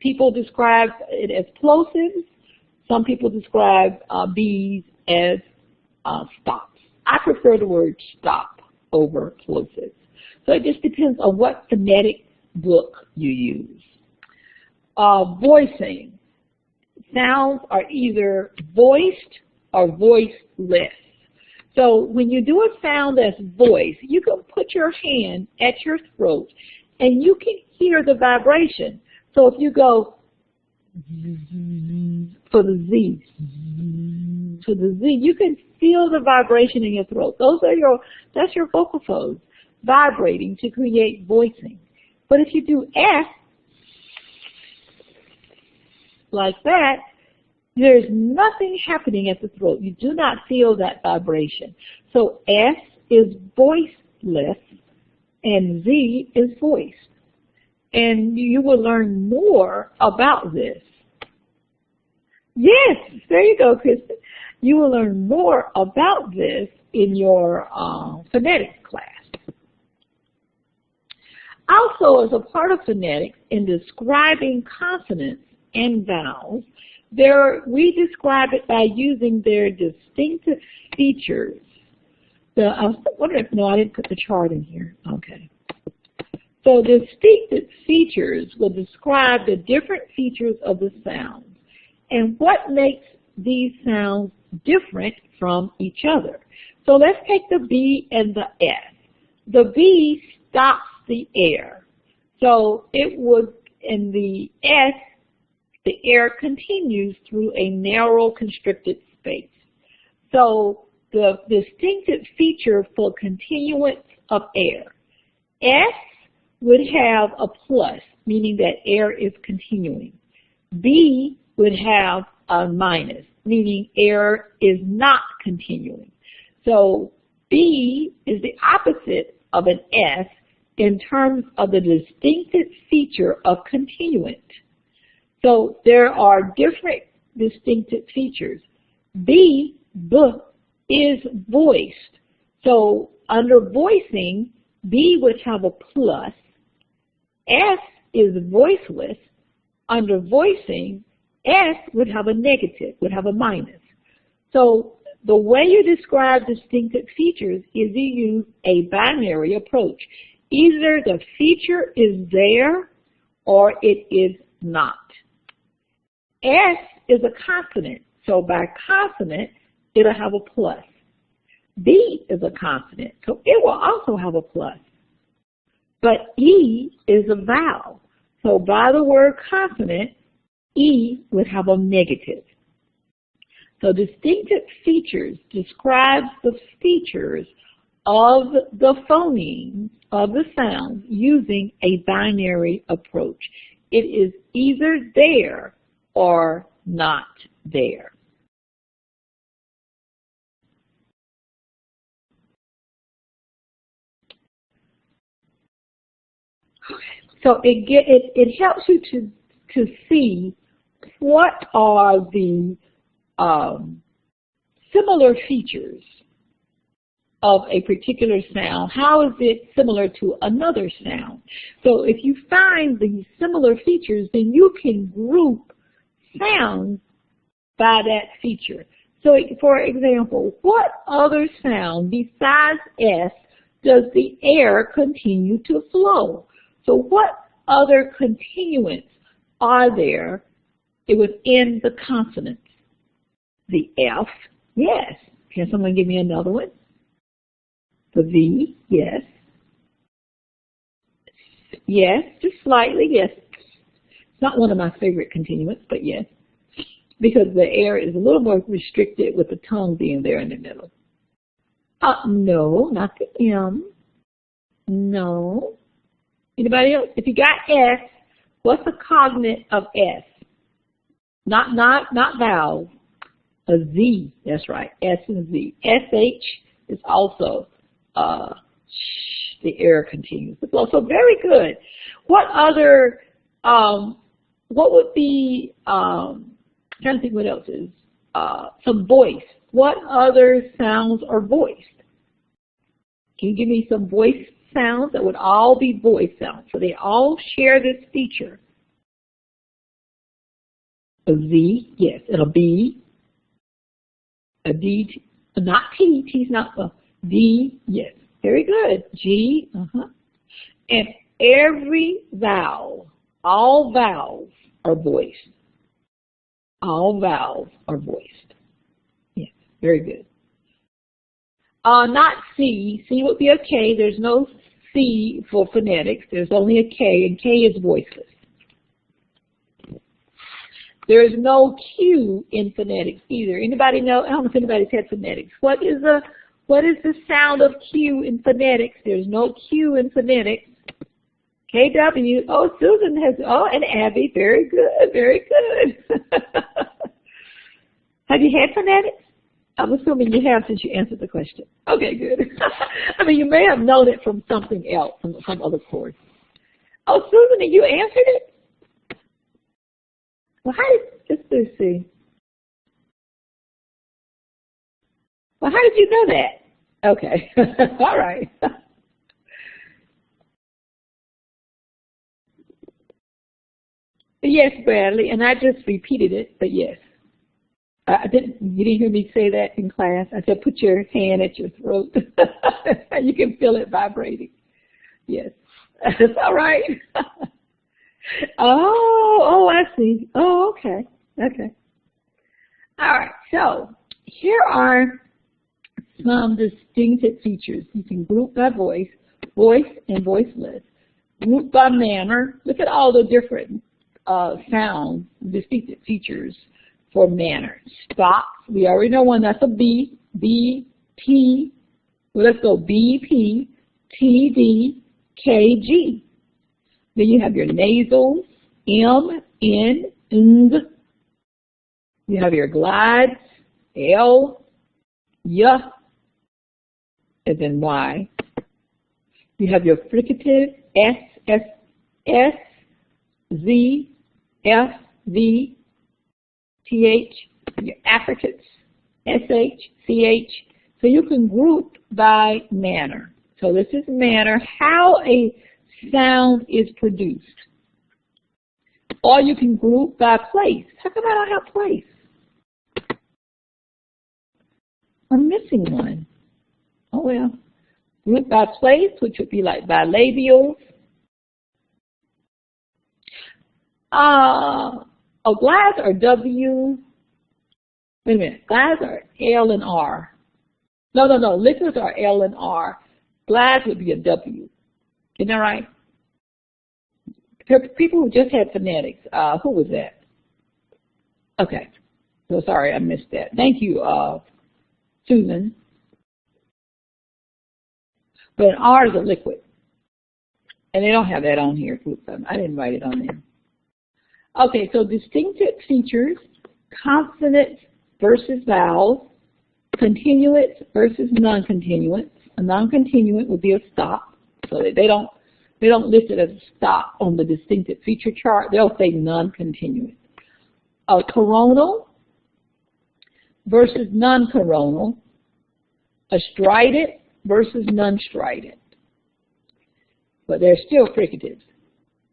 people describe it as plosives. Some people describe B's as stops. I prefer the word stop over plosives. So it just depends on what phonetic book you use. Voicing. Sounds are either voiced or voiceless. So when you do a sound that's voiced, you can put your hand at your throat and you can hear the vibration. So if you go for the Z, you can feel the vibration in your throat. That's your vocal folds. vibrating to create voicing. But if you do S, like that, there's nothing happening at the throat. You do not feel that vibration. So S is voiceless and Z is voiced. And you will learn more about this. Yes, there you go, Kristen. You will learn more about this in your phonetics class. Also, as a part of phonetics, in describing consonants and vowels, we describe it by using their distinctive features. I was wondering if, no, I didn't put the chart in here. Okay. So distinctive features will describe the different features of the sound and what makes these sounds different from each other. So let's take the B and the S. The B stops the air. So it would, in the S, the air continues through a narrow constricted space. So the distinctive feature for continuance of air. S would have a plus, meaning that air is continuing. B would have a minus, meaning air is not continuing. So B is the opposite of an S in terms of the distinctive feature of continuant. So there are different distinctive features. B is voiced. So under voicing, B would have a plus. S is voiceless. Under voicing, S would have a negative, would have a minus. So the way you describe distinctive features is you use a binary approach. Either the feature is there or it is not. S is a consonant, so by consonant, it'll have a plus. B is a consonant, so it will also have a plus. But E is a vowel, so by the word consonant, E would have a negative. So distinctive features describes the features of the phonemes of the sound using a binary approach. It is either there or not there. So it helps you to see what are the similar features of a particular sound. How is it similar to another sound? So if you find these similar features, then you can group sounds by that feature. So for example, what other sound besides S does the air continue to flow? So what other continuants are there within the consonants? The F, yes. Can someone give me another one? The V, yes. Yes, just slightly, yes. It's not one of my favorite continuants, but yes. Because the air is a little more restricted with the tongue being there in the middle. No, not the M. No. Anybody else? If you got S, what's the cognate of S? Not vowels. A Z, that's right, S and Z. SH is also the air continues to flow. So very good. What other, what would be, I'm trying to think what else is, some voice. What other sounds are voiced? Can you give me some voice sounds that would all be voice sounds? So they all share this feature. A Z, yes, and a B, a D, not T, T's not, D, yes, very good, G, and every vowel, all vowels are voiced. All vowels are voiced. Yes, very good. Not C, C would be a K, there's no C for phonetics, there's only a K, and K is voiceless. There is no Q in phonetics either. Anybody know? I don't know if anybody's had phonetics. What is a What is the sound of Q in phonetics? There's no Q in phonetics. KW. Oh, Susan has, oh, and Abby. Very good, very good. Have you had phonetics? I'm assuming you have since you answered the question. Okay, good. I mean, you may have known it from something else, from some other course. Oh, Susan, you answered it? Well, how did, let's see. Well, how did you know that? Okay, all right. Yes, Bradley, and I just repeated it, but yes. You didn't hear me say that in class. I said, put your hand at your throat. You can feel it vibrating. Yes. That's all right. Oh, I see. Oh, okay. Okay. All right. So here are some distinctive features. You can group by voice, voice and voiceless. Group by manner. Look at all the different sound, distinctive features for manner. Stops, we already know one, that's a B, B, P, well, let's go B, P, T, D, K, G. Then you have your nasals, M, N, Ng. You have your glides, L, Y, and then Y. You have your fricative, S, S, S, Z, F, V, TH, your affricates, SH, CH. So you can group by manner. So this is manner, how a sound is produced. Or you can group by place. How come I don't have place? I'm missing one. Oh well. Group by place, which would be like bilabials. Glides are W. Wait a minute. Glides are L and R. No. Liquids are L and R. Glides would be a W. Isn't that right? People who just had phonetics. Who was that? Okay. So sorry, I missed that. Thank you, Susan. But R is a liquid. And they don't have that on here. I didn't write it on there. Okay, so distinctive features, consonants versus vowels, continuants versus non-continuants. A non-continuant would be a stop, so they don't list it as a stop on the distinctive feature chart. They'll say non-continuant. Coronal versus non-coronal. A strident versus non-strident. But they're still fricatives.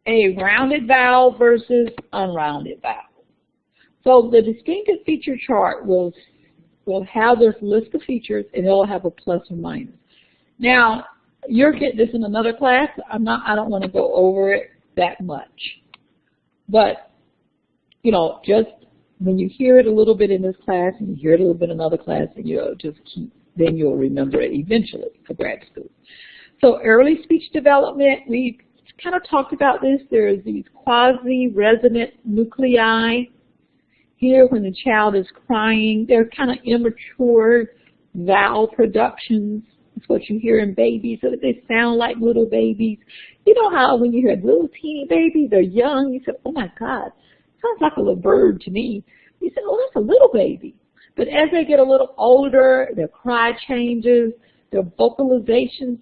A rounded vowel versus unrounded vowel. So the distinctive feature chart will have this list of features and it'll have a plus or minus. Now, you'll get this in another class. I don't want to go over it that much. But, you know, just when you hear it a little bit in this class and you hear it a little bit in another class, and you'll just then you'll remember it eventually for grad school. So early speech development, we kind of talked about this. There's these quasi-resonant nuclei. Here, when the child is crying, they're kind of immature vowel productions. That's what you hear in babies, so that they sound like little babies. You know how when you hear little teeny babies, they're young, you say, oh my God, sounds like a little bird to me. You say, oh, that's a little baby. But as they get a little older, their cry changes, their vocalizations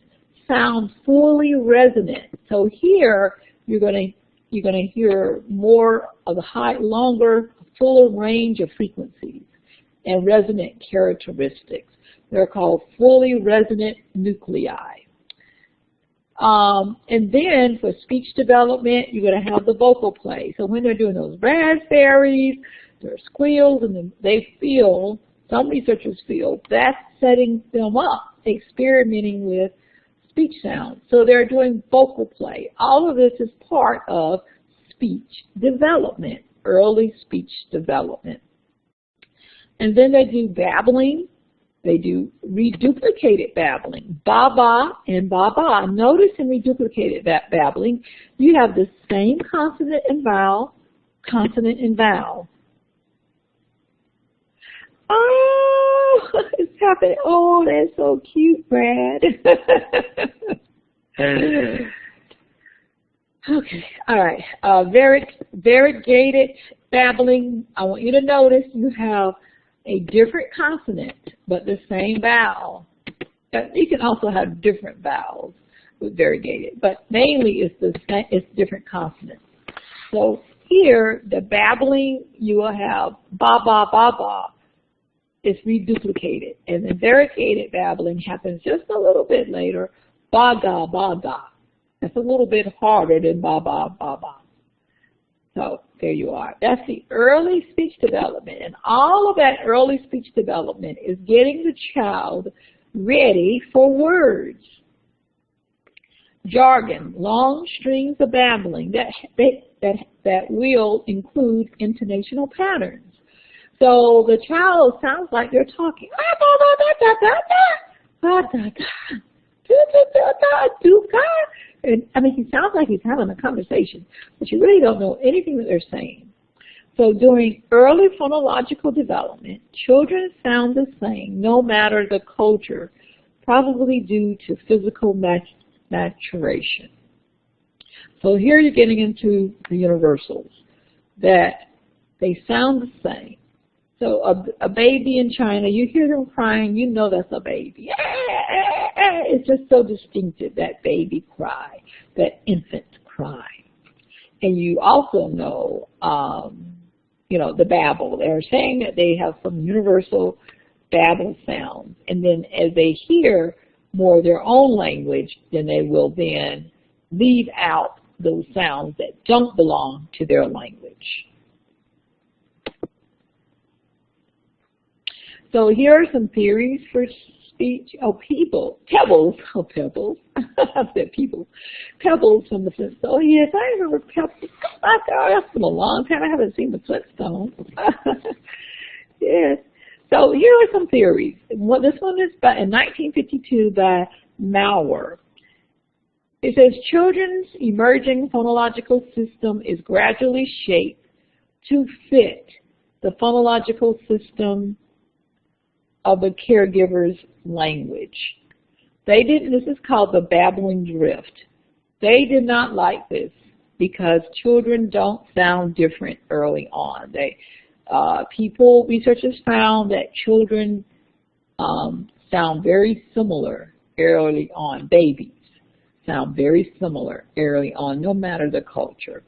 sound fully resonant. So here you're going to hear more of the longer, fuller range of frequencies and resonant characteristics. They're called fully resonant nuclei. And then for speech development, you're going to have the vocal play. So when they're doing those raspberries, their squeals, and they feel, some researchers feel, that's setting them up, experimenting with speech sounds. So they're doing vocal play. All of this is part of speech development, early speech development. And then they do babbling. They do reduplicated babbling, ba-ba and ba-ba. Notice in reduplicated babbling, you have the same consonant and vowel, consonant and vowel. oh, it's happening. Oh, that's so cute, Brad. Okay, all right. Variegated babbling. I want you to notice you have a different consonant, but the same vowel. You can also have different vowels with variegated, but mainly it's different consonants. So here, the babbling, you will have ba ba ba ba. It's reduplicated, and the variegated babbling happens just a little bit later. Ba ga ba ga. That's a little bit harder than ba ba ba ba. So there you are. That's the early speech development, and all of that early speech development is getting the child ready for words. Jargon, long strings of babbling that will include intonational patterns. So the child sounds like they're talking. And I mean, he sounds like he's having a conversation, but you really don't know anything that they're saying. So during early phonological development, children sound the same no matter the culture, probably due to physical maturation. So here you're getting into the universals, that they sound the same. So a baby in China, you hear them crying, you know that's a baby. It's just so distinctive, that baby cry, that infant cry. And you also know, the babble. They're saying that they have some universal babble sounds. And then as they hear more of their own language, then they will then leave out those sounds that don't belong to their language. So here are some theories for speech. Pebbles. I said people. Pebbles from the Flintstones. Oh yes, I remember Pebbles. That's been a long time. I haven't seen the Flintstones. Yes. So here are some theories. This one is in 1952 by Maurer. It says children's emerging phonological system is gradually shaped to fit the phonological system of the caregiver's language. This is called the babbling drift. They did not like this because children don't sound different early on. Researchers found that children sound very similar early on. Babies sound very similar early on, no matter the culture.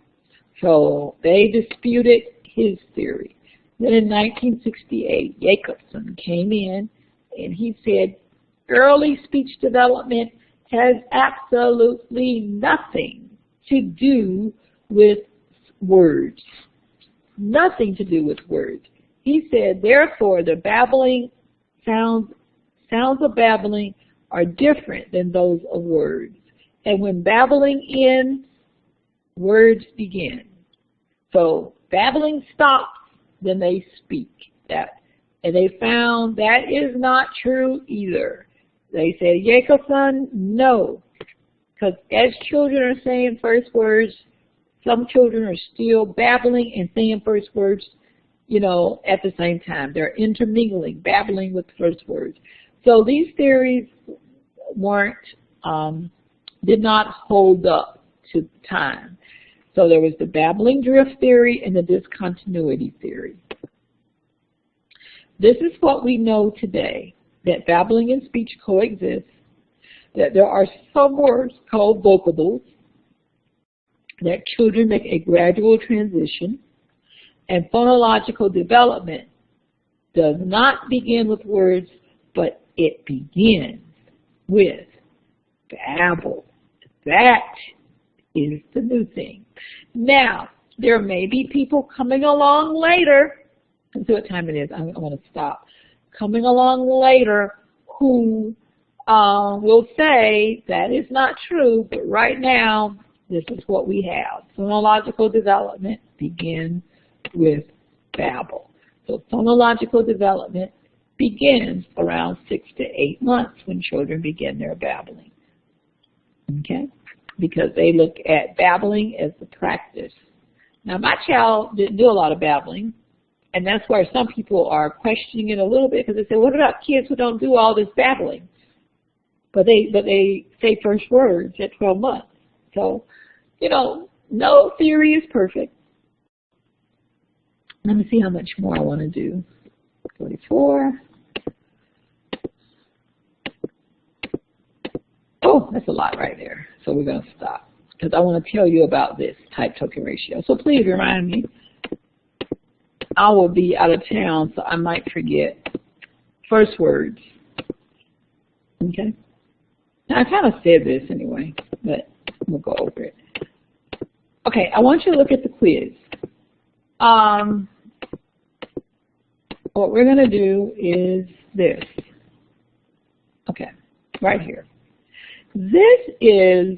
So they disputed his theory. Then in 1968, Jacobson came in and he said, early speech development has absolutely nothing to do with words. Nothing to do with words. He said, therefore, the babbling sounds of babbling are different than those of words. And when babbling ends, words begin. So babbling stops, then they speak. And they found that is not true either. They said, Jacobson, no. Because as children are saying first words, some children are still babbling and saying first words, at the same time. They're intermingling, babbling with first words. So these theories did not hold up to time. So there was the babbling drift theory and the discontinuity theory. This is what we know today, that babbling and speech coexist, that there are some words called vocables, that children make a gradual transition, and phonological development does not begin with words, but it begins with babble. That is the new thing. Now, there may be people coming along later, let's see what time it is, I'm going to stop, coming along later who will say that is not true, but right now, this is what we have. Phonological development begins with babble. So phonological development begins around 6 to 8 months when children begin their babbling. Okay? Because they look at babbling as the practice. Now, my child didn't do a lot of babbling And that's where some people are questioning it a little bit, because they say, what about kids who don't do all this babbling? But they say first words at 12 months. So, you know, no theory is perfect. Let me see how much more I want to do. 44. Oh, that's a lot right there. So we're going to stop, because I want to tell you about this type token ratio. So please remind me. I will be out of town, so I might forget first words. Okay? Now, I kind of said this anyway, but we'll go over it. Okay, I want you to look at the quiz. What we're going to do is this. Okay, right here. This is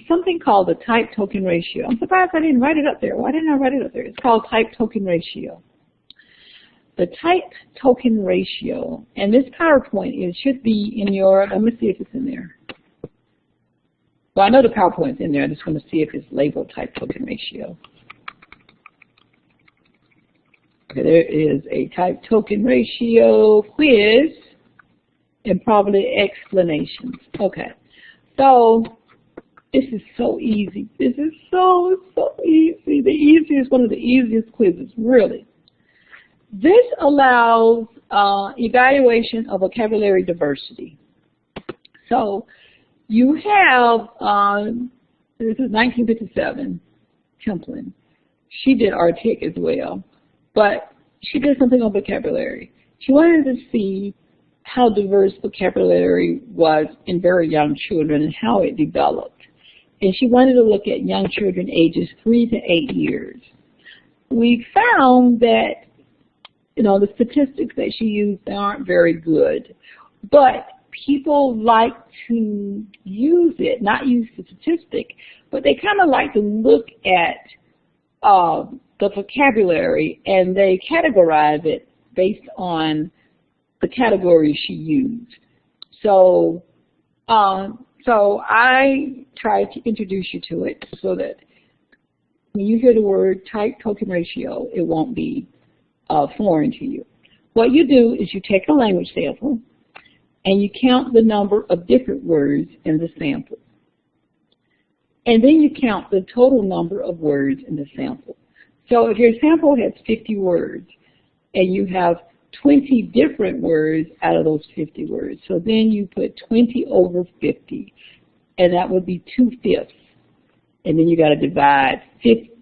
something called the type token ratio. I'm surprised I didn't write it up there. Why didn't I write it up there? It's called type token ratio. The type token ratio, and this PowerPoint, it should be in your, let me see if it's in there. Well, I know the PowerPoint's in there. I just want to see if it's labeled type token ratio. Okay, there is a type token ratio quiz and probably explanations. Okay, so this is so easy. This is so easy. The easiest, one of the easiest quizzes, really. This allows evaluation of vocabulary diversity. So you have, this is 1957, Templin. She did Arctic as well, but she did something on vocabulary. She wanted to see how diverse vocabulary was in very young children and how it developed. And she wanted to look at young children ages 3 to 8 years. We found that, you know, the statistics that she used, they aren't very good. But people like to use it, not use the statistic, but they kind of like to look at the vocabulary, and they categorize it based on the categories she used. So, so I tried to introduce you to it so that when you hear the word type token ratio, it won't be foreign to you. What you do is you take a language sample and you count the number of different words in the sample. And then you count the total number of words in the sample. So if your sample has 50 words and you have 20 different words out of those 50 words, so then you put 20 over 50, and that would be 2/5. And then you got to divide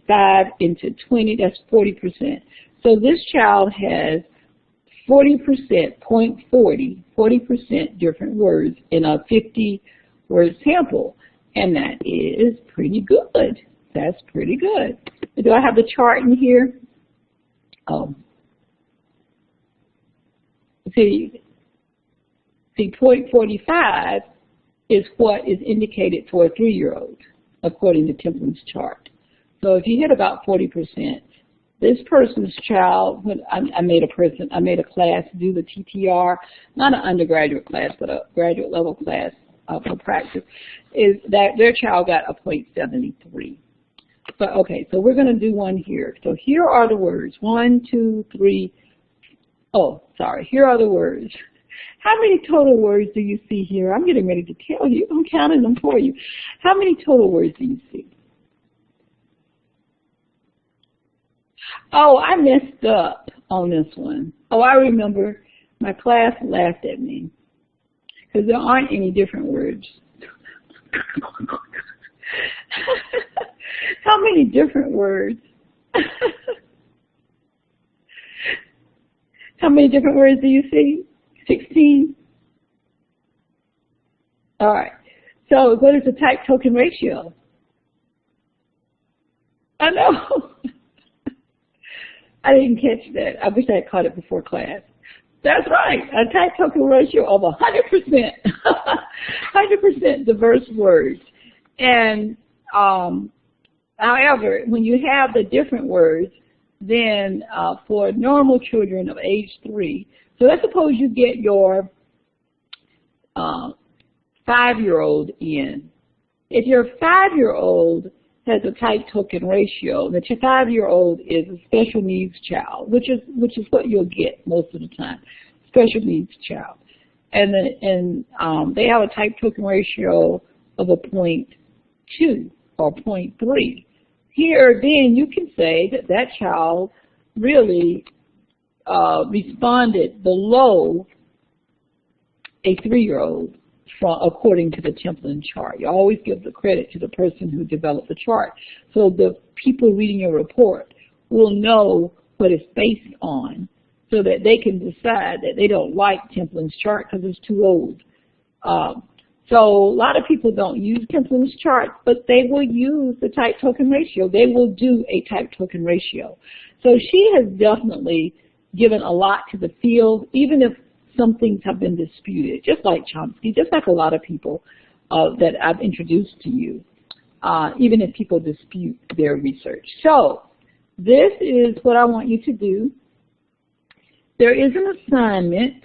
5 into 20, that's 40%. So this child has 40%, 40% different words in a 50-word sample, and that is pretty good. That's pretty good. Do I have the chart in here? See, 0.45 is what is indicated for a 3-year-old, according to Templin's chart. So if you hit about 40%, this person's child, when I made a class do the TTR, not an undergraduate class, but a graduate level class for practice, is that their child got a 0.73. But okay, so we're going to do one here. So here are the words. 1, 2, 3. Oh, sorry. Here are the words. How many total words do you see here? I'm getting ready to tell you. I'm counting them for you. How many total words do you see? Oh, I messed up on this one. Oh, I remember. My class laughed at me because there aren't any different words. How many different words? How many different words do you see? 16? All right. So what is the type token ratio? I know. I didn't catch that. I wish I had caught it before class. That's right. A type token ratio of 100%. 100% diverse words. And however, when you have the different words, then for normal children of age 3, so let's suppose you get your 5-year-old in. If your 5-year-old has a type token ratio. The 5-year-old is a special needs child, which is what you'll get most of the time, special needs child. And they have a type token ratio of a 0.2 or 0.3. Here, then, you can say that that child really responded below a 3-year-old according to the Templin chart. You always give the credit to the person who developed the chart. So the people reading your report will know what it's based on so that they can decide that they don't like Templin's chart because it's too old. So a lot of people don't use Templin's chart, but they will use the type token ratio. They will do a type token ratio. So she has definitely given a lot to the field, even if some things have been disputed, just like Chomsky, just like a lot of people that I've introduced to you, even if people dispute their research. So this is what I want you to do. There is an assignment.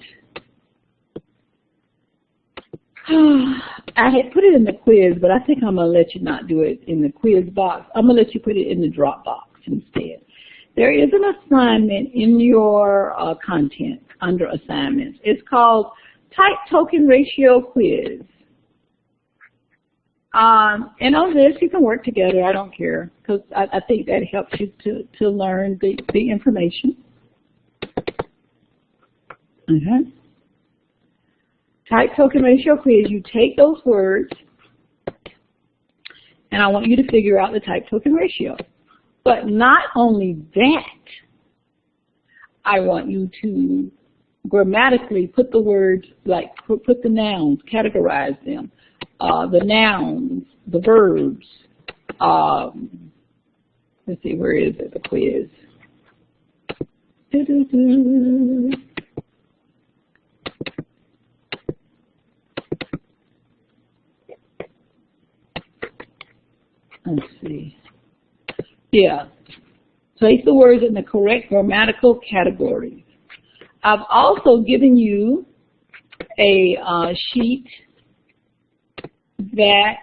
I had put it in the quiz, but I think I'm going to let you not do it in the quiz box. I'm going to let you put it in the drop box instead. There is an assignment in your content under assignments. It's called Type Token Ratio Quiz. And on this, you can work together. I don't care, because I think that helps you to learn the information. Okay. Type token ratio quiz, you take those words, and I want you to figure out the type token ratio. But not only that, I want you to grammatically put the words, like put the nouns, categorize them, the nouns, the verbs. Let's see, where is it, the quiz? Let's see. Yeah. Place the words in the correct grammatical categories. I've also given you a sheet that,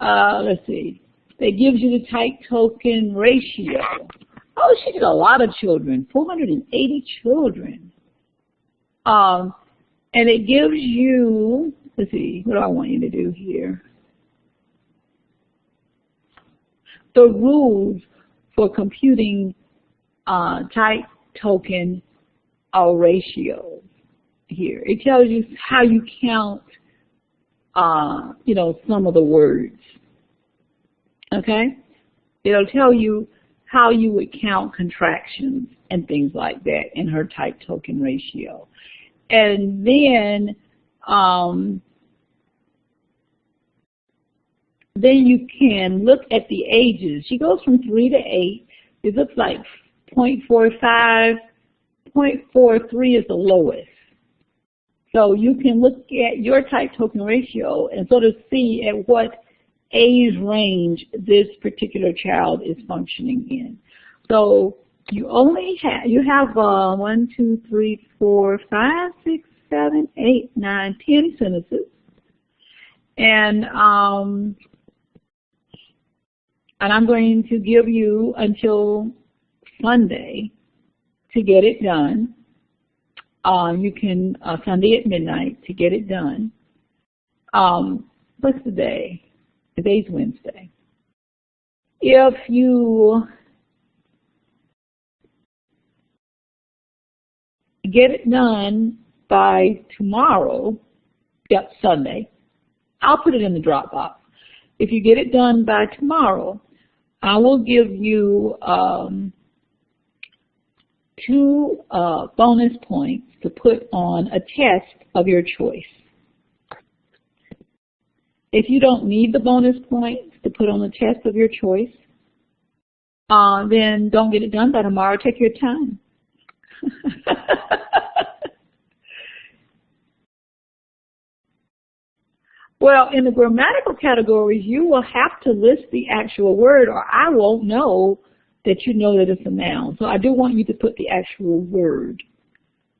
let's see, that gives you the type token ratio. Oh, she did a lot of children, 480 children. And it gives you, let's see, what do I want you to do here? The rules for computing type token ratio here. It tells you how you count, you know, some of the words. Okay? It'll tell you how you would count contractions and things like that in her type token ratio. And then you can look at the ages. She goes from 3 to 8. It looks like 0.45, 0.43 is the lowest. So you can look at your type token ratio and sort of see at what age range this particular child is functioning in. So you have 1, 2, 3, 4, 5, 6, 7, 8, 9, 10 sentences. And I'm going to give you until Sunday to get it done. You can, Sunday at midnight to get it done. What's the day? Today's Wednesday. If you get it done by tomorrow, yep, Sunday, I'll put it in the Dropbox. If you get it done by tomorrow, I will give you 2 bonus points to put on a test of your choice. If you don't need the bonus points to put on the test of your choice, then don't get it done by tomorrow. Take your time. Well, in the grammatical categories, you will have to list the actual word, or I won't know that you know that it's a noun. So I do want you to put the actual word,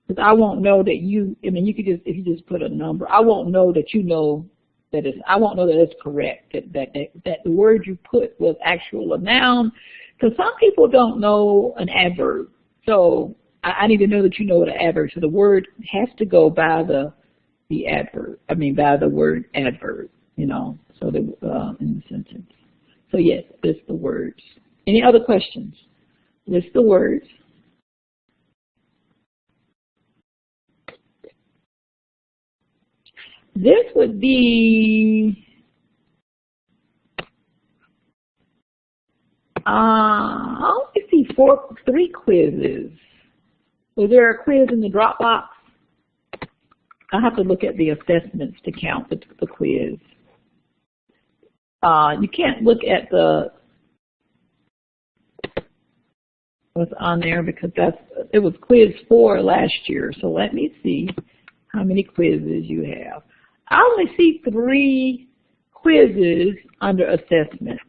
because I won't know that you, I mean, you could just, if you just put a number, I won't know that you know that is, I won't know that it's correct, that the word you put was actual a noun, because some people don't know an adverb. So I need to know that you know what an adverb. So the word has to go by the adverb. I mean, by the word adverb. You know, so the in the sentence. So yes, list the words. Any other questions? List the words. This would be, I only see 3 quizzes. Was there a quiz in the Dropbox? I have to look at the assessments to count the quiz. You can't look at what's on there because it was quiz 4 last year. So let me see how many quizzes you have. I only see 3 quizzes under assessments.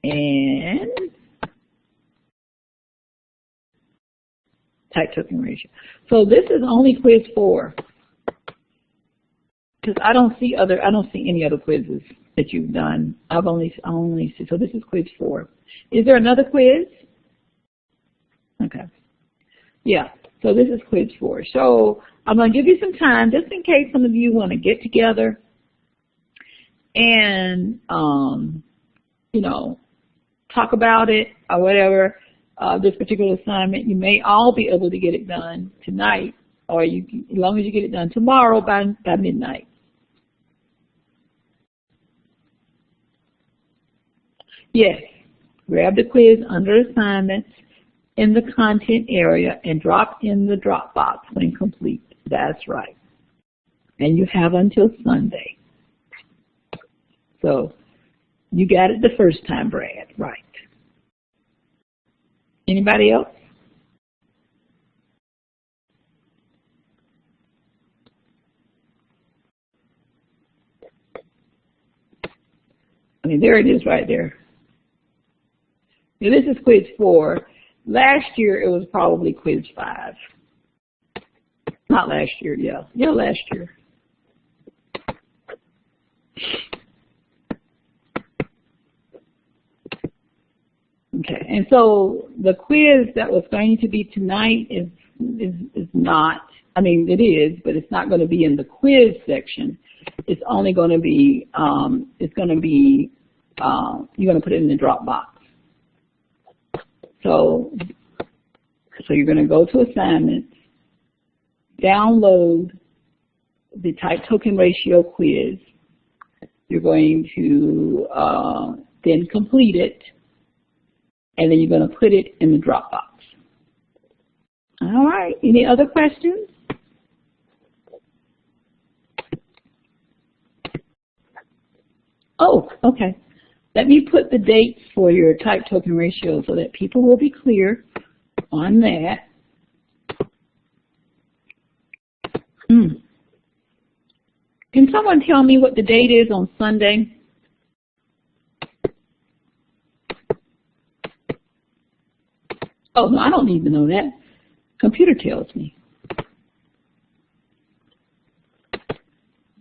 And type token ratio. So this is only quiz 4. Because I don't see any other quizzes that you've done. I only see, so this is quiz 4. Is there another quiz? Okay. Yeah, so this is quiz 4. So I'm going to give you some time just in case some of you want to get together and, you know, talk about it or whatever, this particular assignment. You may all be able to get it done tonight, or as long as you get it done tomorrow by midnight. Yes, grab the quiz under assignments in the content area and drop in the Dropbox when complete. That's right. And you have until Sunday. So you got it the first time, Brad. Right. Anybody else? I mean, there it is right there. Now, this is quiz 4. Last year, it was probably quiz 5. Not last year, yeah. Yeah, last year. Okay, and so the quiz that was going to be tonight is not, I mean, it is, but it's not going to be in the quiz section. It's only going to be, you're going to put it in the Dropbox. So you're going to go to assignments, download the type token ratio quiz. You're going to then complete it, and then you're going to put it in the Dropbox. All right. Any other questions? Oh, okay. Let me put the dates for your type token ratio so that people will be clear on that. Can someone tell me what the date is on Sunday? Oh, no, I don't need to know that. Computer tells me.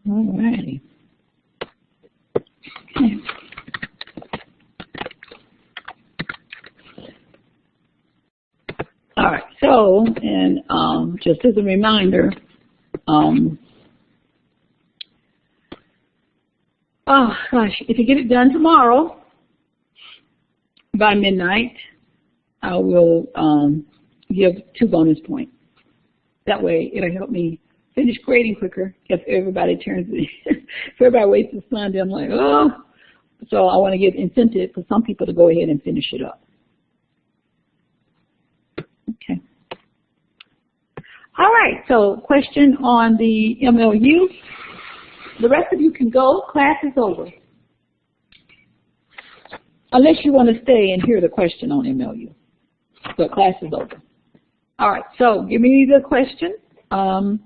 All righty. Okay. All right, so, and just as a reminder, oh gosh, if you get it done tomorrow by midnight, I will give 2 bonus points. That way, it'll help me finish grading quicker if everybody if everybody waits till Sunday. I'm like, oh. So I want to give incentive for some people to go ahead and finish it up. Okay. All right, so question on the MLU. The rest of you can go. Class is over. Unless you want to stay and hear the question on MLU. But class is over. All right, so give me the question. Oh,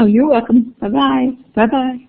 you're welcome. Bye-bye. Bye-bye.